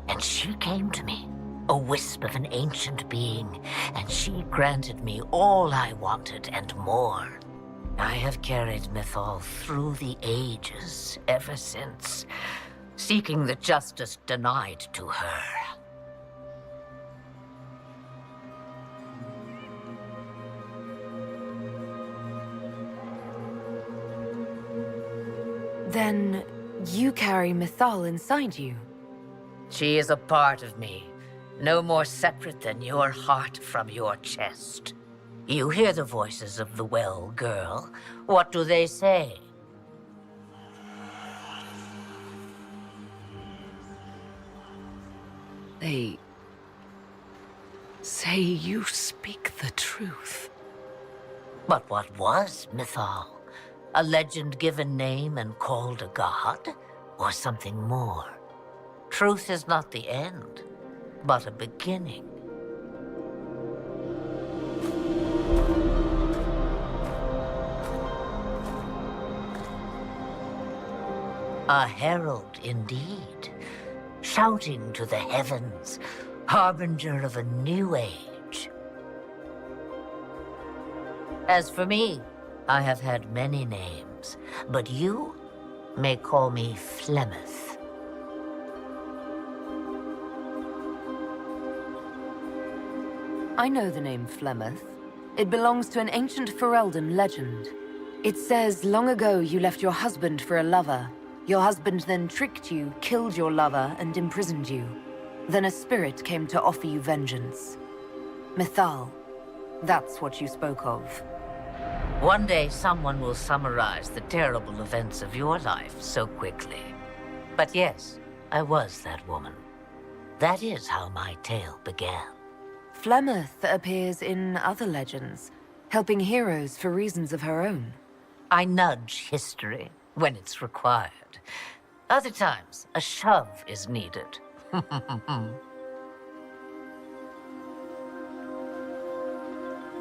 Speaker 5: And she came to me, a wisp of an ancient being, and she granted me all I wanted and more. I have carried Mythal through the ages ever since, seeking the justice denied to her.
Speaker 3: Then you carry Mythal inside you?
Speaker 5: She is a part of me, no more separate than your heart from your chest. You hear the voices of the well, girl. What do they say?
Speaker 24: They say you speak the truth.
Speaker 5: But what was Mythal? A legend-given name and called a god? Or something more? Truth is not the end, but a beginning. A herald indeed, shouting to the heavens, harbinger of a new age. As for me, I have had many names, but you may call me Flemeth.
Speaker 3: I know the name Flemeth. It belongs to an ancient Ferelden legend. It says long ago you left your husband for a lover. Your husband then tricked you, killed your lover, and imprisoned you. Then a spirit came to offer you vengeance. Mythal, that's what you spoke of.
Speaker 5: One day someone will summarize the terrible events of your life so quickly. But yes, I was that woman. That is how my tale began.
Speaker 3: Flemeth appears in other legends, helping heroes for reasons of her own.
Speaker 5: I nudge history when it's required. Other times, a shove is needed.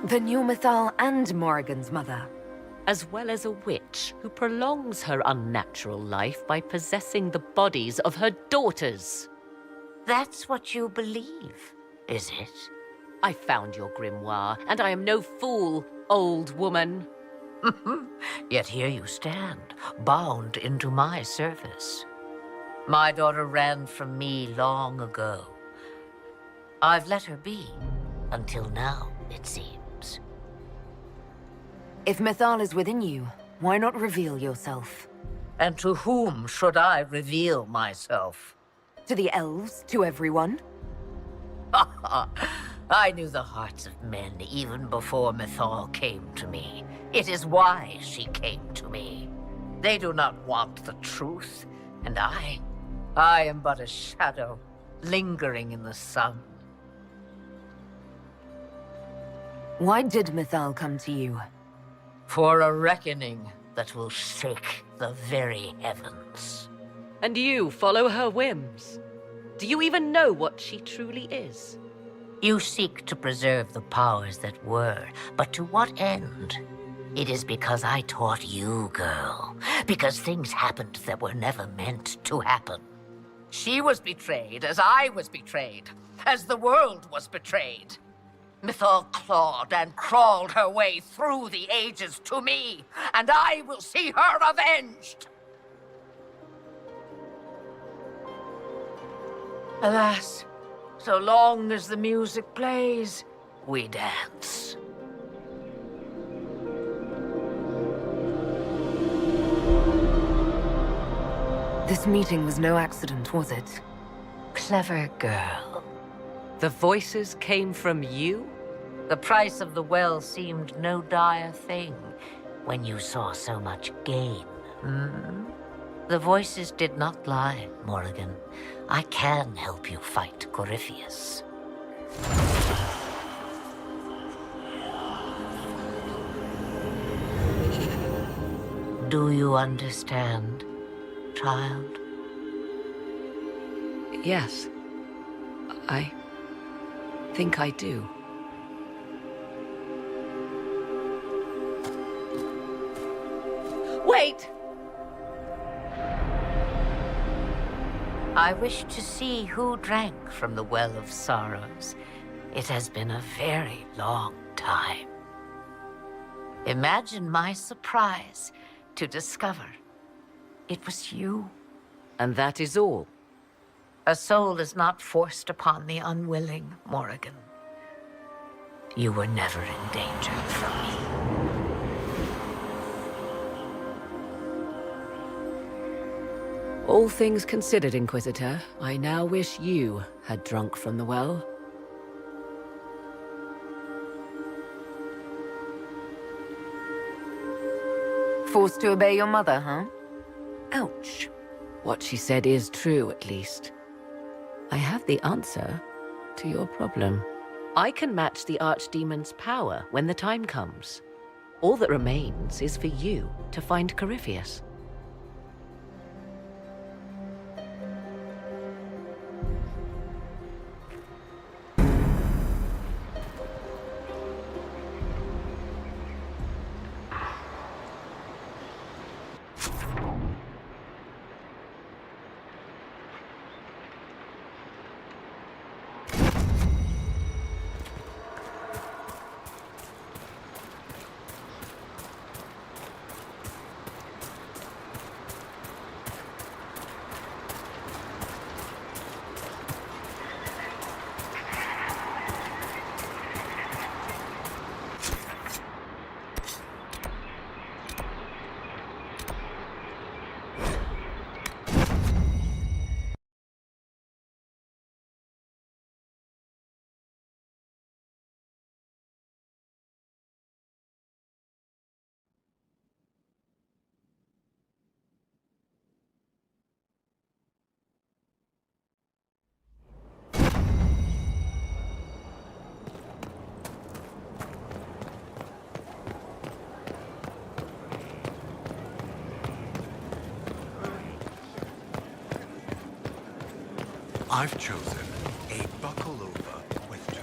Speaker 3: Then you're Mythal and Morrigan's mother.
Speaker 24: as well as a witch who prolongs her unnatural life by possessing the bodies of her daughters.
Speaker 5: That's what you believe, is it?
Speaker 24: I found your grimoire, and I am no fool, old woman.
Speaker 5: Yet here you stand, bound into my service. My daughter ran from me long ago. I've let her be, until now, it seems.
Speaker 3: If Mythal is within you, why not reveal yourself?
Speaker 5: And to whom should I reveal myself?
Speaker 3: To the elves, to everyone?
Speaker 5: I knew the hearts of men even before Mythal came to me. It is why she came to me. They do not want the truth, and I am but a shadow, lingering in the sun.
Speaker 3: Why did Mythal come to you?
Speaker 5: For a reckoning that will shake the very heavens.
Speaker 24: And you follow her whims. Do you even know what she truly is?
Speaker 5: You seek to preserve the powers that were, but to what end? It is because I taught you, girl. Because things happened that were never meant to happen. She was betrayed as I was betrayed, as the world was betrayed. Mythal clawed and crawled her way through the ages to me, and I will see her avenged! Alas, so long as the music plays, we dance.
Speaker 3: This meeting was no accident, was it?
Speaker 5: Clever girl.
Speaker 24: The voices came from you?
Speaker 5: The price of the well seemed no dire thing when you saw so much gain. The voices did not lie, Morrigan. I can help you fight Corypheus. Do you understand, child?
Speaker 24: Yes. I think I do. Wait!
Speaker 5: I wish to see who drank from the Well of Sorrows. It has been a very long time. Imagine my surprise to discover it was you.
Speaker 24: And that is all?
Speaker 5: A soul is not forced upon the unwilling, Morrigan. You were never in danger from me.
Speaker 24: All things considered, Inquisitor, I now wish you had drunk from the well.
Speaker 3: Forced to obey your mother, huh? Ouch.
Speaker 24: What she said is true, at least. I have the answer to your problem. I can match the Archdemon's power when the time comes. All that remains is for you to find Corypheus.
Speaker 6: I've chosen a buckle over with two.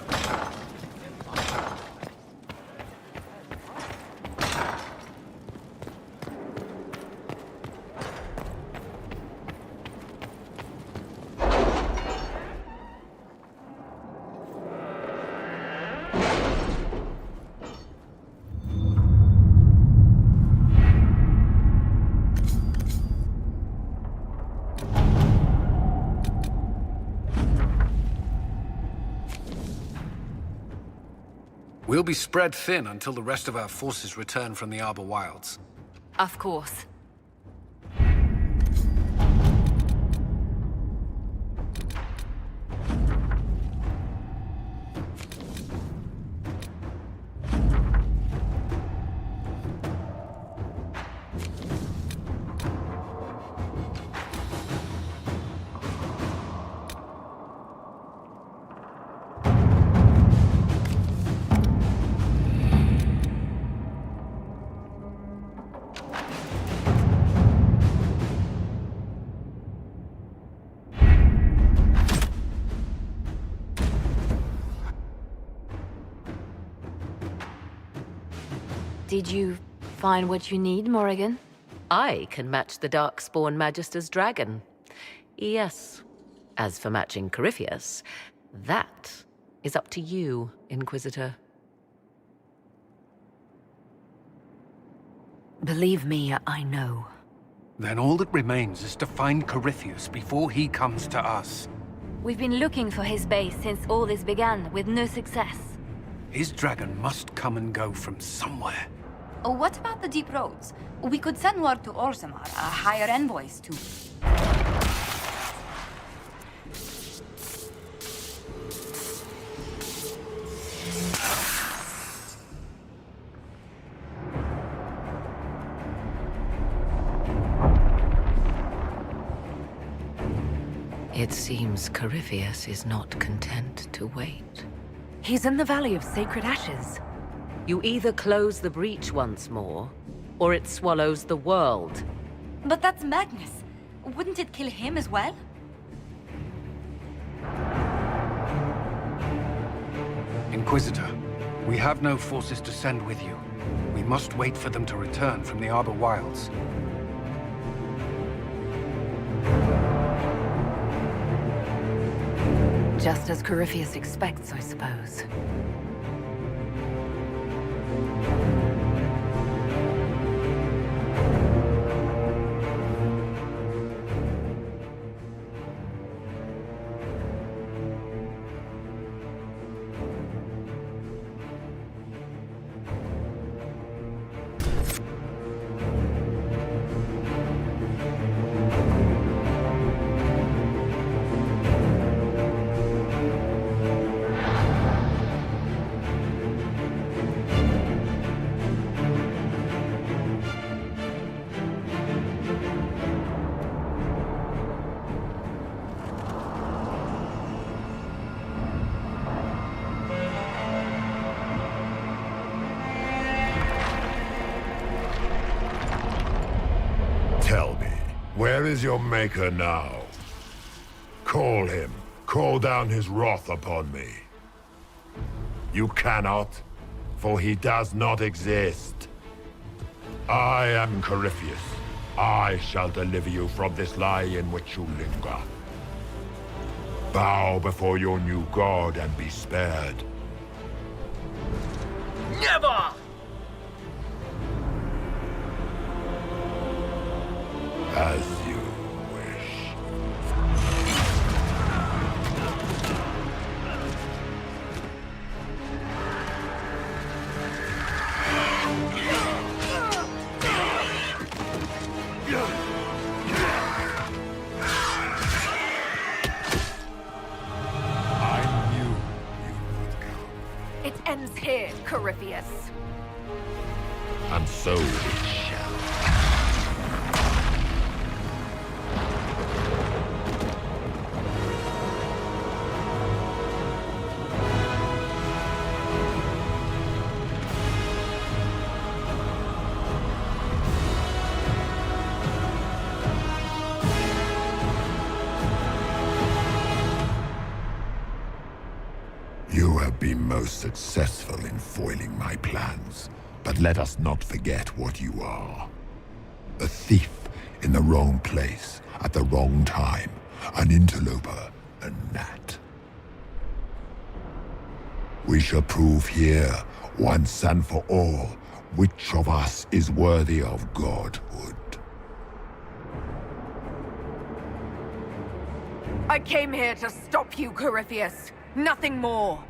Speaker 10: We'll be spread thin until the rest of our forces return from the Arbor Wilds.
Speaker 23: Of course. Did you find what you need, Morrigan?
Speaker 24: I can match the Darkspawn Magister's dragon. Yes. As for matching Corypheus, that is up to you, Inquisitor.
Speaker 3: Believe me, I know.
Speaker 10: Then all that remains is to find Corypheus before he comes to us.
Speaker 23: We've been looking for his base since all this began, with no success.
Speaker 10: His dragon must come and go from somewhere.
Speaker 2: Oh, what about the deep roads? We could send word to Orzammar, hire envoys to...
Speaker 24: It seems Corypheus is not content to wait.
Speaker 3: He's in the Valley of Sacred Ashes.
Speaker 24: You either close the breach once more, or it swallows the world.
Speaker 2: But that's Magnus. Wouldn't it kill him as well?
Speaker 10: Inquisitor, we have no forces to send with you. We must wait for them to return from the Arbor Wilds.
Speaker 3: Just as Corypheus expects, I suppose.
Speaker 9: Tell me, where is your maker now? Call him. Call down his wrath upon me. You cannot, for he does not exist. I am Corypheus. I shall deliver you from this lie in which you linger. Bow before your new god and be spared.
Speaker 14: Never!
Speaker 9: As you wish.
Speaker 3: It ends here, Corypheus.
Speaker 9: And so it shall. You have been most successful in foiling my plans, but let us not forget what you are. A thief in the wrong place, at the wrong time, an interloper, a gnat. We shall prove here, once and for all, which of us is worthy of godhood.
Speaker 3: I came here to stop you, Corypheus. Nothing more.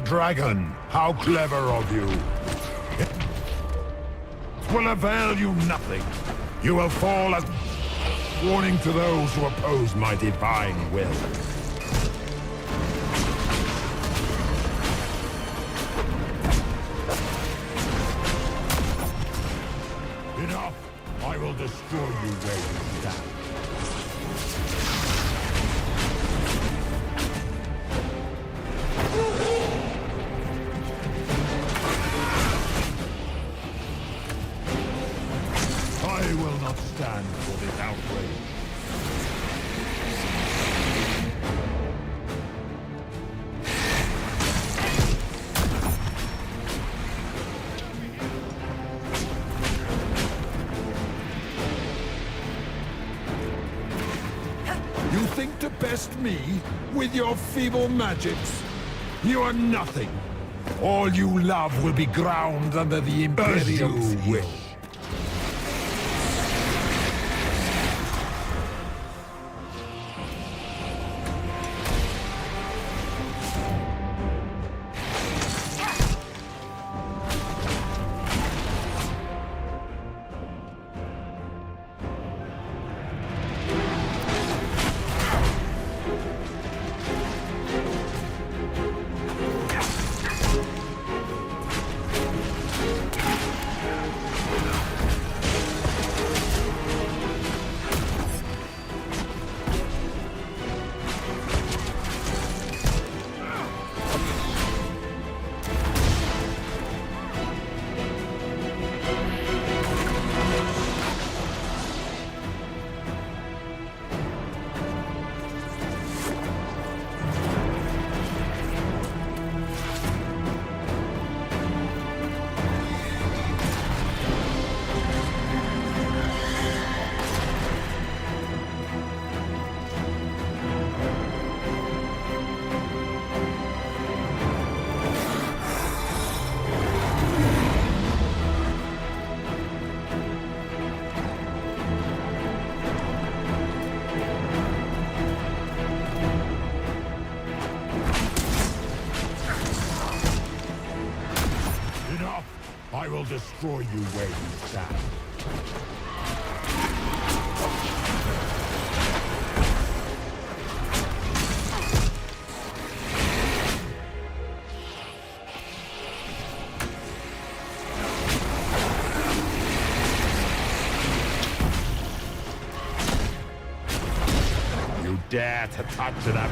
Speaker 9: dragon! How clever of you! It will avail you nothing. You will fall as... warning to those who oppose my divine will. Enough! I will destroy you where you stand. I will not stand for this outrage. You think to best me with your feeble magics? You are nothing. All you love will be ground under the Imperium's heel. I will destroy you where you stand. You dare to touch that?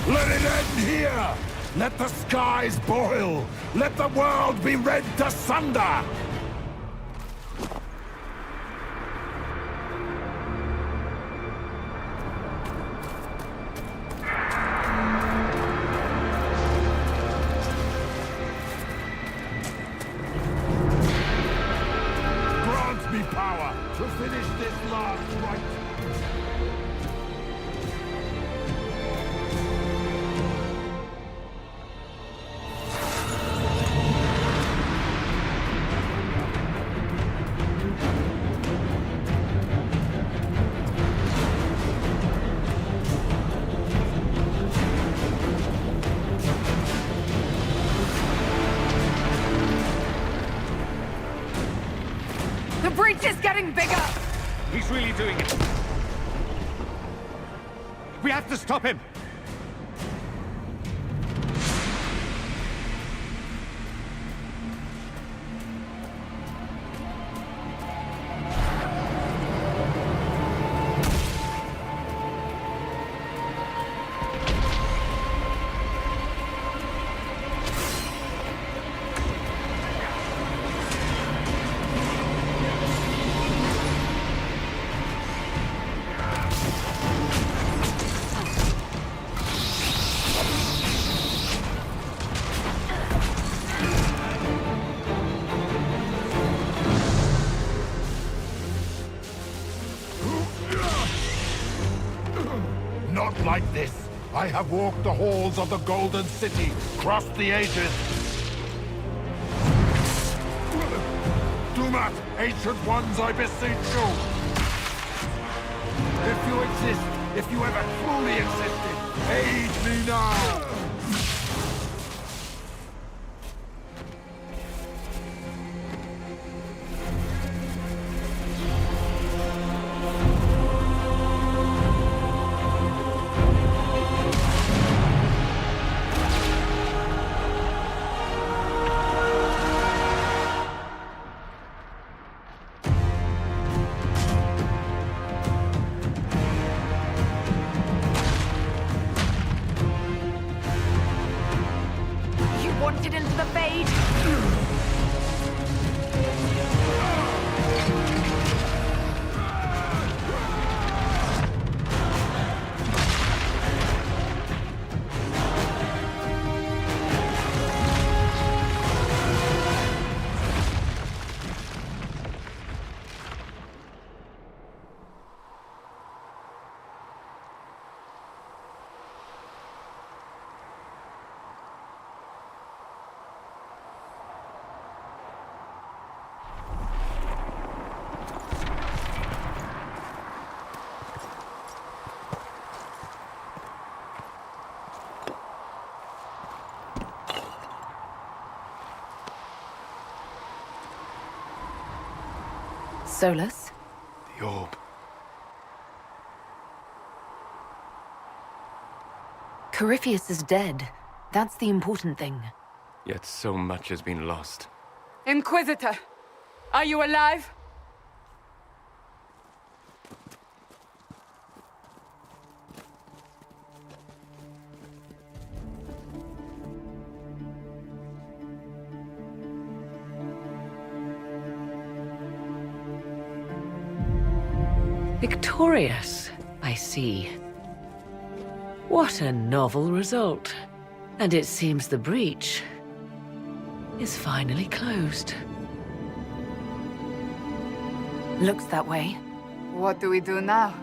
Speaker 9: Let it end here! Let the skies boil! Let the world be rent asunder! Grant me power to finish this last rite!
Speaker 4: The breach is getting bigger!
Speaker 11: He's really doing it. We have to stop him!
Speaker 9: Not like this. I have walked the halls of the Golden City, crossed the ages. Do not, ancient ones, I beseech you. If you exist, if you ever truly existed, aid me now.
Speaker 3: Wanted into the fade. Solus?
Speaker 18: The orb.
Speaker 3: Corypheus is dead. That's the important thing.
Speaker 8: Yet so much has been lost.
Speaker 4: Inquisitor! Are you alive?
Speaker 24: Victorious, I see. What a novel result. And it seems the breach is finally closed.
Speaker 3: Looks that way.
Speaker 4: What do we do now?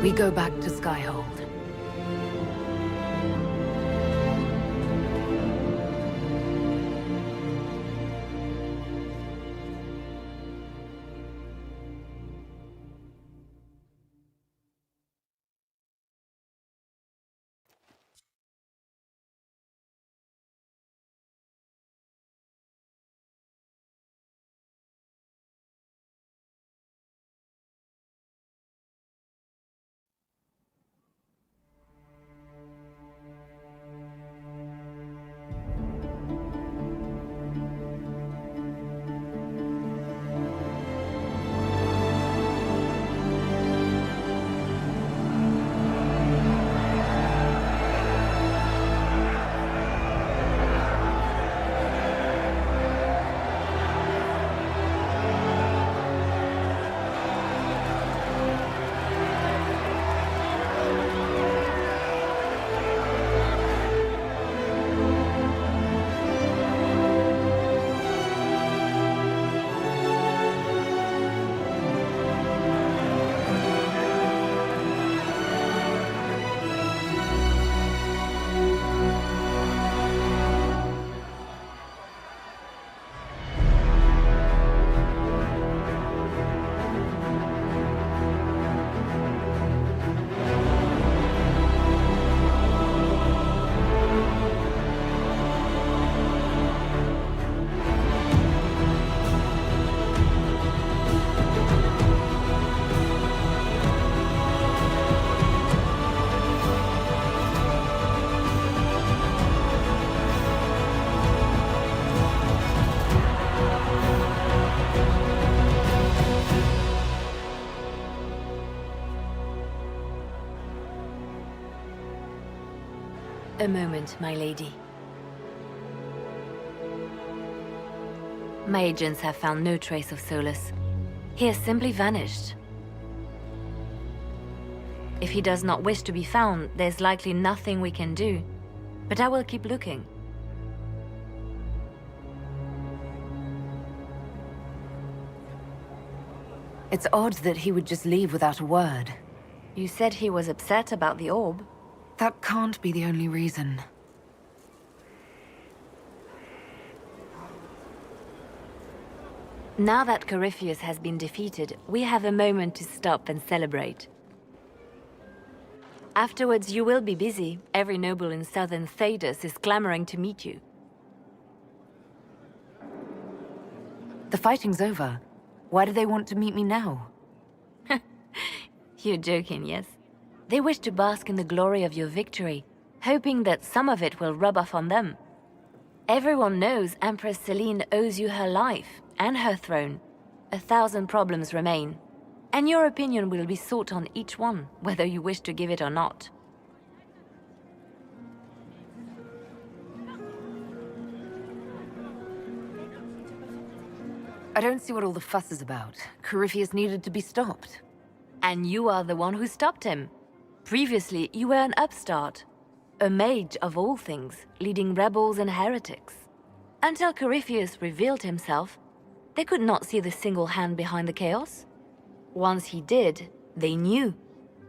Speaker 3: We go back to Skyhold.
Speaker 23: A moment, my lady. My agents have found no trace of Solus. He has simply vanished. If he does not wish to be found, there's likely nothing we can do. But I will keep looking.
Speaker 3: It's odd that he would just leave without a word.
Speaker 23: You said he was upset about the orb.
Speaker 3: That can't be the only reason.
Speaker 23: Now that Corypheus has been defeated, we have a moment to stop and celebrate. Afterwards, you will be busy. Every noble in southern Thedas is clamoring to meet you.
Speaker 3: The fighting's over. Why do they want to meet me now?
Speaker 23: You're joking, yes? They wish to bask in the glory of your victory, hoping that some of it will rub off on them. Everyone knows Empress Celine owes you her life and her throne. 1,000 problems remain, and your opinion will be sought on each one, whether you wish to give it or not.
Speaker 3: I don't see what all the fuss is about. Corypheus needed to be stopped.
Speaker 23: And you are the one who stopped him. Previously, you were an upstart. A mage of all things, leading rebels and heretics. Until Corypheus revealed himself, they could not see the single hand behind the chaos. Once he did, they knew.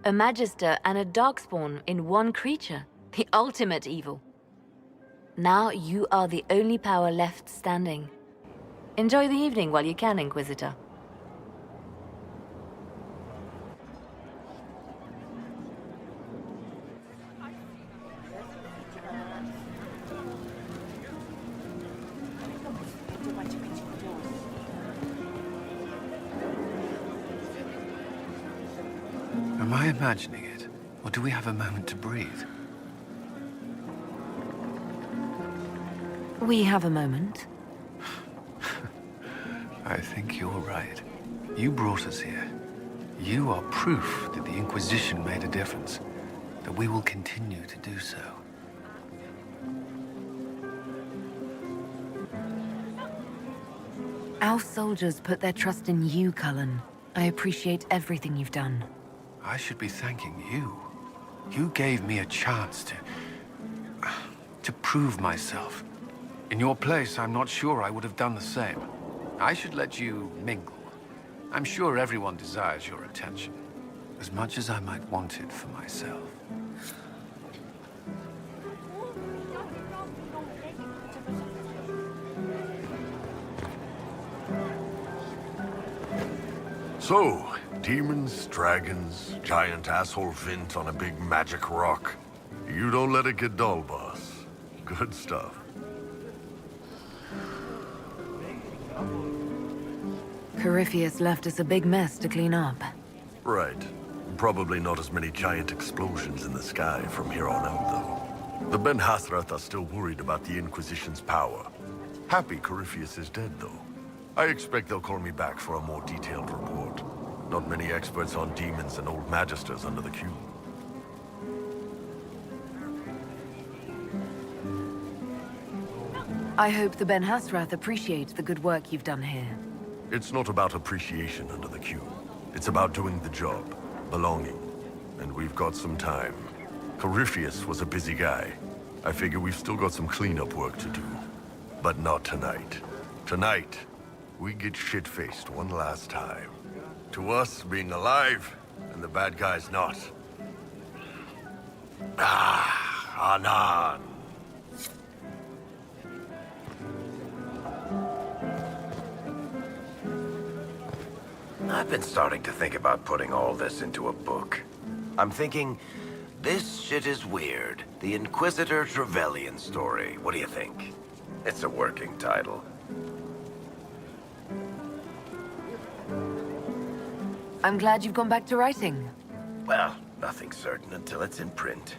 Speaker 23: A magister and a darkspawn in one creature. The ultimate evil. Now you are the only power left standing. Enjoy the evening while you can, Inquisitor.
Speaker 18: Am I imagining it? Or do we have a moment to breathe?
Speaker 3: We have a moment.
Speaker 18: I think you're right. You brought us here. You are proof that the Inquisition made a difference. That we will continue to do so.
Speaker 3: Our soldiers put their trust in you, Cullen. I appreciate everything you've done.
Speaker 18: I should be thanking you. You gave me a chance to prove myself. In your place, I'm not sure I would have done the same. I should let you mingle. I'm sure everyone desires your attention, as much as I might want it for myself.
Speaker 9: So, demons, dragons, giant asshole Vint on a big magic rock. You don't let it get dull, boss. Good stuff.
Speaker 3: Corypheus left us a big mess to clean up.
Speaker 9: Right. Probably not as many giant explosions in the sky from here on out, though. The Ben Hasrath are still worried about the Inquisition's power. Happy Corypheus is dead, though. I expect they'll call me back for a more detailed report. Not many experts on demons and old magisters under the cube.
Speaker 3: I hope the Ben Hasrath appreciate the good work you've done here.
Speaker 9: It's not about appreciation under the cube. It's about doing the job, belonging. And we've got some time. Corypheus was a busy guy. I figure we've still got some cleanup work to do. But not tonight. Tonight, we get shit-faced one last time. To us, being alive, and the bad guys not. Anan.
Speaker 6: I've been starting to think about putting all this into a book. I'm thinking, this shit is weird. The Inquisitor Trevelyan story. What do you think? It's a working title.
Speaker 3: I'm glad you've gone back to writing.
Speaker 6: Well, nothing's certain until it's in print.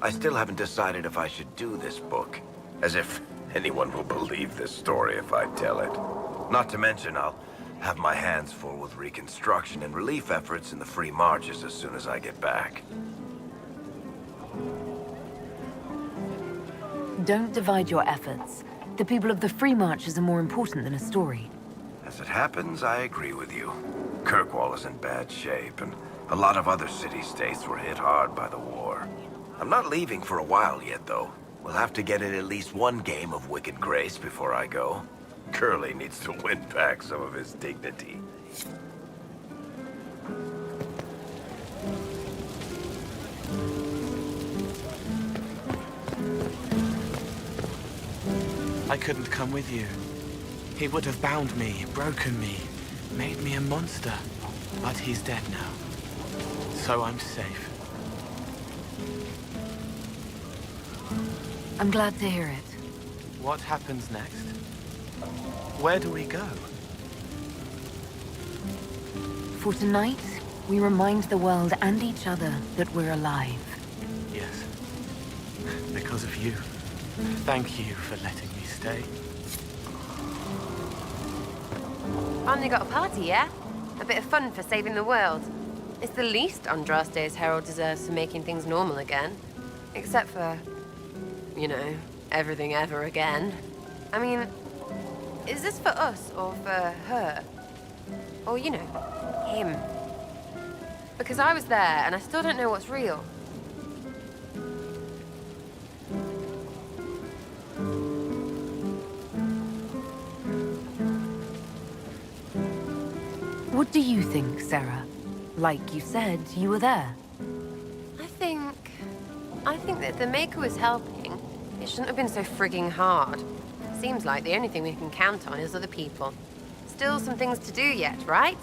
Speaker 6: I still haven't decided if I should do this book. As if anyone will believe this story if I tell it. Not to mention, I'll have my hands full with reconstruction and relief efforts in the Free Marches as soon as I get back.
Speaker 3: Don't divide your efforts. The people of the Free Marches are more important than a story.
Speaker 6: As it happens, I agree with you. Kirkwall is in bad shape, and a lot of other city-states were hit hard by the war. I'm not leaving for a while yet, though. We'll have to get in at least one game of Wicked Grace before I go. Curly needs to win back some of his dignity.
Speaker 16: I couldn't come with you. He would have bound me, broken me, made me a monster. But he's dead now. So I'm safe.
Speaker 3: I'm glad to hear it.
Speaker 16: What happens next? Where do we go?
Speaker 3: For tonight, we remind the world and each other that we're alive.
Speaker 16: Yes. Because of you. Thank you for letting me stay.
Speaker 20: Finally got a party, yeah? A bit of fun for saving the world. It's the least Andraste's herald deserves for making things normal again. Except for, you know, everything ever again. I mean, is this for us or for her? Or, you know, him? Because I was there and I still don't know what's real.
Speaker 3: What do you think, Sarah? Like you said, you were there.
Speaker 20: I think that if the Maker was helping, it shouldn't have been so frigging hard. Seems like the only thing we can count on is other people. Still some things to do yet, right?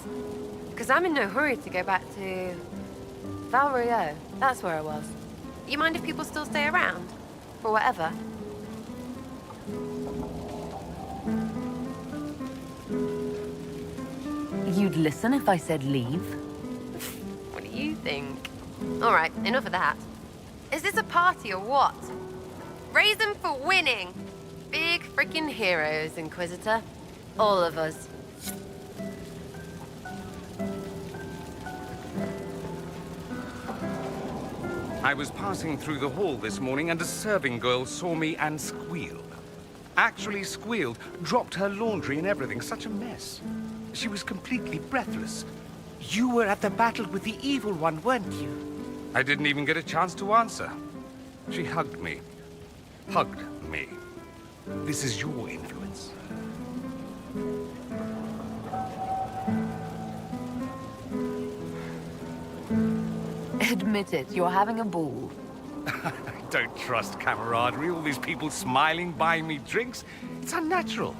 Speaker 20: Because I'm in no hurry to go back to... Val Rio. That's where I was. You mind if people still stay around? For whatever?
Speaker 3: You'd listen if I said leave?
Speaker 20: What do you think? All right, enough of that. Is this a party or what? Raise them for winning! Big freaking heroes, Inquisitor. All of us.
Speaker 8: I was passing through the hall this morning and a serving girl saw me and squealed. Actually squealed, dropped her laundry and everything, such a mess. She was completely breathless.
Speaker 11: You were at the battle with the evil one, weren't you?
Speaker 8: I didn't even get a chance to answer. She hugged me. Hugged me.
Speaker 11: This is your influence.
Speaker 3: Admit it, you're having a ball.
Speaker 8: I don't trust camaraderie, all these people smiling, buying me drinks. It's unnatural.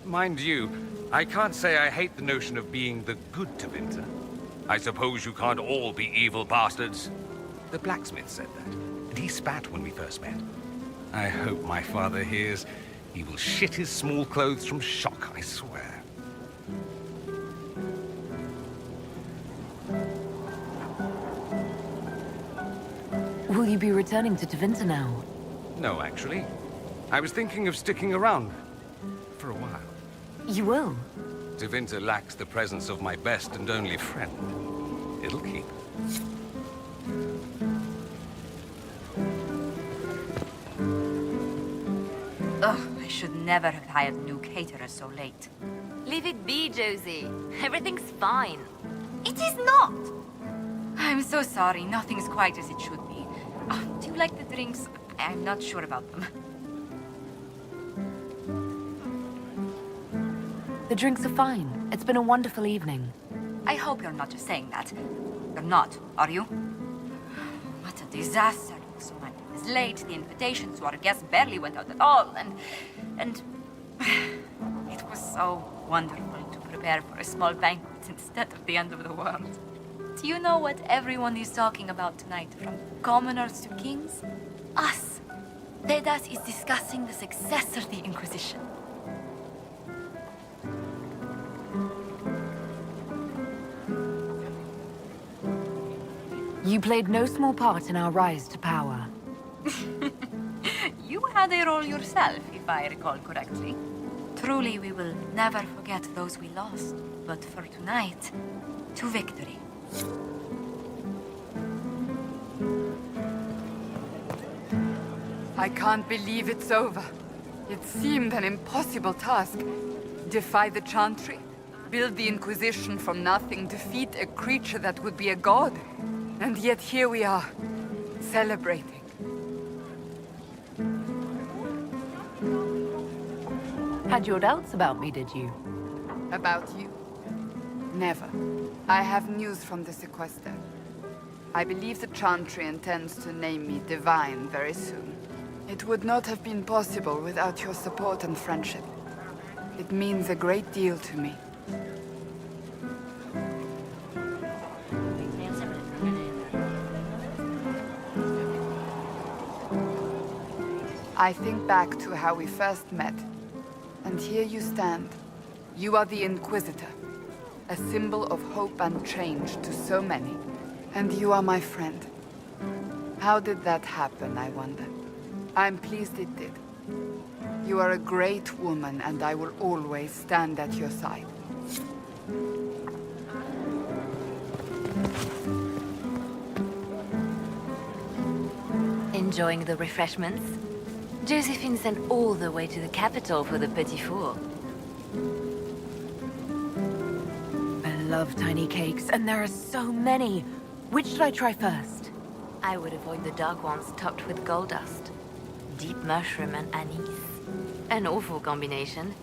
Speaker 8: Mind you, I can't say I hate the notion of being the good Tevinter. I suppose you can't all be evil bastards. The blacksmith said that, and he spat when we first met. I hope my father hears. He will shit his small clothes from shock, I swear.
Speaker 3: Will you be returning to Tevinter now?
Speaker 8: No, actually. I was thinking of sticking around for a while.
Speaker 3: You will?
Speaker 8: Tevinter lacks the presence of my best and only friend. It'll keep.
Speaker 2: Ugh, I should never have hired new caterers so late.
Speaker 23: Leave it be, Josie. Everything's fine.
Speaker 2: It is not! I'm so sorry, nothing's quite as it should be. Do you like the drinks? I'm not sure about them.
Speaker 3: The drinks are fine. It's been a wonderful evening.
Speaker 2: I hope you're not just saying that. You're not, are you? What a disaster. So much was late, the invitations to our guests barely went out at all, and it was so wonderful to prepare for a small banquet instead of the end of the world. Do you know what everyone is talking about tonight, from commoners to kings? Us. Dedas is discussing the successor of the Inquisition.
Speaker 3: You played no small part in our rise to power.
Speaker 2: You had a role yourself, if I recall correctly. Truly, we will never forget those we lost. But for tonight, to victory.
Speaker 4: I can't believe it's over. It seemed an impossible task. Defy the Chantry, build the Inquisition from nothing, defeat a creature that would be a god. And yet here we are, celebrating.
Speaker 3: Had your doubts about me, did you?
Speaker 4: About you? Never. I have news from the sequester. I believe the Chantry intends to name me Divine very soon. It would not have been possible without your support and friendship. It means a great deal to me. I think back to how we first met, and here you stand. You are the Inquisitor, a symbol of hope and change to so many. And you are my friend. How did that happen, I wonder? I'm pleased it did. You are a great woman, and I will always stand at your side.
Speaker 23: Enjoying the refreshments? Josephine sent all the way to the capital for the petit four.
Speaker 3: I love tiny cakes, and there are so many. Which should I try first?
Speaker 23: I would avoid the dark ones topped with gold dust. Deep mushroom and anise. An awful combination,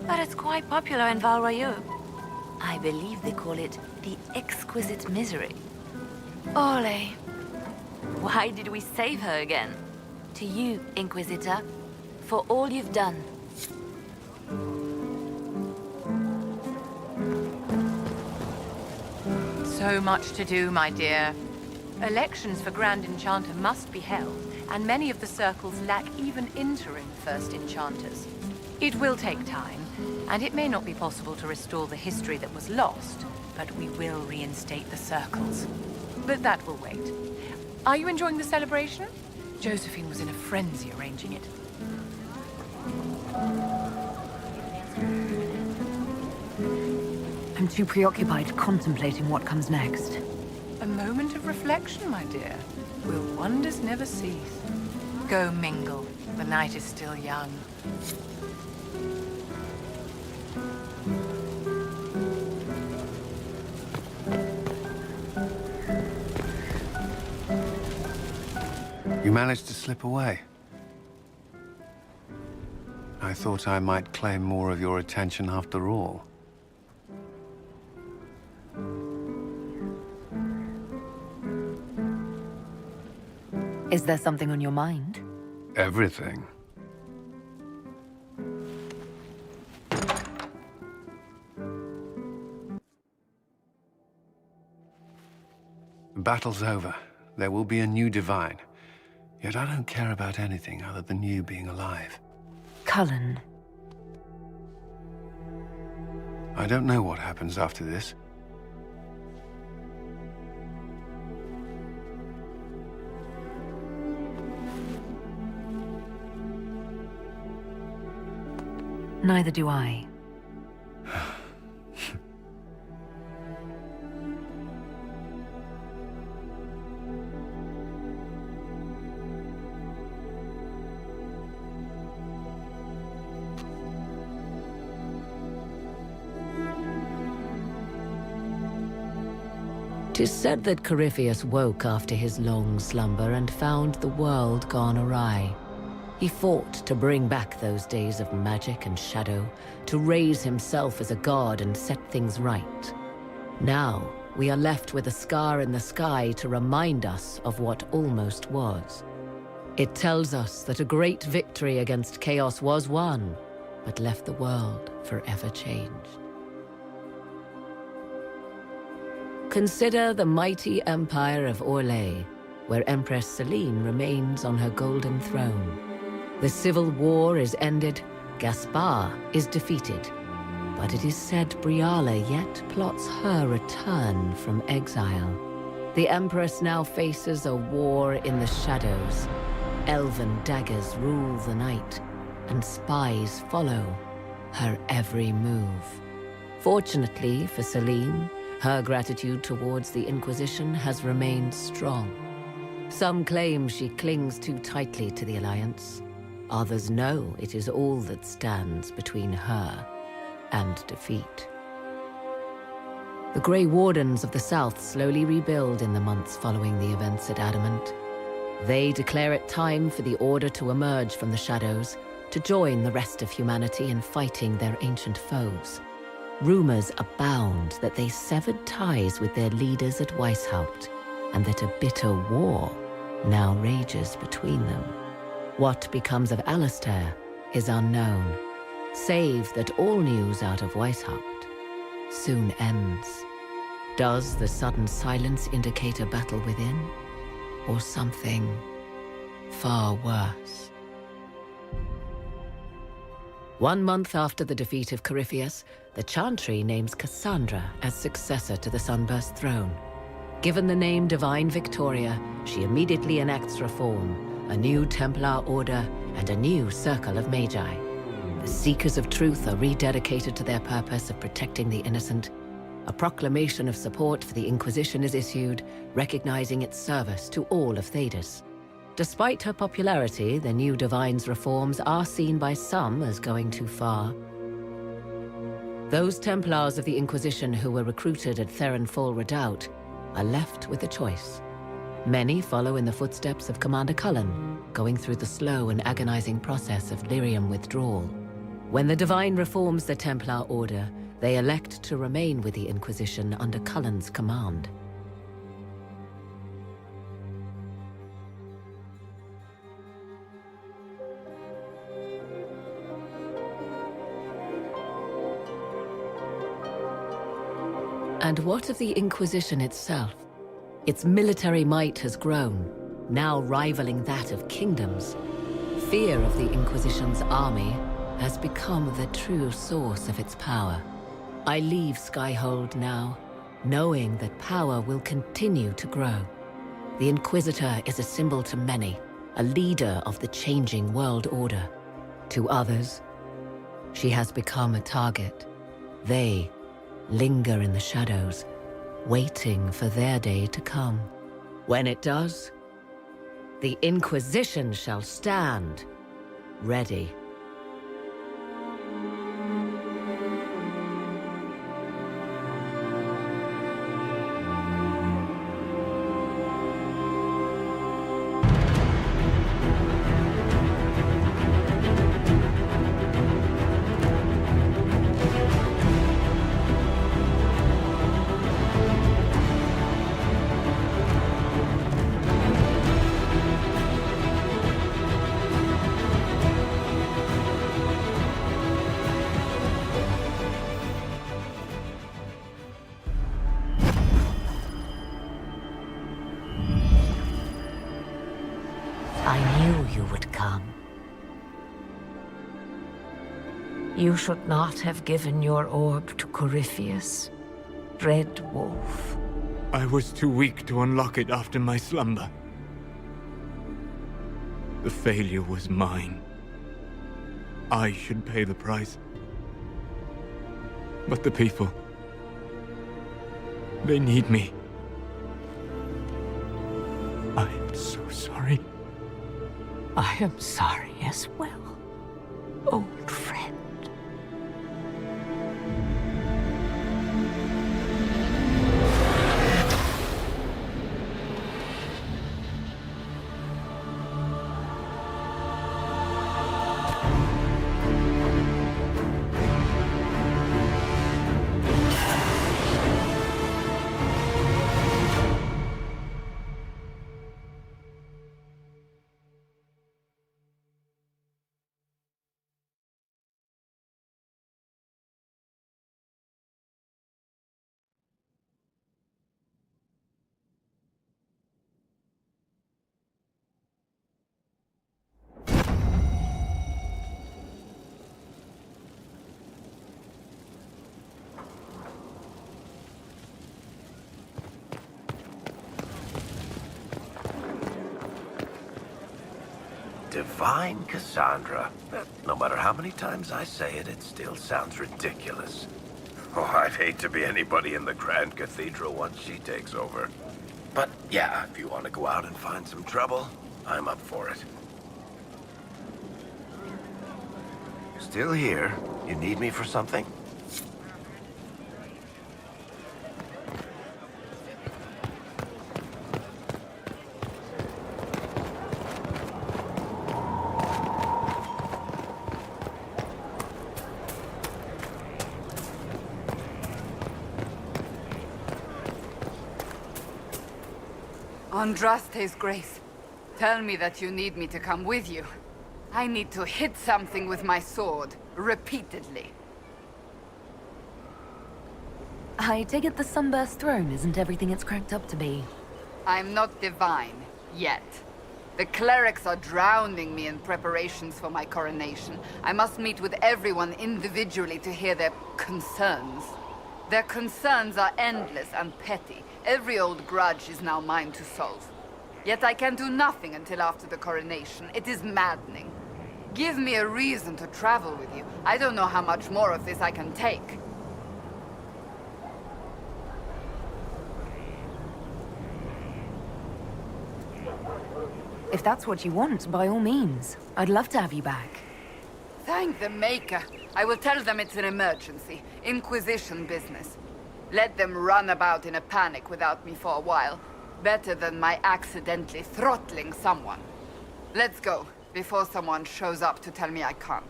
Speaker 23: but it's quite popular in Val Royeaux. I believe they call it the exquisite misery. Ole! Why did we save her again? To you, Inquisitor, for all you've done.
Speaker 15: So much to do, my dear. Elections for Grand Enchanter must be held, and many of the circles lack even interim First Enchanters. It will take time, and it may not be possible to restore the history that was lost, but we will reinstate the circles. But that will wait. Are you enjoying the celebration? Josephine was in a frenzy arranging it.
Speaker 3: I'm too preoccupied contemplating what comes next.
Speaker 15: A moment of reflection, my dear. Will wonders never cease? Go mingle. The night is still young.
Speaker 18: You managed to slip away. I thought I might claim more of your attention after all.
Speaker 3: Is there something on your mind?
Speaker 18: Everything. The battle's over. There will be a new Divine. Yet I don't care about anything other than you being alive.
Speaker 3: Cullen.
Speaker 18: I don't know what happens after this.
Speaker 3: Neither do I.
Speaker 24: Tis said that Corypheus woke after his long slumber and found the world gone awry. He fought to bring back those days of magic and shadow, to raise himself as a god and set things right. Now, we are left with a scar in the sky to remind us of what almost was. It tells us that a great victory against chaos was won, but left the world forever changed. Consider the mighty empire of Orlais, where Empress Celine remains on her golden throne. The civil war is ended, Gaspar is defeated, but it is said Briala yet plots her return from exile. The Empress now faces a war in the shadows. Elven daggers rule the night, and spies follow her every move. Fortunately for Celine, her gratitude towards the Inquisition has remained strong. Some claim she clings too tightly to the Alliance. Others know it is all that stands between her and defeat. The Grey Wardens of the South slowly rebuild in the months following the events at Adamant. They declare it time for the Order to emerge from the shadows, to join the rest of humanity in fighting their ancient foes. Rumors abound that they severed ties with their leaders at Weishaupt, and that a bitter war now rages between them. What becomes of Alistair is unknown, save that all news out of Weishaupt soon ends. Does the sudden silence indicate a battle within, or something far worse? 1 month after the defeat of Corypheus, the Chantry names Cassandra as successor to the Sunburst throne. Given the name Divine Victoria, she immediately enacts reform, a new Templar order, and a new circle of Magi. The Seekers of Truth are rededicated to their purpose of protecting the innocent. A proclamation of support for the Inquisition is issued, recognizing its service to all of Thedas. Despite her popularity, the new Divine's reforms are seen by some as going too far. Those Templars of the Inquisition who were recruited at Theron Fall Redoubt are left with a choice. Many follow in the footsteps of Commander Cullen, going through the slow and agonizing process of lyrium withdrawal. When the Divine reforms the Templar Order, they elect to remain with the Inquisition under Cullen's command. And what of the Inquisition itself? Its military might has grown, now rivaling that of kingdoms. Fear of the Inquisition's army has become the true source of its power. I leave Skyhold now, knowing that power will continue to grow. The Inquisitor is a symbol to many, a leader of the changing world order. To others, she has become a target. They linger in the shadows, waiting for their day to come. When it does, the Inquisition shall stand ready.
Speaker 5: You should not have given your orb to Corypheus, Red Wolf.
Speaker 16: I was too weak to unlock it after my slumber. The failure was mine. I should pay the price. But the people... they need me. I am so sorry.
Speaker 5: I am sorry as well, old friend.
Speaker 6: Divine Cassandra. No matter how many times I say it, it still sounds ridiculous. Oh, I'd hate to be anybody in the Grand Cathedral once she takes over. But yeah, if you want to go out and find some trouble, I'm up for it. Still here? You need me for something?
Speaker 4: Andraste's grace, tell me that you need me to come with you. I need to hit something with my sword, repeatedly.
Speaker 3: I take it the Sunburst throne isn't everything it's cracked up to be.
Speaker 4: I'm not divine, yet. The clerics are drowning me in preparations for my coronation. I must meet with everyone individually to hear their concerns. Their concerns are endless and petty. Every old grudge is now mine to solve. Yet I can do nothing until after the coronation. It is maddening. Give me a reason to travel with you. I don't know how much more of this I can take.
Speaker 3: If that's what you want, by all means. I'd love to have you back.
Speaker 4: Thank the Maker. I will tell them it's an emergency. Inquisition business. Let them run about in a panic without me for a while. Better than my accidentally throttling someone. Let's go, before someone shows up to tell me I can't.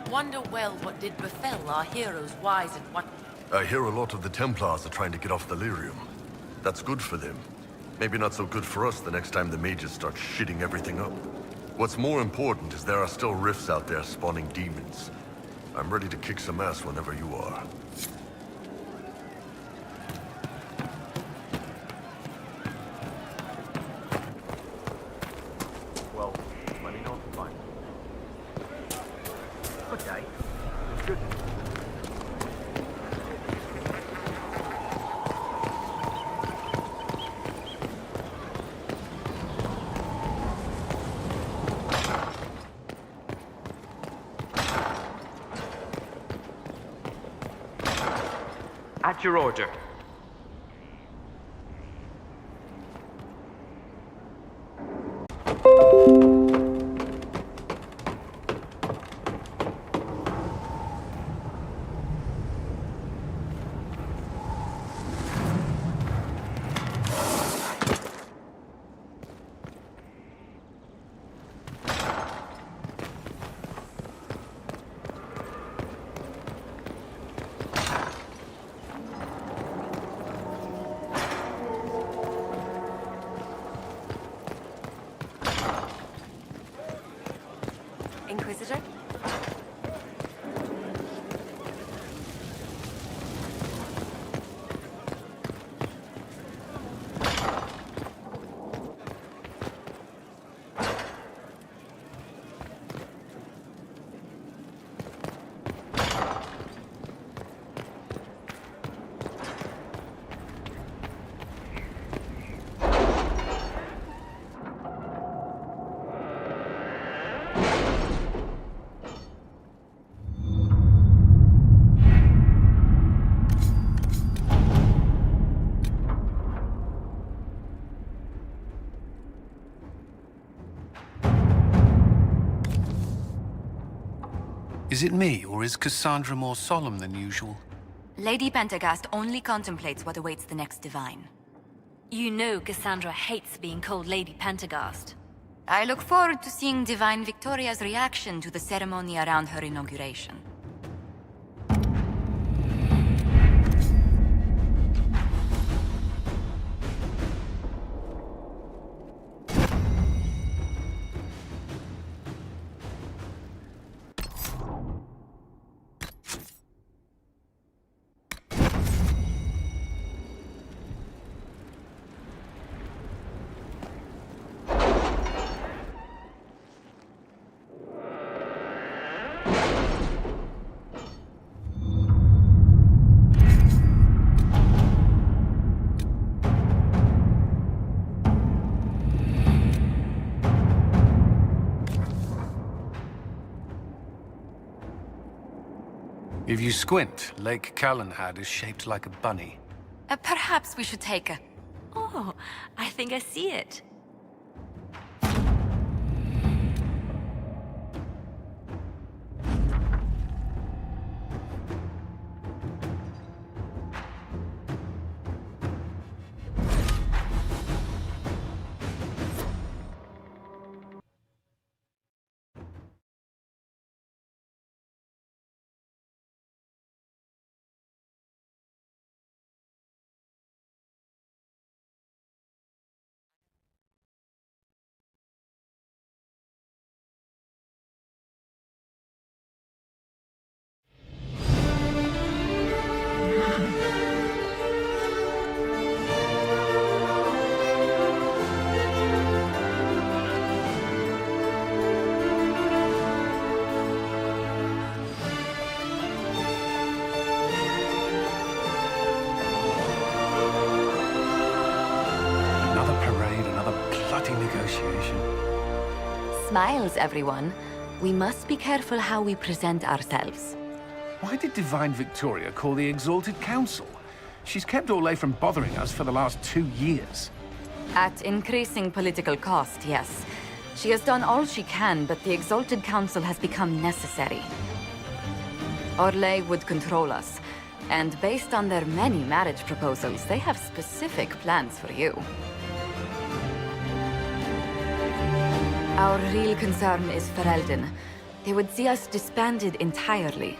Speaker 1: Wonder well what did befell our heroes wise and what.
Speaker 7: I hear a lot of the Templars are trying to get off the Lyrium. That's good for them. Maybe not so good for us the next time the mages start shitting everything up. What's more important is there are still rifts out there spawning demons. I'm ready to kick some ass whenever you are.
Speaker 6: Well, let me know if you find it. Okay. Good.
Speaker 12: At your order.
Speaker 20: Inquisitor?
Speaker 18: Is it me, or is Cassandra more solemn than usual?
Speaker 2: Lady Pentagast only contemplates what awaits the next divine.
Speaker 23: You know Cassandra hates being called Lady Pentagast.
Speaker 2: I look forward to seeing Divine Victoria's reaction to the ceremony around her inauguration.
Speaker 18: If you squint, Lake Calenhad is shaped like a bunny.
Speaker 2: Perhaps we should take a...
Speaker 23: Oh, I think I see it. Smiles, everyone. We must be careful how we present ourselves.
Speaker 18: Why did Divine Victoria call the Exalted Council? She's kept Orlais from bothering us for the last 2 years.
Speaker 2: At increasing political cost, yes. She has done all she can, but the Exalted Council has become necessary. Orlais would control us, and based on their many marriage proposals, they have specific plans for you. Our real concern is Ferelden. They would see us disbanded entirely.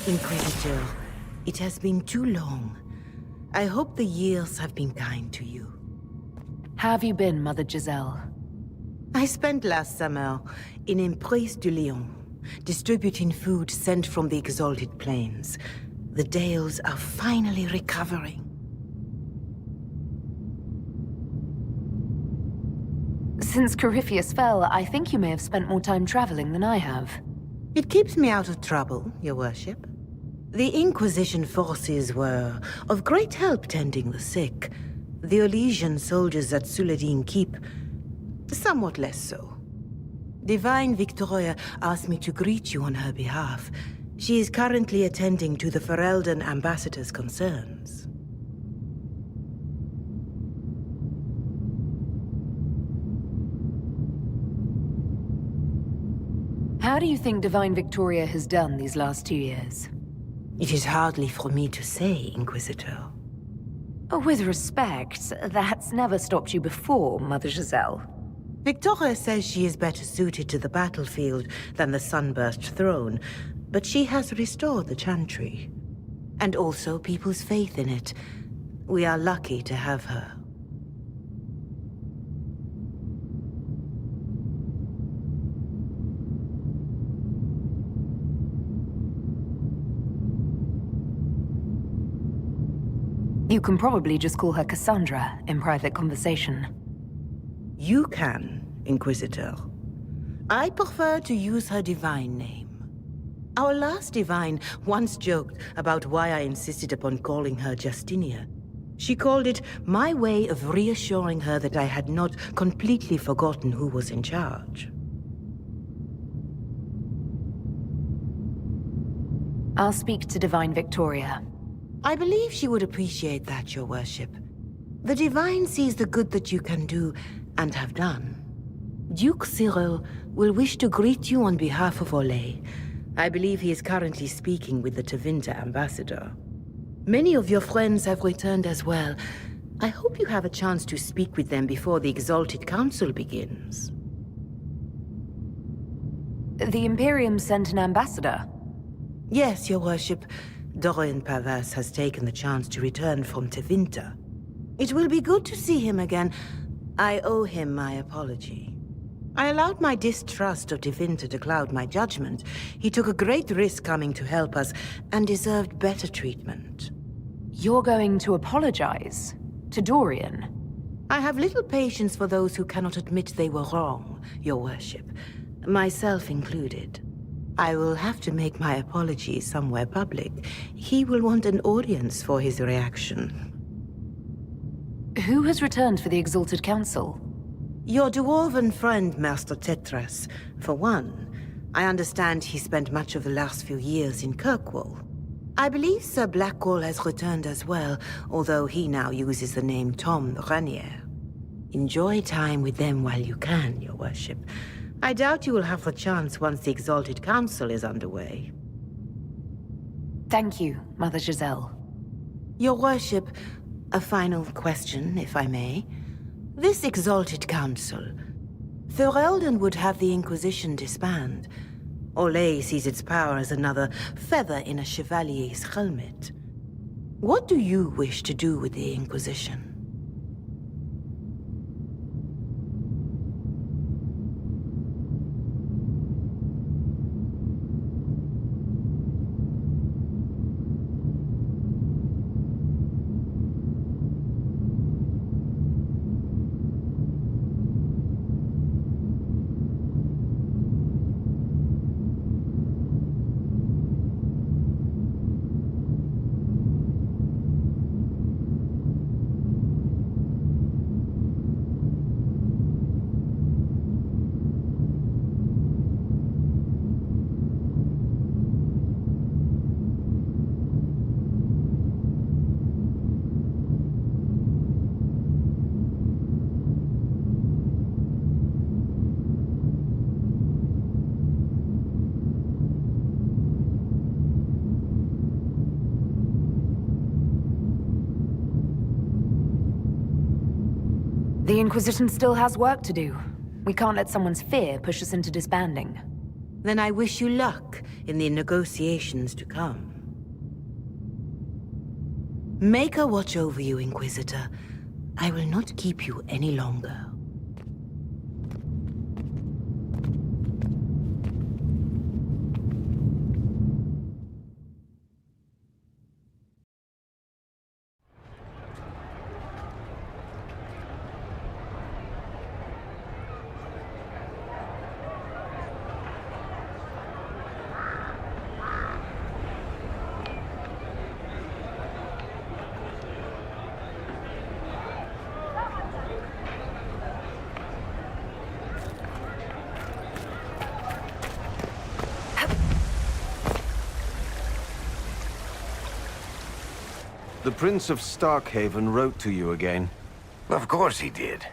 Speaker 1: Inquisitor, it has been too long. I hope the years have been kind to you.
Speaker 3: How have you been, Mother Giselle?
Speaker 1: I spent last summer in Emprise du Lion, distributing food sent from the Exalted Plains. The Dales are finally recovering.
Speaker 3: Since Corypheus fell, I think you may have spent more time traveling than I have.
Speaker 1: It keeps me out of trouble, Your Worship. The Inquisition forces were of great help tending the sick. The Elysian soldiers at Suladin Keep, somewhat less so. Divine Victoria asked me to greet you on her behalf. She is currently attending to the Ferelden ambassador's concerns.
Speaker 3: How do you think Divine Victoria has done these last 2 years?
Speaker 1: It is hardly for me to say, Inquisitor.
Speaker 3: With respect, that's never stopped you before, Mother Giselle.
Speaker 1: Victoria says she is better suited to the battlefield than the Sunburst throne, but she has restored the Chantry. And also people's faith in it. We are lucky to have her.
Speaker 3: You can probably just call her Cassandra in private conversation.
Speaker 1: You can, Inquisitor. I prefer to use her divine name. Our last divine once joked about why I insisted upon calling her Justinia. She called it my way of reassuring her that I had not completely forgotten who was in charge.
Speaker 3: I'll speak to Divine Victoria.
Speaker 1: I believe she would appreciate that, Your Worship. The Divine sees the good that you can do, and have done. Duke Cyril will wish to greet you on behalf of Orlais. I believe he is currently speaking with the Tevinter ambassador. Many of your friends have returned as well. I hope you have a chance to speak with them before the Exalted Council begins.
Speaker 3: The Imperium sent an ambassador?
Speaker 1: Yes, Your Worship. Dorian Pavas has taken the chance to return from Tevinter. It will be good to see him again. I owe him my apology. I allowed my distrust of Devinter to cloud my judgment. He took a great risk coming to help us, and deserved better treatment.
Speaker 3: You're going to apologize? To Dorian?
Speaker 1: I have little patience for those who cannot admit they were wrong, Your Worship. Myself included. I will have to make my apologies somewhere public. He will want an audience for his reaction.
Speaker 3: Who has returned for the Exalted Council?
Speaker 1: Your dwarven friend, Master Tetras. For one, I understand he spent much of the last few years in Kirkwall. I believe Sir Blackwall has returned as well, although he now uses the name Tom Ranier. Enjoy time with them while you can, Your Worship. I doubt you will have the chance once the Exalted Council is underway.
Speaker 3: Thank you, Mother Giselle.
Speaker 1: Your Worship, a final question, if I may. This Exalted Council, Ferelden would have the Inquisition disband. Olay sees its power as another feather in a chevalier's helmet. What do you wish to do with the Inquisition?
Speaker 3: The Inquisition still has work to do. We can't let someone's fear push us into disbanding.
Speaker 1: Then I wish you luck in the negotiations to come. Maker watch over you, Inquisitor. I will not keep you any longer.
Speaker 6: The Prince of Starkhaven wrote to you again.
Speaker 17: Of course he did.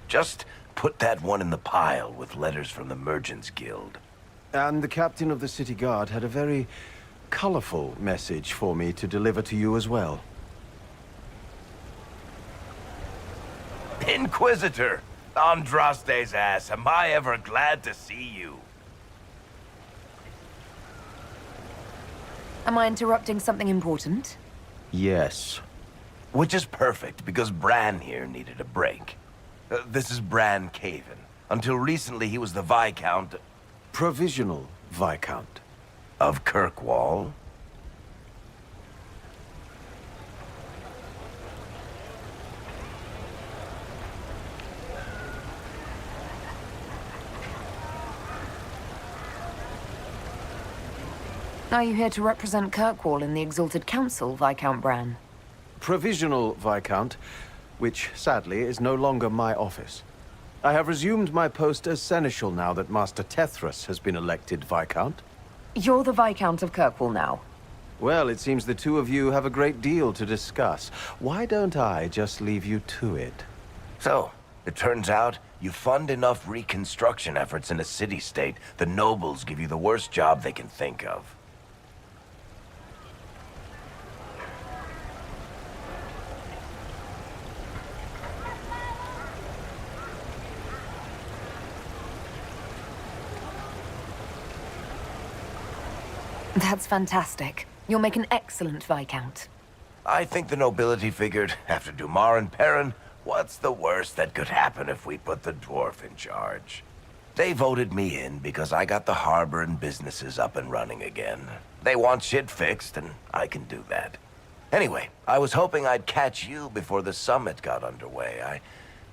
Speaker 17: Just put that one in the pile with letters from the Merchants Guild.
Speaker 6: And the captain of the city guard had a very colorful message for me to deliver to you as well.
Speaker 17: Inquisitor! Andraste's ass, am I ever glad to see you?
Speaker 3: Am I interrupting something important?
Speaker 6: Yes.
Speaker 17: Which is perfect, because Bran here needed a break. This is Bran Caven. Until recently, he was the Viscount...
Speaker 6: Provisional Viscount.
Speaker 17: Of Kirkwall?
Speaker 3: Are you here to represent Kirkwall in the Exalted Council, Viscount Bran?
Speaker 6: Provisional Viscount, which sadly is no longer my office. I have resumed my post as Seneschal now that Master Tethrus has been elected Viscount.
Speaker 3: You're the Viscount of Kirkwall now.
Speaker 6: Well, it seems the two of you have a great deal to discuss. Why don't I just leave you to it?
Speaker 17: So, it turns out you fund enough reconstruction efforts in a city-state, the nobles give you the worst job they can think of.
Speaker 3: That's fantastic. You'll make an excellent Viscount.
Speaker 17: I think the nobility figured, after Dumar and Perrin, what's the worst that could happen if we put the dwarf in charge? They voted me in because I got the harbor and businesses up and running again. They want shit fixed, and I can do that. Anyway, I was hoping I'd catch you before the summit got underway. I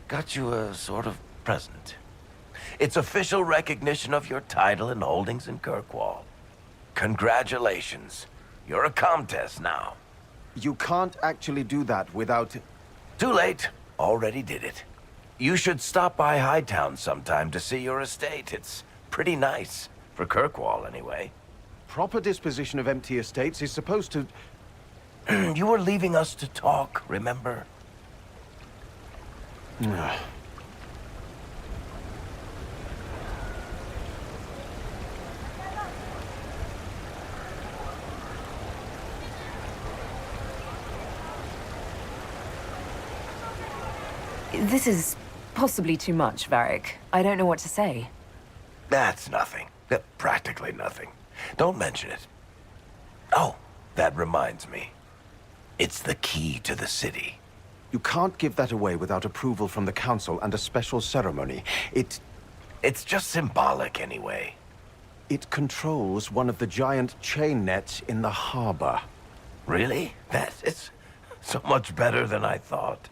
Speaker 17: got you a sort of present. It's official recognition of your title and holdings in Kirkwall. Congratulations. You're a Comtesse now.
Speaker 13: You can't actually do that without...
Speaker 17: Too late. Already did it. You should stop by Hightown sometime to see your estate. It's pretty nice. For Kirkwall, anyway.
Speaker 13: Proper disposition of empty estates is supposed to...
Speaker 17: You were leaving us to talk, remember?
Speaker 3: This is possibly too much, Varric. I don't know what to say.
Speaker 17: That's nothing. Practically nothing. Don't mention it. Oh, that reminds me. It's the key to the city.
Speaker 13: You can't give that away without approval from the council and a special ceremony.
Speaker 17: It's just symbolic anyway.
Speaker 13: It controls one of the giant chain nets in the harbor.
Speaker 17: Really? That is so much better than I thought.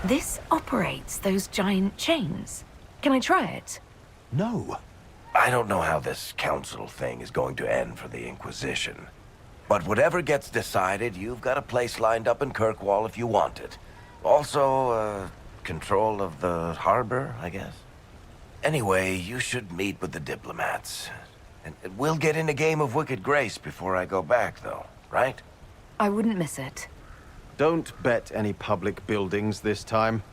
Speaker 3: This operates those giant chains. Can I try it?
Speaker 13: No.
Speaker 17: I don't know how this council thing is going to end for the Inquisition. But whatever gets decided, you've got a place lined up in Kirkwall if you want it. Also, control of the harbor, I guess. Anyway, you should meet with the diplomats. And we'll get in a game of Wicked Grace before I go back, though, right?
Speaker 3: I wouldn't miss it.
Speaker 13: Don't bet any public buildings this time.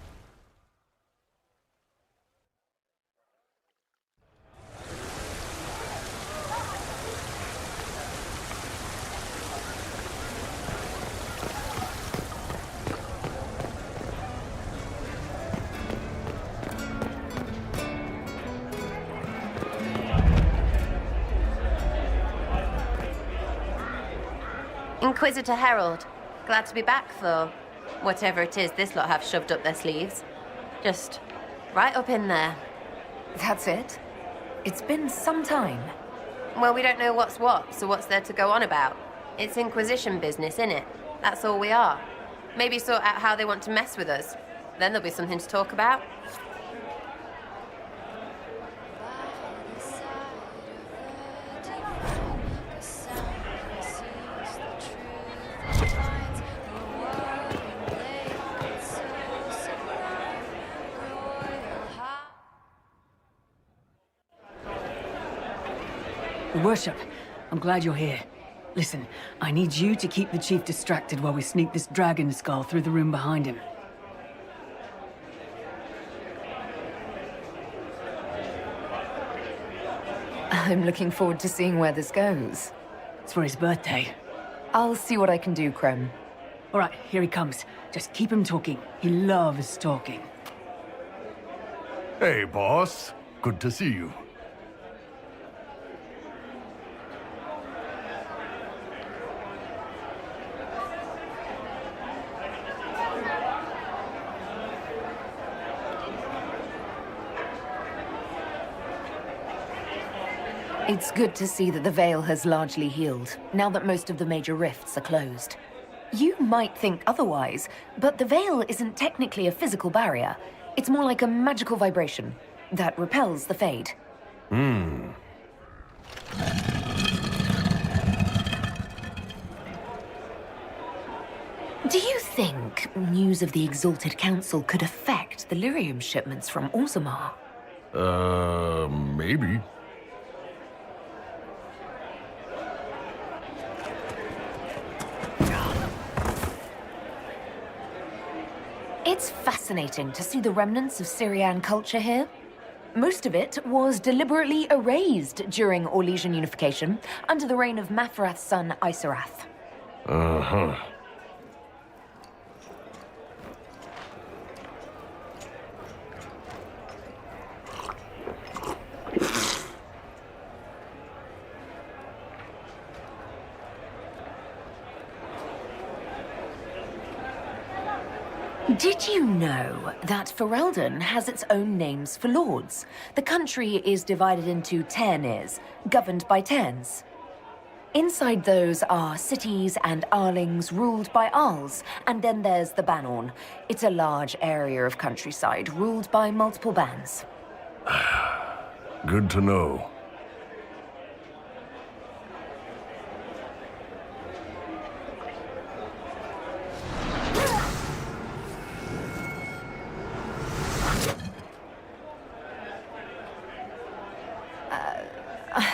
Speaker 20: Inquisitor Herald. Glad to be back, though. Whatever it is this lot have shoved up their sleeves. Just right up in there.
Speaker 3: That's it? It's been some time.
Speaker 20: Well, we don't know what's what, so what's there to go on about? It's Inquisition business, innit? That's all we are. Maybe sort out how they want to mess with us. Then there'll be something to talk about.
Speaker 19: Your Worship, I'm glad you're here. Listen, I need you to keep the Chief distracted while we sneak this dragon skull through the room behind him.
Speaker 3: I'm looking forward to seeing where this goes.
Speaker 19: It's for his birthday.
Speaker 3: I'll see what I can do, Krem.
Speaker 19: All right, here he comes. Just keep him talking. He loves talking.
Speaker 7: Hey, boss. Good to see you.
Speaker 3: It's good to see that the Veil has largely healed, now that most of the major rifts are closed. You might think otherwise, but the Veil isn't technically a physical barrier. It's more like a magical vibration that repels the Fade.
Speaker 7: Hmm.
Speaker 3: Do you think news of the Exalted Council could affect the lyrium shipments from Orzammar?
Speaker 7: Maybe.
Speaker 3: It's fascinating to see the remnants of Syrian culture here. Most of it was deliberately erased during Orlesian unification under the reign of Mafarath's son, Isarath.
Speaker 7: Uh-huh.
Speaker 3: Did you know that Ferelden has its own names for lords? The country is divided into Tairnirs, governed by Tairns. Inside those are cities and Arlings ruled by Arls, and then there's the Banorn. It's a large area of countryside ruled by multiple bands.
Speaker 9: Good to know.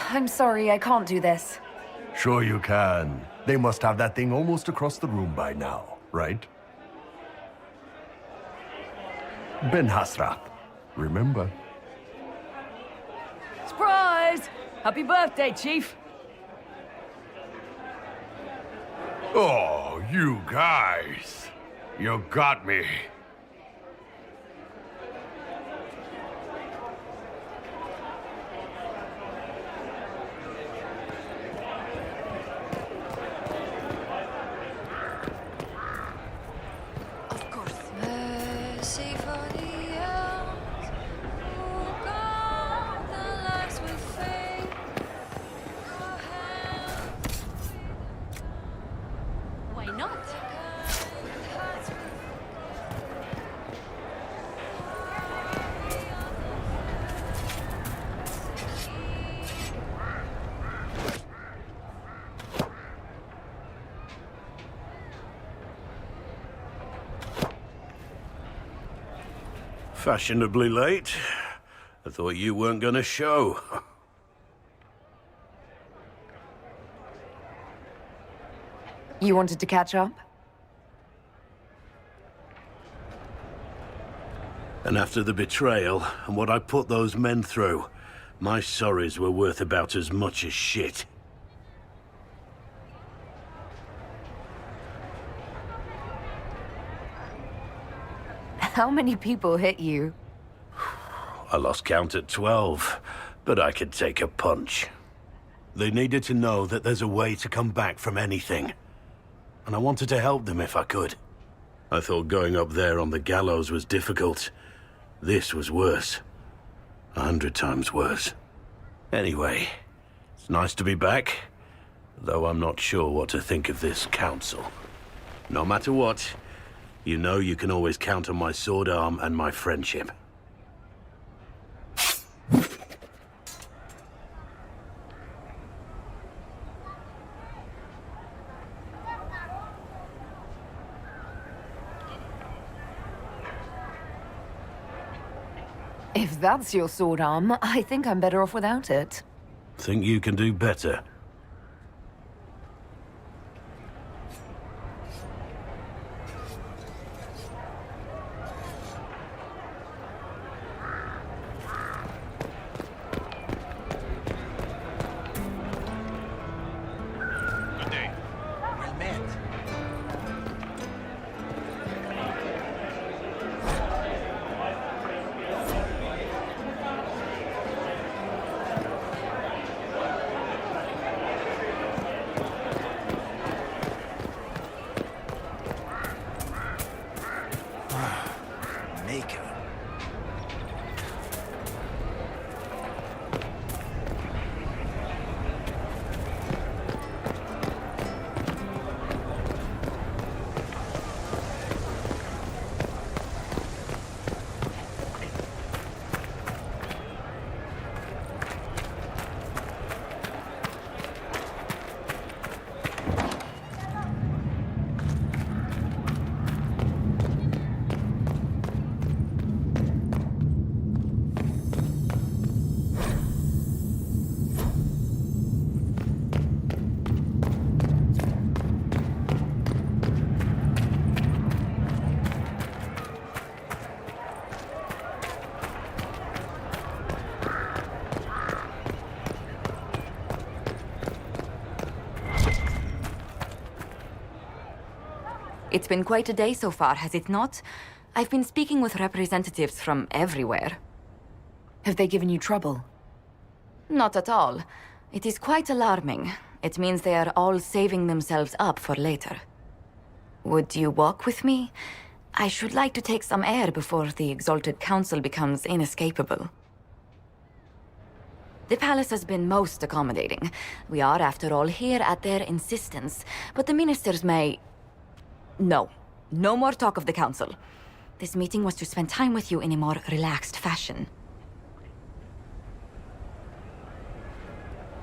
Speaker 3: I'm sorry, I can't do this.
Speaker 9: Sure you can. They must have that thing almost across the room by now, right? Ben Hasrat, remember?
Speaker 19: Surprise! Happy birthday, Chief!
Speaker 9: Oh, you guys. You got me.
Speaker 10: Fashionably late. I thought you weren't gonna show.
Speaker 3: You wanted to catch up?
Speaker 10: And after the betrayal and what I put those men through, my sorries were worth about as much as shit.
Speaker 3: How many people hit you?
Speaker 10: I lost count at 12, but I could take a punch. They needed to know that there's a way to come back from anything. And I wanted to help them if I could. I thought going up there on the gallows was difficult. This was worse. 100 times worse. Anyway, it's nice to be back, though I'm not sure what to think of this council. No matter what, you know you can always count on my sword arm and my friendship.
Speaker 3: If that's your sword arm, I think I'm better off without it.
Speaker 10: Think you can do better?
Speaker 11: Good day. Well met.
Speaker 6: Maker.
Speaker 2: It's been quite a day so far, has it not? I've been speaking with representatives from everywhere.
Speaker 3: Have they given you trouble?
Speaker 2: Not at all. It is quite alarming. It means they are all saving themselves up for later. Would you walk with me? I should like to take some air before the Exalted Council becomes inescapable. The palace has been most accommodating. We are, after all, here at their insistence, but the ministers may... No. No more talk of the council. This meeting was to spend time with you in a more relaxed fashion.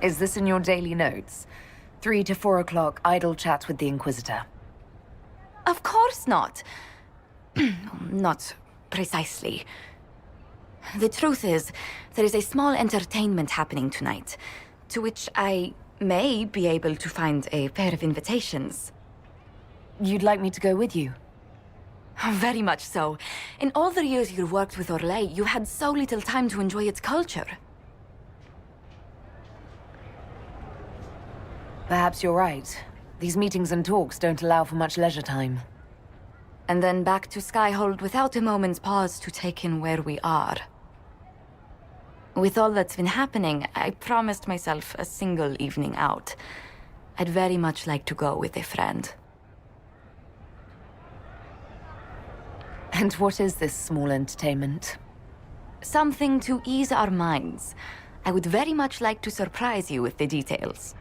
Speaker 3: Is this in your daily notes? 3 to 4 o'clock, idle chat with the Inquisitor.
Speaker 2: Of course not. Not precisely. The truth is, there is a small entertainment happening tonight, to which I may be able to find a pair of invitations.
Speaker 3: You'd like me to go with you?
Speaker 2: Very much so. In all the years you worked with Orlais, you had so little time to enjoy its culture.
Speaker 3: Perhaps you're right. These meetings and talks don't allow for much leisure time.
Speaker 2: And then back to Skyhold without a moment's pause to take in where we are. With all that's been happening, I promised myself a single evening out. I'd very much like to go with a friend.
Speaker 3: And what is this small entertainment?
Speaker 2: Something to ease our minds. I would very much like to surprise you with the details.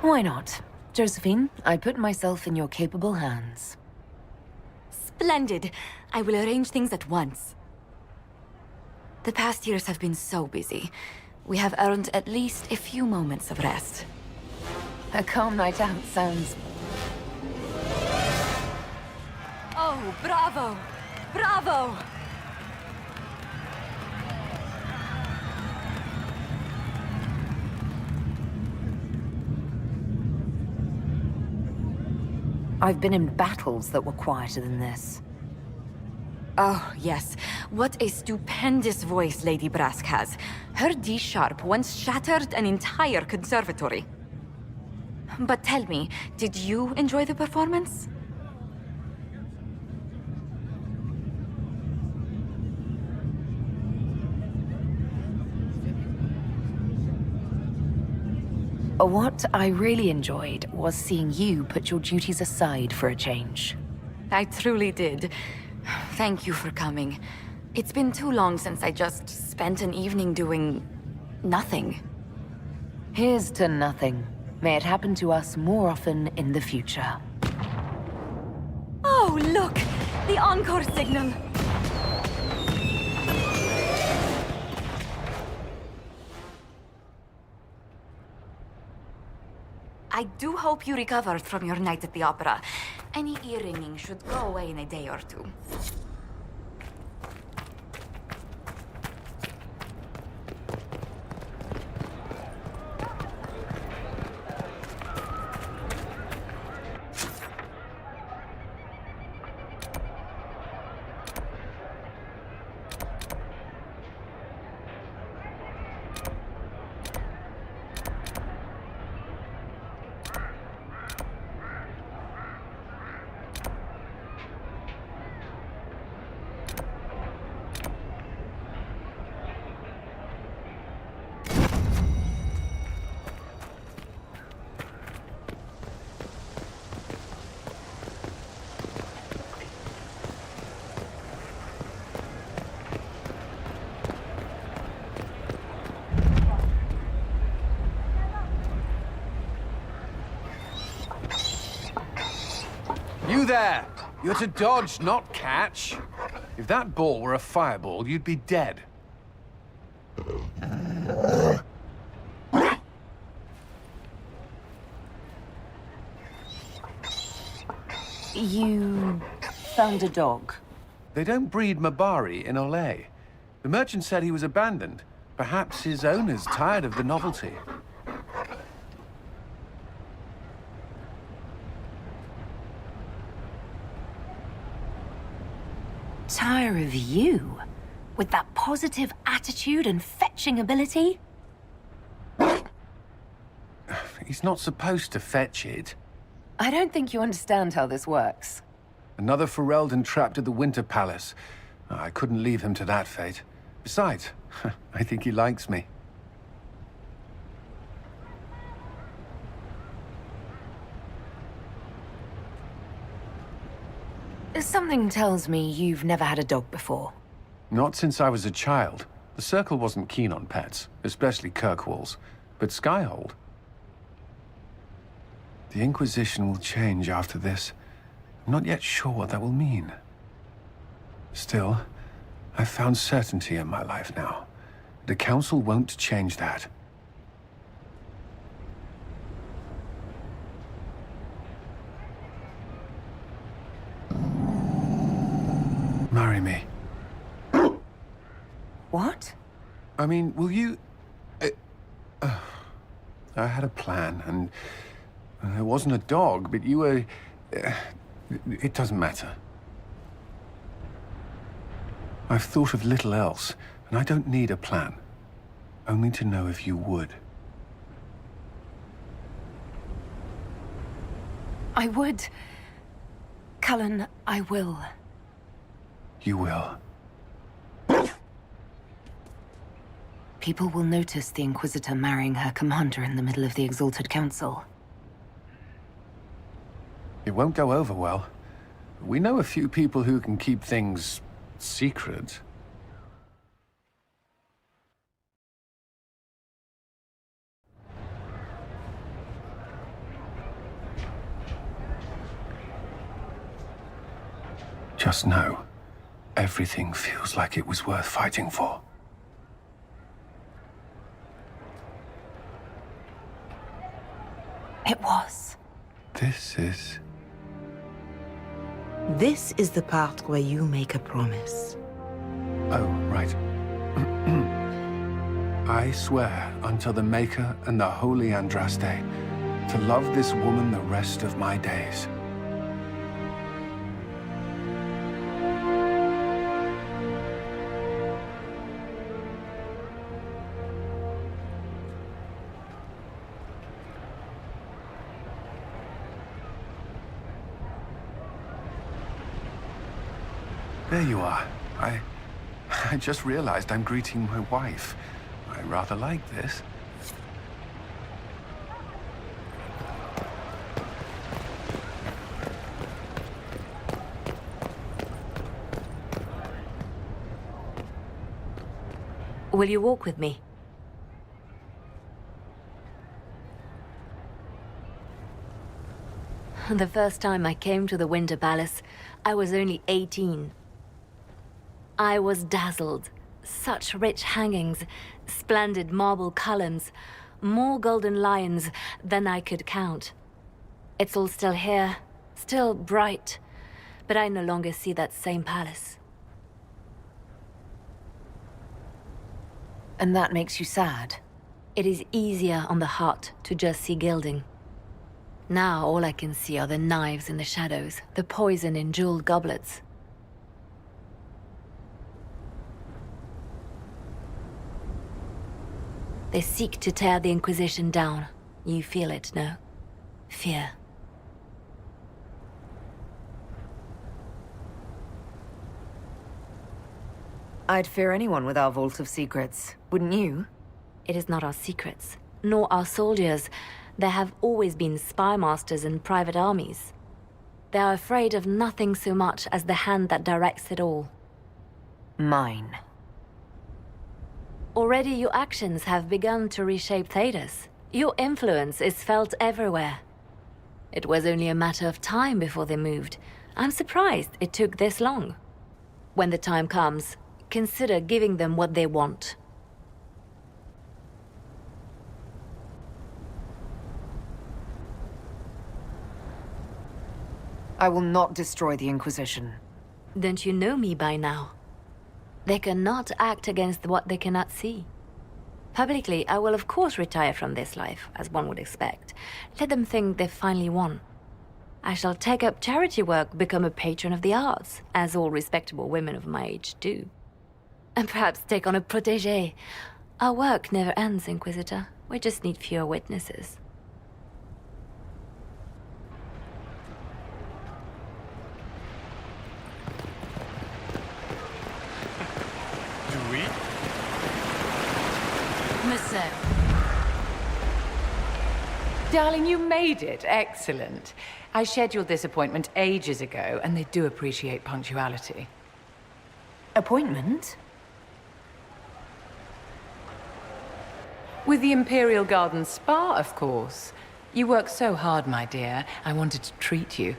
Speaker 3: Why not? Josephine, I put myself in your capable hands.
Speaker 2: Splendid! I will arrange things at once. The past years have been so busy. We have earned at least a few moments of rest.
Speaker 3: A calm night out sounds...
Speaker 2: Oh, bravo! Bravo!
Speaker 3: I've been in battles that were quieter than this.
Speaker 2: Oh, yes. What a stupendous voice Lady Brask has. Her D-sharp once shattered an entire conservatory. But tell me, did you enjoy the performance?
Speaker 3: What I really enjoyed was seeing you put your duties aside for a change.
Speaker 2: I truly did. Thank you for coming. It's been too long since I just spent an evening doing... nothing.
Speaker 3: Here's to nothing. May it happen to us more often in the future.
Speaker 2: Oh, look! The encore signal! I do hope you recovered from your night at the opera. Any ear-ringing should go away in a day or two.
Speaker 18: You there! You're to dodge, not catch. If that ball were a fireball, you'd be dead.
Speaker 3: You... found a dog.
Speaker 18: They don't breed Mabari in Orlais. The merchant said he was abandoned. Perhaps his owner's tired of the novelty.
Speaker 3: Tire of you? With that positive attitude and fetching ability?
Speaker 18: He's not supposed to fetch it.
Speaker 3: I don't think you understand how this works.
Speaker 18: Another Ferelden trapped at the Winter Palace. I couldn't leave him to that fate. Besides, I think he likes me.
Speaker 3: Something tells me you've never had a dog before.
Speaker 18: Not since I was a child. The Circle wasn't keen on pets, especially Kirkwalls. But Skyhold? The Inquisition will change after this. I'm not yet sure what that will mean. Still, I've found certainty in my life now. The Council won't change that. Marry me.
Speaker 3: What?
Speaker 18: I mean, will you... I had a plan, and there wasn't a dog, but you were... it doesn't matter. I've thought of little else, and I don't need a plan. Only to know if you would.
Speaker 3: I would. Cullen, I will.
Speaker 18: You will.
Speaker 3: People will notice the Inquisitor marrying her commander in the middle of the Exalted Council.
Speaker 18: It won't go over well. We know a few people who can keep things secret. Just know, everything feels like it was worth fighting for.
Speaker 3: It was.
Speaker 18: This
Speaker 1: is the part where you make a promise.
Speaker 18: Oh, right. I swear unto the Maker and the Holy Andraste to love this woman the rest of my days. There you are. I just realized I'm greeting my wife. I rather like this.
Speaker 23: Will you walk with me? The first time I came to the Winter Palace, I was only 18. I was dazzled. Such rich hangings, splendid marble columns, more golden lions than I could count. It's all still here, still bright, but I no longer see that same palace.
Speaker 3: And that makes you sad?
Speaker 23: It is easier on the heart to just see gilding. Now all I can see are the knives in the shadows, the poison in jeweled goblets. They seek to tear the Inquisition down. You feel it, no? Fear.
Speaker 3: I'd fear anyone with our Vault of Secrets, wouldn't you?
Speaker 23: It is not our secrets, nor our soldiers. There have always been spy masters and private armies. They are afraid of nothing so much as the hand that directs it all.
Speaker 3: Mine.
Speaker 23: Already your actions have begun to reshape Thedas. Your influence is felt everywhere. It was only a matter of time before they moved. I'm surprised it took this long. When the time comes, consider giving them what they want.
Speaker 3: I will not destroy the Inquisition.
Speaker 23: Don't you know me by now? They cannot act against what they cannot see. Publicly, I will of course retire from this life, as one would expect. Let them think they've finally won. I shall take up charity work, become a patron of the arts, as all respectable women of my age do. And perhaps take on a protégé. Our work never ends, Inquisitor. We just need fewer witnesses.
Speaker 15: Darling, you made it. Excellent. I scheduled this appointment ages ago, and they do appreciate punctuality.
Speaker 3: Appointment?
Speaker 15: With the Imperial Garden Spa, of course. You work so hard, my dear. I wanted to treat you.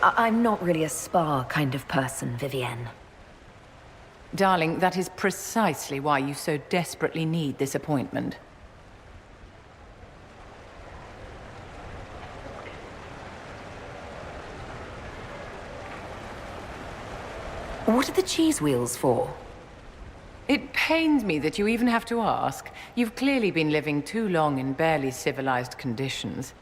Speaker 3: I'm not really a spa kind of person, Vivienne.
Speaker 15: Darling, that is precisely why you so desperately need this appointment.
Speaker 3: What are the cheese wheels for?
Speaker 15: It pains me that you even have to ask. You've clearly been living too long in barely civilized conditions.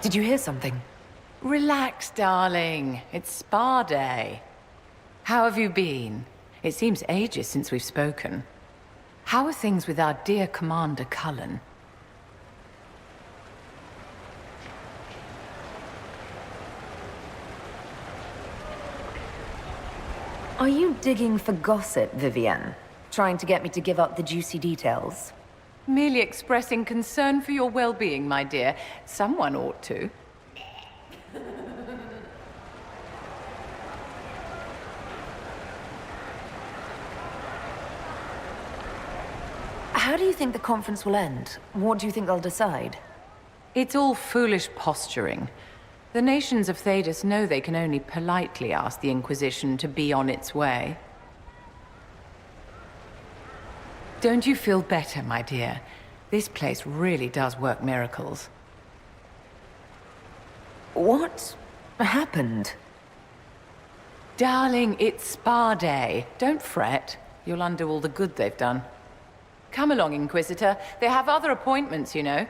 Speaker 3: Did you hear something?
Speaker 15: Relax, darling. It's spa day. How have you been? It seems ages since we've spoken. How are things with our dear Commander Cullen?
Speaker 3: Are you digging for gossip, Vivienne? Trying to get me to give up the juicy details?
Speaker 15: Merely expressing concern for your well-being, my dear. Someone ought to.
Speaker 3: How do you think the conference will end? What do you think they'll decide?
Speaker 15: It's all foolish posturing. The nations of Thedas know they can only politely ask the Inquisition to be on its way. Don't you feel better, my dear? This place really does work miracles.
Speaker 3: What happened?
Speaker 15: Darling, it's spa day. Don't fret. You'll undo all the good they've done. Come along, Inquisitor. They have other appointments, you know.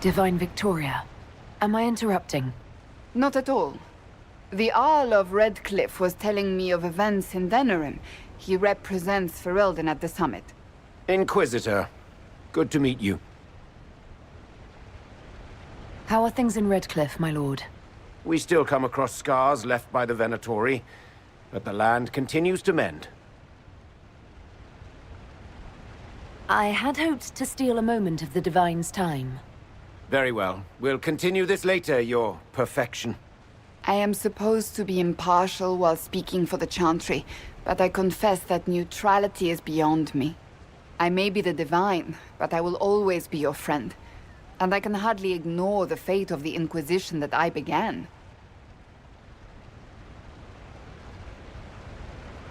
Speaker 3: Divine Victoria, am I interrupting?
Speaker 4: Not at all. The Jarl of Redcliffe was telling me of events in Denerim. He represents Ferelden at the summit.
Speaker 13: Inquisitor, good to meet you.
Speaker 3: How are things in Redcliffe, my lord?
Speaker 13: We still come across scars left by the Venatori, but the land continues to mend.
Speaker 3: I had hoped to steal a moment of the Divine's time.
Speaker 13: Very well. We'll continue this later, your perfection.
Speaker 4: I am supposed to be impartial while speaking for the Chantry, but I confess that neutrality is beyond me. I may be the Divine, but I will always be your friend. And I can hardly ignore the fate of the Inquisition that I began.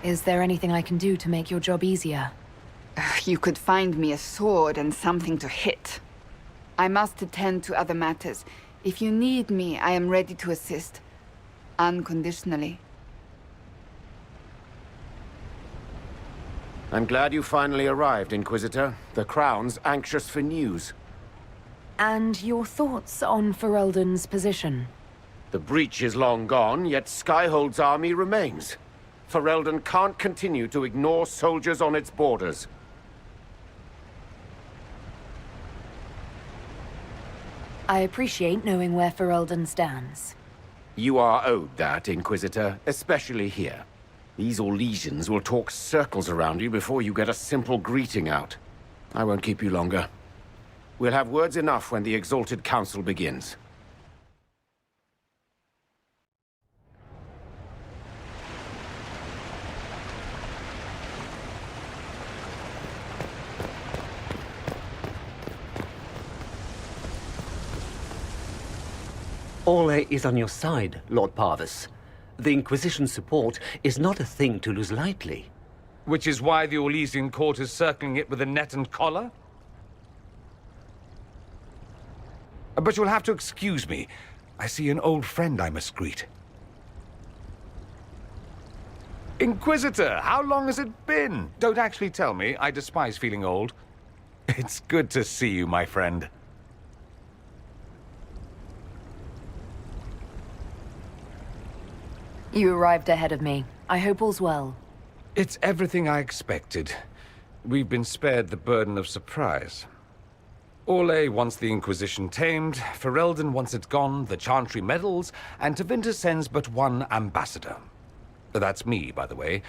Speaker 3: Is there anything I can do to make your job easier?
Speaker 4: You could find me a sword and something to hit. I must attend to other matters. If you need me, I am ready to assist. Unconditionally.
Speaker 13: I'm glad you finally arrived, Inquisitor. The Crown's anxious for news.
Speaker 3: And your thoughts on Ferelden's position?
Speaker 13: The breach is long gone, yet Skyhold's army remains. Ferelden can't continue to ignore soldiers on its borders.
Speaker 3: I appreciate knowing where Ferelden stands.
Speaker 13: You are owed that, Inquisitor, especially here. These Orlesians will talk circles around you before you get a simple greeting out. I won't keep you longer. We'll have words enough when the Exalted Council begins.
Speaker 8: Ole is on your side, Lord Parvis. The Inquisition support is not a thing to lose lightly.
Speaker 11: Which is why the Orlesian court is circling it with a net and collar? But you'll have to excuse me. I see an old friend I must greet. Inquisitor, how long has it been? Don't actually tell me. I despise feeling old. It's good to see you, my friend.
Speaker 3: You arrived ahead of me. I hope all's well.
Speaker 11: It's everything I expected. We've been spared the burden of surprise. Orlais wants the Inquisition tamed, Ferelden wants it gone, the Chantry meddles, and Tevinter sends but one ambassador. That's me, by the way.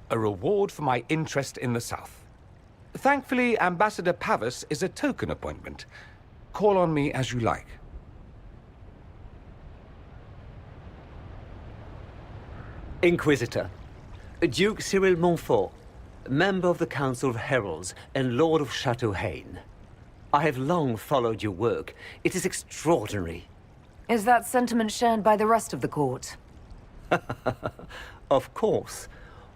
Speaker 11: A reward for my interest in the South. Thankfully, Ambassador Pavis is a token appointment. Call on me as you like.
Speaker 8: Inquisitor, Duke Cyril Montfort, member of the Council of Heralds and Lord of Chateau Haine. I have long followed your work. It is extraordinary.
Speaker 3: Is that sentiment shared by the rest of the court?
Speaker 8: Of course.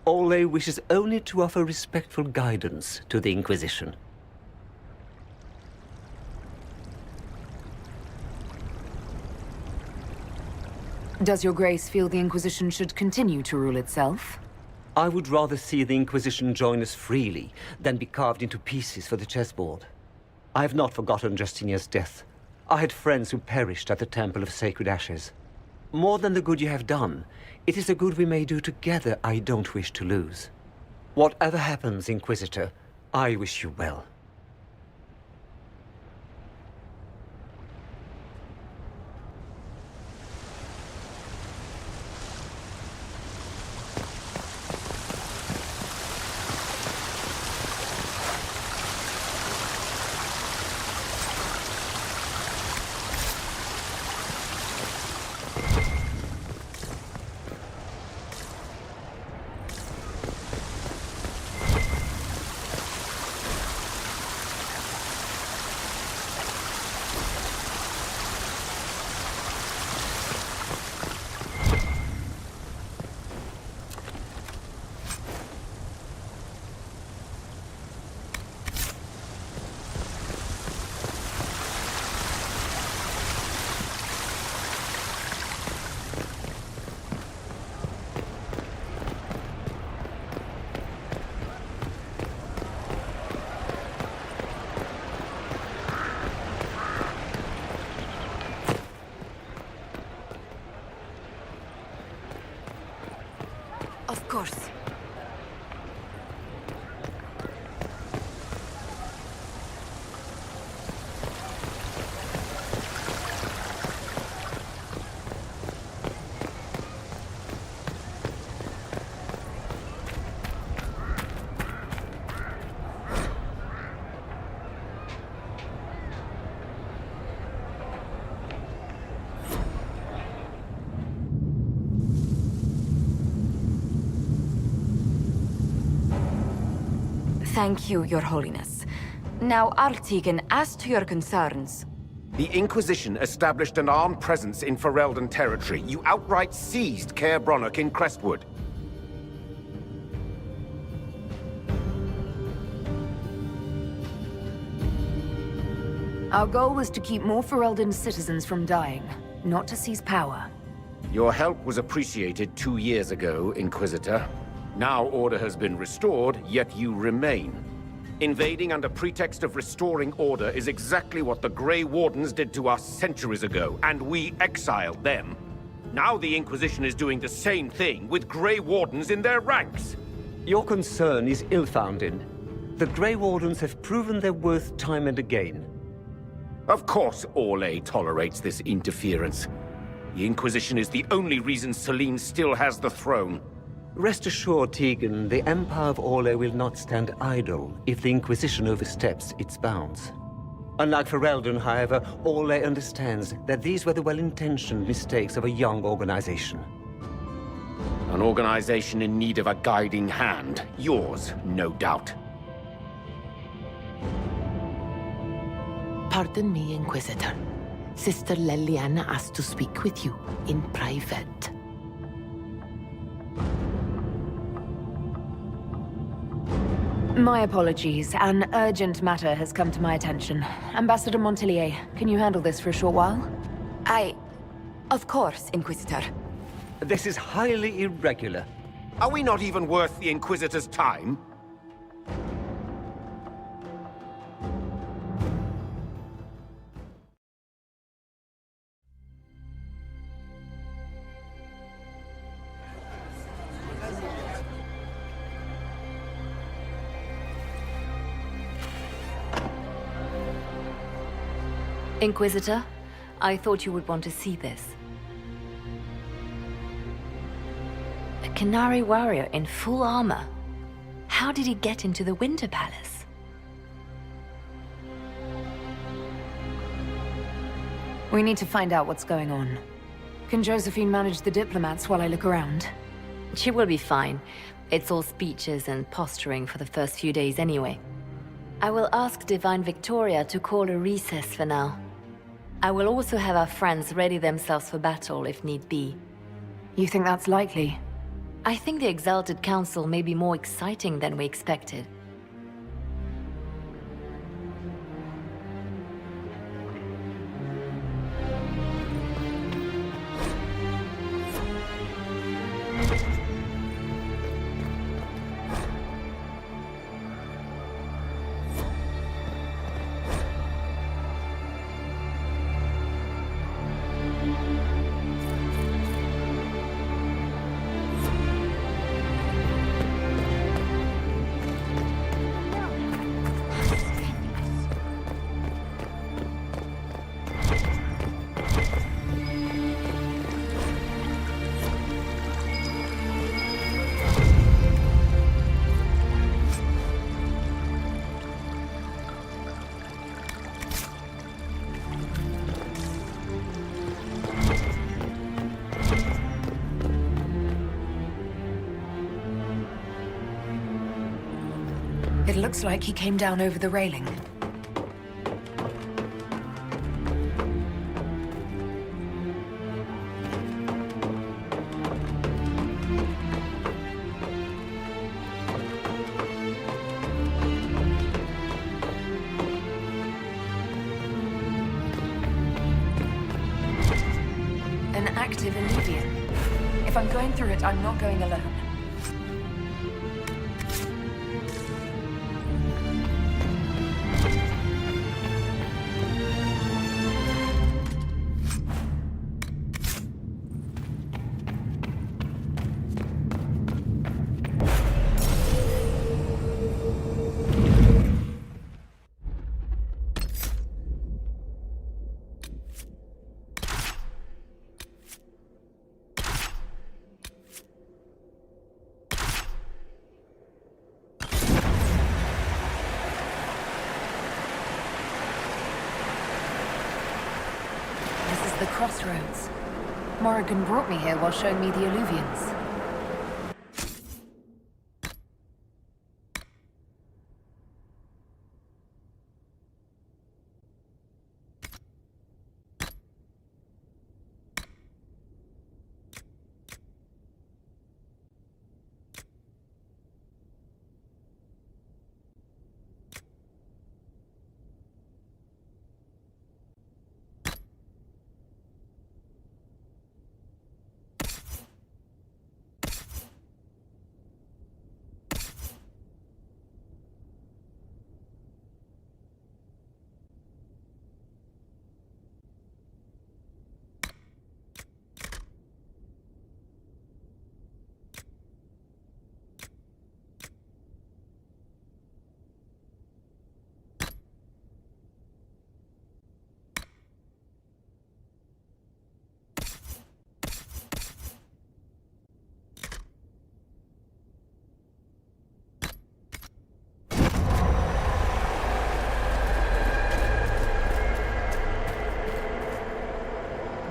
Speaker 8: Ole wishes only to offer respectful guidance to the Inquisition.
Speaker 3: Does your grace feel the Inquisition should continue to rule itself?
Speaker 8: I would rather see the Inquisition join us freely than be carved into pieces for the chessboard. I have not forgotten Justinian's death. I had friends who perished at the Temple of Sacred Ashes. More than the good you have done, it is the good we may do together I don't wish to lose. Whatever happens, Inquisitor, I wish you well.
Speaker 3: Of course.
Speaker 2: Thank you, Your Holiness. Now, Artigan, as to your concerns...
Speaker 13: The Inquisition established an armed presence in Ferelden territory. You outright seized Caer Bronach in Crestwood.
Speaker 3: Our goal was to keep more Ferelden citizens from dying, not to seize power.
Speaker 13: Your help was appreciated 2 years ago, Inquisitor. Now order has been restored, yet you remain. Invading under pretext of restoring order is exactly what the Grey Wardens did to us centuries ago, and we exiled them. Now the Inquisition is doing the same thing with Grey Wardens in their ranks.
Speaker 8: Your concern is ill-founded. The Grey Wardens have proven their worth time and again.
Speaker 13: Of course Orlais tolerates this interference. The Inquisition is the only reason Selene still has the throne.
Speaker 8: Rest assured, Tegan, the Empire of Orlais will not stand idle if the Inquisition oversteps its bounds. Unlike Ferelden, however, Orlais understands that these were the well-intentioned mistakes of a young organization.
Speaker 13: An organization in need of a guiding hand. Yours, no doubt.
Speaker 14: Pardon me, Inquisitor. Sister Leliana asked to speak with you in private.
Speaker 3: My apologies. An urgent matter has come to my attention. Ambassador Montelier, can you handle this for a short while?
Speaker 21: Of course, Inquisitor.
Speaker 8: This is highly irregular.
Speaker 13: Are we not even worth the Inquisitor's time?
Speaker 23: Inquisitor, I thought you would want to see this. A Canary warrior in full armor. How did he get into the Winter Palace?
Speaker 3: We need to find out what's going on. Can Josephine manage the diplomats while I look around?
Speaker 23: She will be fine. It's all speeches and posturing for the first few days anyway. I will ask Divine Victoria to call a recess for now. I will also have our friends ready themselves for battle if need be.
Speaker 3: You think that's likely?
Speaker 23: I think the Exalted Council may be more exciting than we expected.
Speaker 3: It looks like he came down over the railing. An active Illuvian. If I'm going through it, I'm not going alone. The crossroads. Morrigan brought me here while showing me the Illuvians.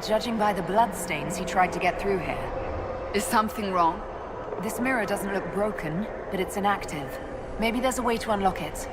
Speaker 3: Judging by the bloodstains, he tried to get through here.
Speaker 4: Is something wrong?
Speaker 3: This mirror doesn't look broken, but it's inactive. Maybe there's a way to unlock it.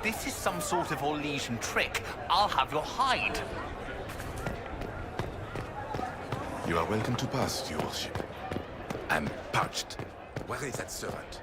Speaker 5: this is some sort of Orlesian trick, I'll have your hide.
Speaker 16: You are welcome to pass, your worship. I'm parched. Where is that servant?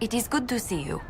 Speaker 2: It is good to see you.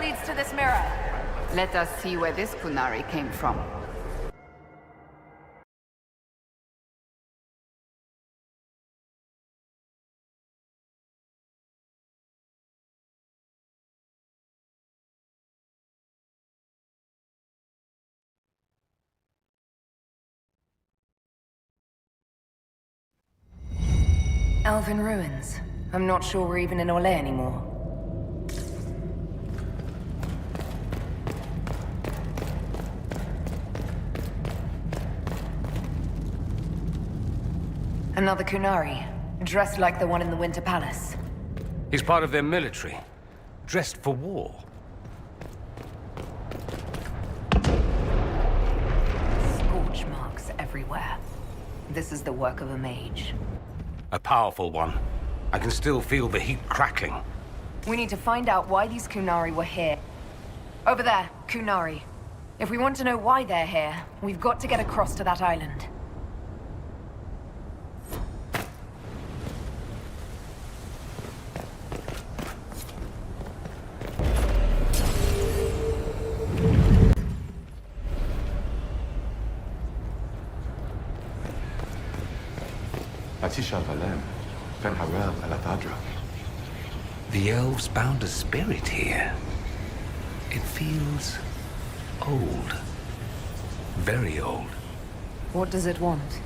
Speaker 3: Leads to this mirror.
Speaker 4: Let us see where this Kunari came from.
Speaker 3: Elven ruins. I'm not sure we're even in Orlais anymore. Another Kunari, dressed like the one in the Winter Palace.
Speaker 11: He's part of their military, dressed for war.
Speaker 3: Scorch marks everywhere. This is the work of a mage.
Speaker 11: A powerful one. I can still feel the heat crackling.
Speaker 3: We need to find out why these Kunari were here. Over there, Kunari. If we want to know why they're here, we've got to get across to that island.
Speaker 11: The elves bound a spirit here. It feels old. Very old.
Speaker 3: What does it want?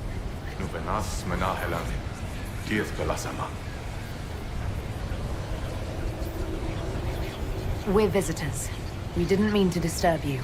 Speaker 3: We're visitors. We didn't mean to disturb you.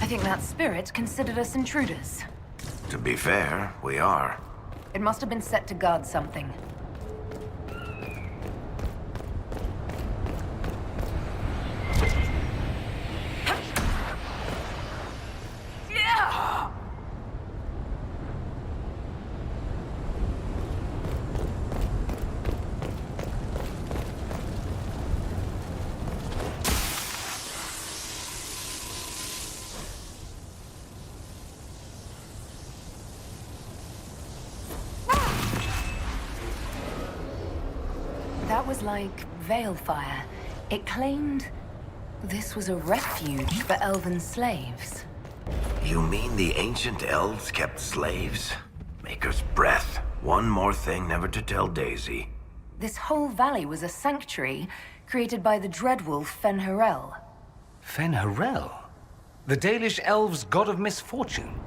Speaker 3: I think that spirit considered us intruders.
Speaker 6: To be fair, we are.
Speaker 3: It must have been set to guard something. That was like Veilfire. It claimed this was a refuge for elven slaves.
Speaker 6: You mean the ancient elves kept slaves? Maker's breath. One more thing never to tell Daisy.
Speaker 3: This whole valley was a sanctuary created by the dreadwolf Fen'Harel.
Speaker 11: Fen'Harel? The Dalish elves' god of misfortune?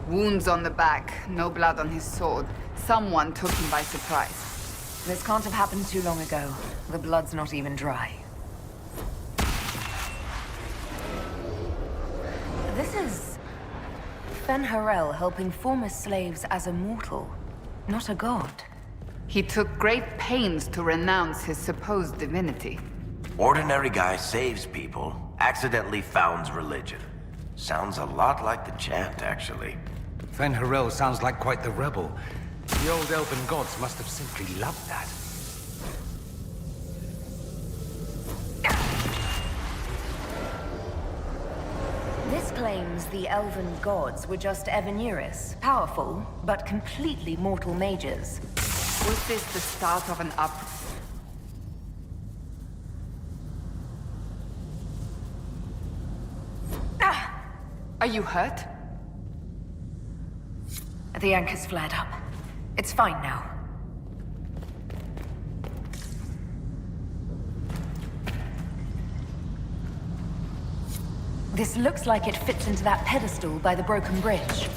Speaker 4: Wounds on the back, no blood on his sword. Someone took him by surprise.
Speaker 3: This can't have happened too long ago. The blood's not even dry. This is Fen'Harel helping former slaves as a mortal, not a god.
Speaker 4: He took great pains to renounce his supposed divinity.
Speaker 6: Ordinary guy saves people, accidentally founds religion. Sounds a lot like the chant, actually.
Speaker 11: Fen'Harel sounds like quite the rebel. The old elven gods must have simply loved that.
Speaker 3: This claims the elven gods were just Evaneris, powerful, but completely mortal mages.
Speaker 4: Was this the start of an up? Are you hurt?
Speaker 3: The anchor's flared up. It's fine now. This looks like it fits into that pedestal by the broken bridge.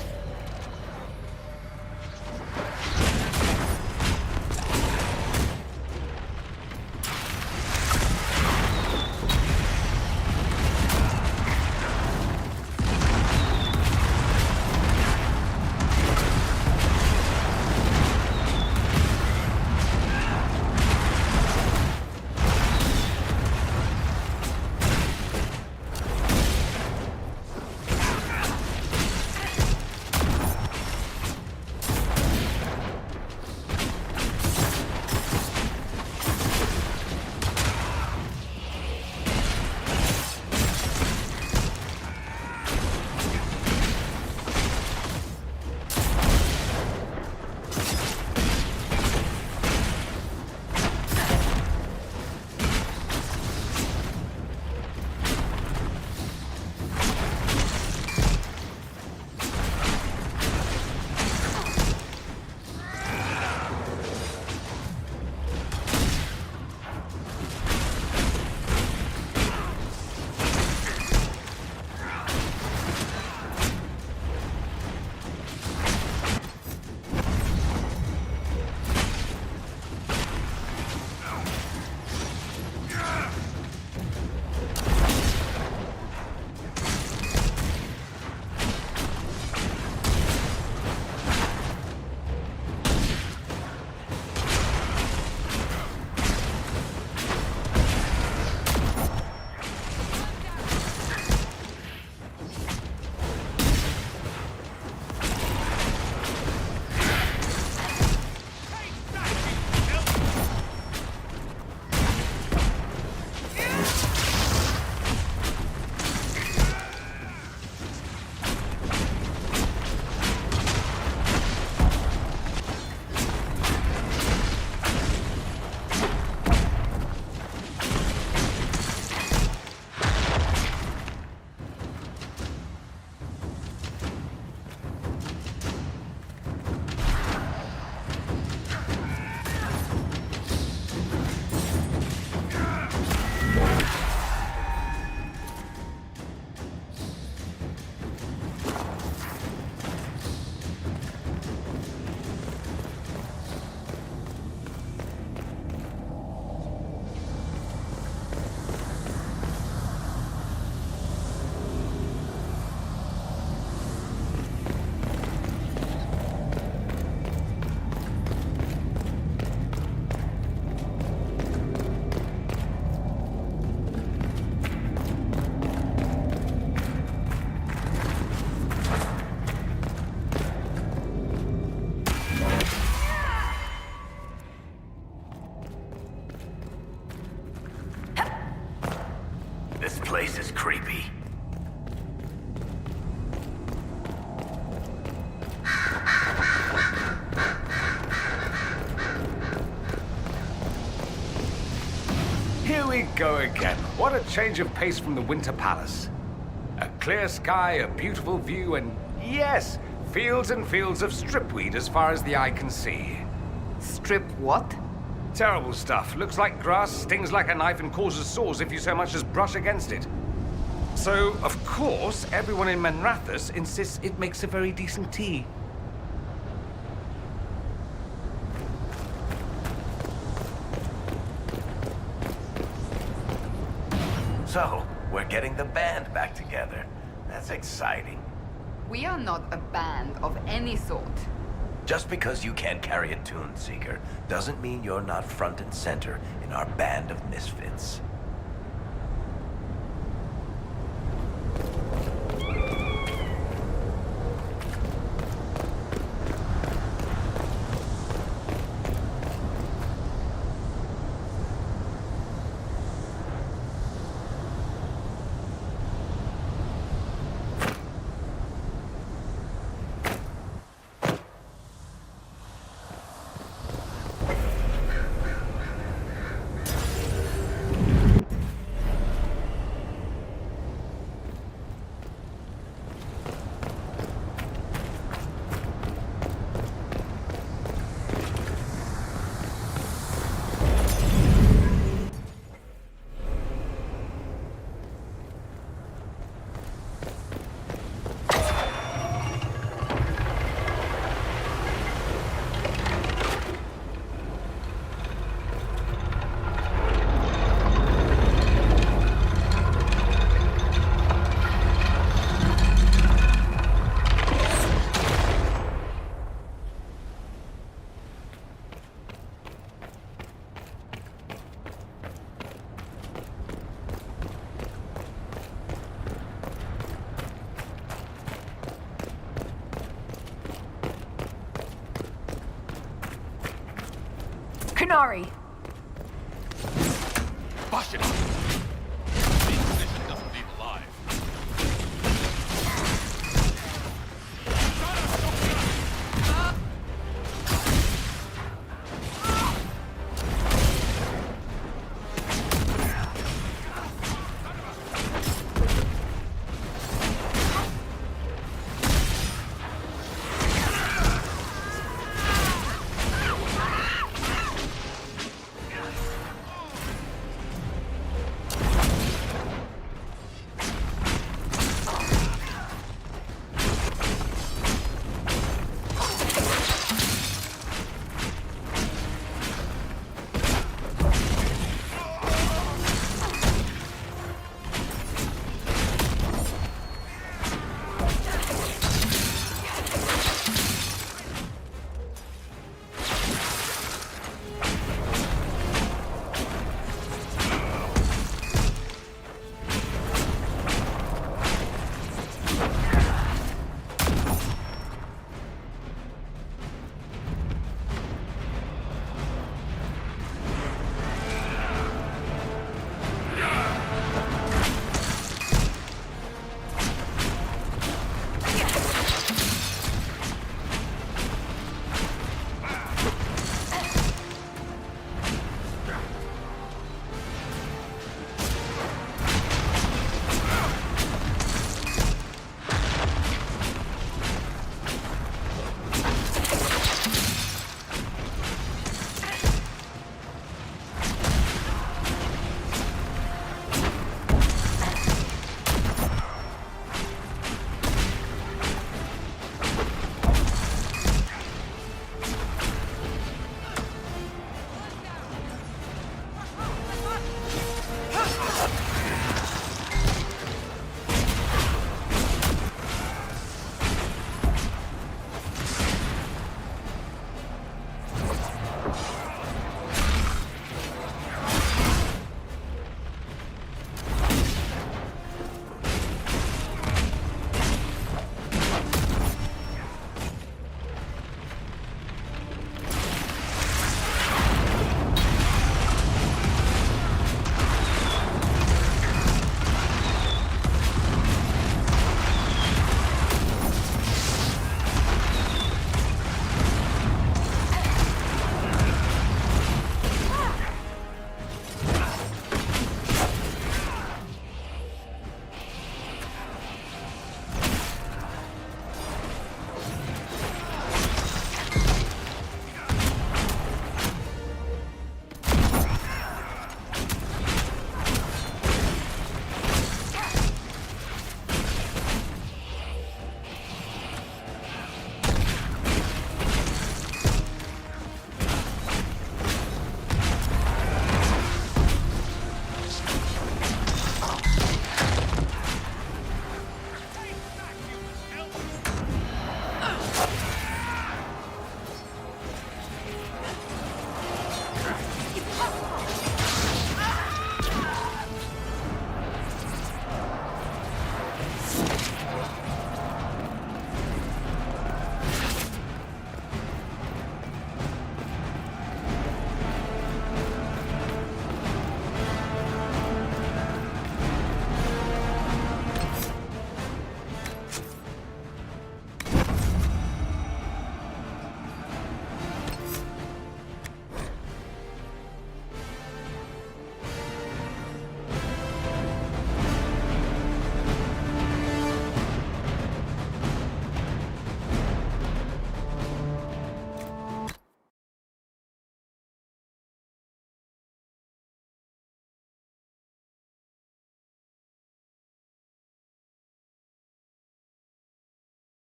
Speaker 6: This place is creepy.
Speaker 11: Here we go again. What a change of pace from the Winter Palace. A clear sky, a beautiful view, and yes, fields and fields of stripweed as far as the eye can see.
Speaker 4: Strip what?
Speaker 11: Terrible stuff. Looks like grass, stings like a knife, and causes sores if you so much as brush against it. So, of course, everyone in Manrathus insists it makes a very decent tea.
Speaker 6: So, we're getting the band back together. That's exciting.
Speaker 4: We are not a band of any sort.
Speaker 6: Just because you can't carry a tune, Seeker, doesn't mean you're not front and center in our band of misfits.
Speaker 3: Kunari!
Speaker 16: Bash it!